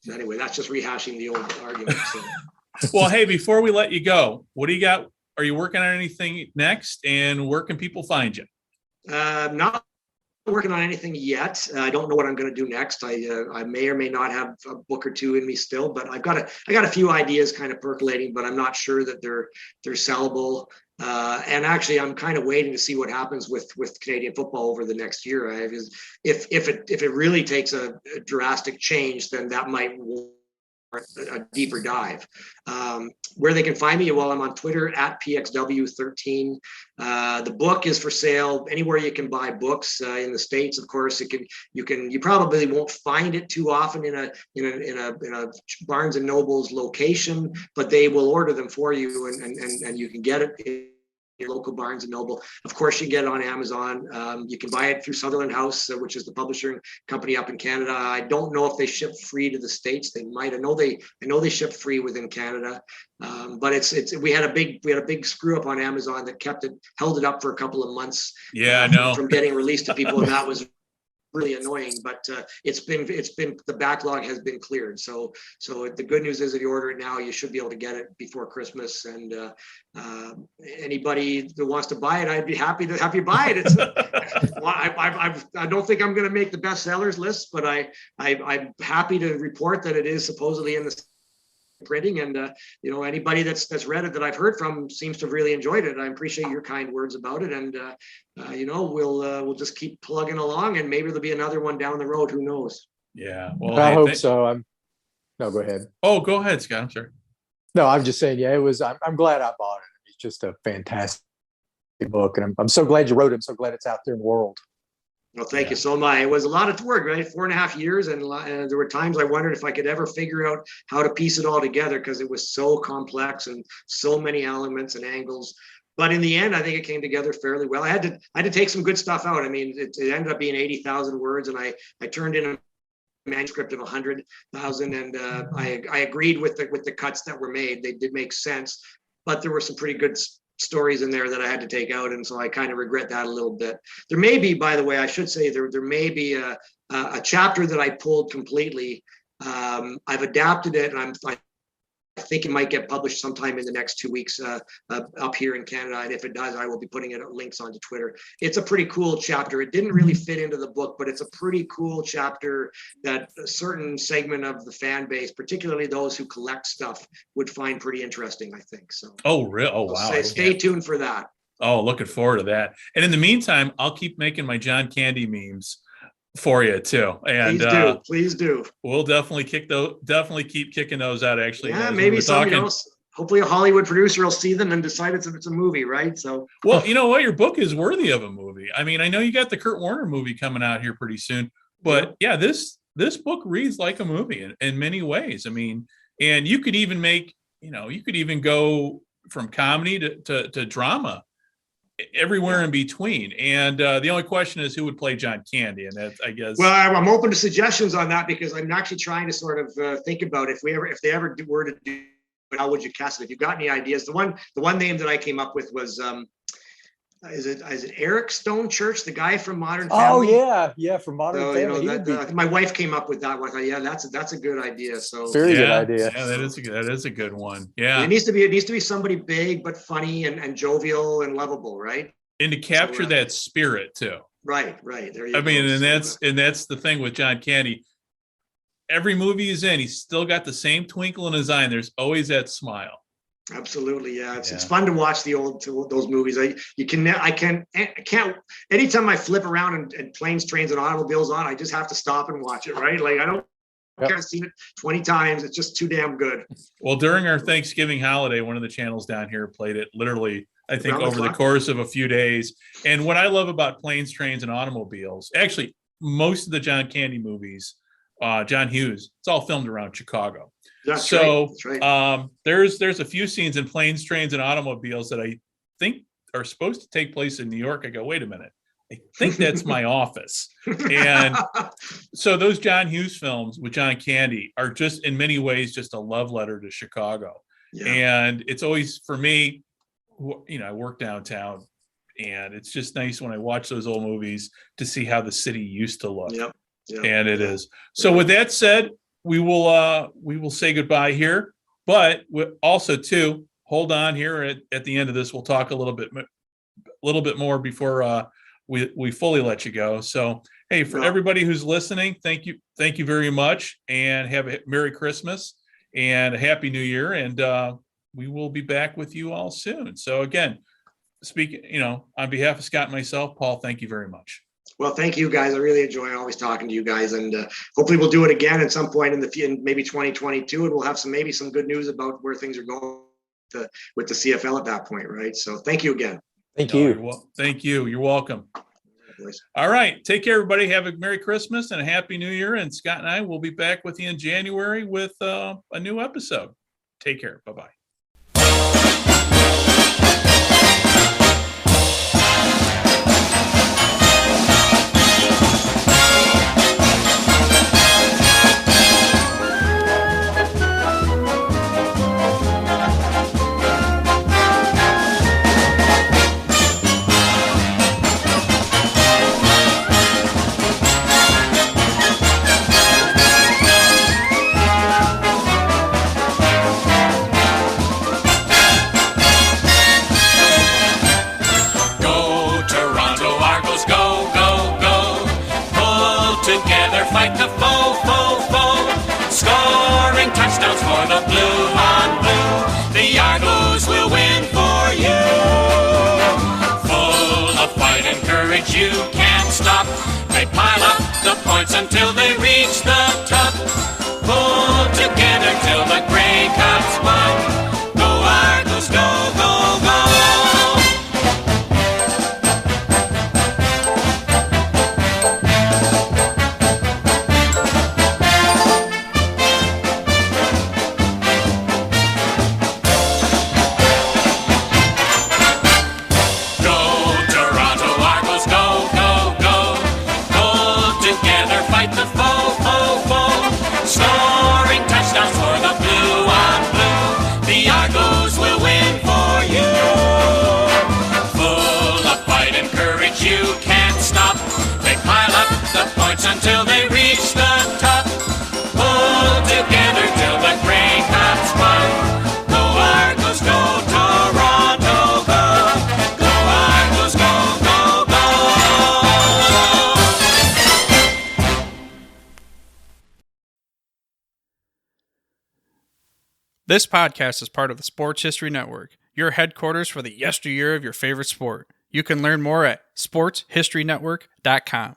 So anyway, that's just rehashing the old argument. So. Well, hey, before we let you go, what do you got? Are you working on anything next, and where can people find you? Not working on anything yet. I don't know what I'm going to do next. I may or may not have a book or two in me still, but I got a few ideas kind of percolating, but I'm not sure that they're sellable. And actually, I'm kind of waiting to see what happens with Canadian football over the next year. If it really takes a drastic change, then that might warrant a deeper dive. Where they can find me, well, I'm on Twitter at PXW13. The book is for sale anywhere you can buy books in the States. Of course, you probably won't find it too often in a Barnes and Noble's location, but they will order them for you, and you can get it in your local Barnes and Noble. Of course, you can get it on Amazon. You can buy it through Sutherland House, which is the publishing company up in Canada. I don't know if they ship free to the States. They might. I know they ship free within Canada. But we had a big screw up on Amazon that held it up for a couple of months. Yeah, I know. From getting released to people, and that was really annoying, but it's been the backlog has been cleared. So the good news is if you order it now, you should be able to get it before Christmas. And anybody that wants to buy it, I'd be happy to have you buy it. I don't think I'm going to make the bestsellers list, but I'm happy to report that it is supposedly in the printing, and anybody that's read it that I've heard from seems to have really enjoyed it. I appreciate your kind words about it, and we'll just keep plugging along, and maybe there'll be another one down the road. Who knows? Yeah, well, I hope so. No, go ahead. Oh, go ahead, Scott. I'm sorry. No, I'm just saying. Yeah, it was. I'm glad I bought it. It's just a fantastic book, and I'm so glad you wrote it. I'm so glad it's out there in the world. Well, thank you so much. It was a lot of work, right? 4.5 years. And there were times I wondered if I could ever figure out how to piece it all together, because it was so complex and so many elements and angles. But in the end, I think it came together fairly well. I had to take some good stuff out. I mean, it ended up being 80,000 words, and I turned in a manuscript of 100,000, and I agreed with the cuts that were made. They did make sense, but there were some pretty good stories in there that I had to take out, and so I kind of regret that a little bit. There may be, by the way, I should say there may be a chapter that I pulled completely. I've adapted it, and I think it might get published sometime in the next 2 weeks up here in Canada. And if it does, I will be putting links onto Twitter. It's a pretty cool chapter. It didn't really fit into the book, but it's a pretty cool chapter that a certain segment of the fan base, particularly those who collect stuff, would find pretty interesting, I think. So. Oh, really? Oh, wow. Stay tuned for that. Oh, looking forward to that. And in the meantime, I'll keep making my John Candy memes for you too, and please do. We'll definitely keep kicking those out. Actually, yeah, maybe somebody else. Hopefully, a Hollywood producer will see them and decide it's a movie, right? So, well, you know what, your book is worthy of a movie. I mean, I know you got the Kurt Warner movie coming out here pretty soon, but yeah, this book reads like a movie in many ways. I mean, and you could even go from comedy to drama, everywhere in between. And the only question is who would play John Candy, and that's, I guess. Well, I'm open to suggestions on that, because I'm actually trying to sort of think about if they ever were to do it, how would you cast it? If you've got any ideas, the one name that I came up with was is it Eric Stone Church, the guy from Modern Family? Oh yeah, from Modern Family. My wife came up with that one. I thought, yeah, that's a good idea. So very good idea. Yeah, that is a good one. Yeah, it needs to be somebody big but funny and jovial and lovable, right? And to capture that spirit too. Right. There you go. I mean, and that's the thing with John Candy. Every movie he's in, he's still got the same twinkle in his eye, and there's always that smile. Absolutely, yeah. It's fun to watch those movies. I can't. Anytime I flip around and Planes, Trains, and Automobiles on, I just have to stop and watch it. Right? Like I've seen it 20 times. It's just too damn good. Well, during our Thanksgiving holiday, one of the channels down here played it literally, I think, over the course of a few days. And what I love about Planes, Trains, and Automobiles, actually, most of the John Candy movies, John Hughes, it's all filmed around Chicago. That's right. There's a few scenes in Planes, Trains, and Automobiles that I think are supposed to take place in New York. I go, wait a minute, I think that's my office. And so those John Hughes films with John Candy are just in many ways just a love letter to Chicago. Yeah. And it's always, for me, I work downtown, and it's just nice when I watch those old movies to see how the city used to look. Yep. And it is. So with that said, we will say goodbye here, but also too, hold on here at the end of this. We'll talk a little bit more before we fully let you go. So, hey, for everybody who's listening, thank you very much, and have a Merry Christmas and a Happy New Year. And we will be back with you all soon. So again, speaking, on behalf of Scott and myself, Paul, thank you very much. Well, thank you guys. I really enjoy always talking to you guys, and hopefully we'll do it again at some point in maybe 2022, and we'll have some good news about where things are going with the CFL at that point, right? So thank you again. Thank you. Thank you. You're welcome. All right. Take care, everybody. Have a Merry Christmas and a Happy New Year. And Scott and I will be back with you in January with a new episode. Take care. Bye-bye. Fight the foe, scoring touchdowns for the blue on blue. The Argos will win for you. Full of fight and courage, you can't stop. They pile up the points until they reach the top. Pull together till the Grey Cups won. Go Argos, go, go, go. Until they reach the top. Pull together till the Grey Cups won. Go Argos, go Toronto, go. Go Argos, go, go, go. This podcast is part of the Sports History Network, your headquarters for the yesteryear of your favorite sport. You can learn more at sportshistorynetwork.com.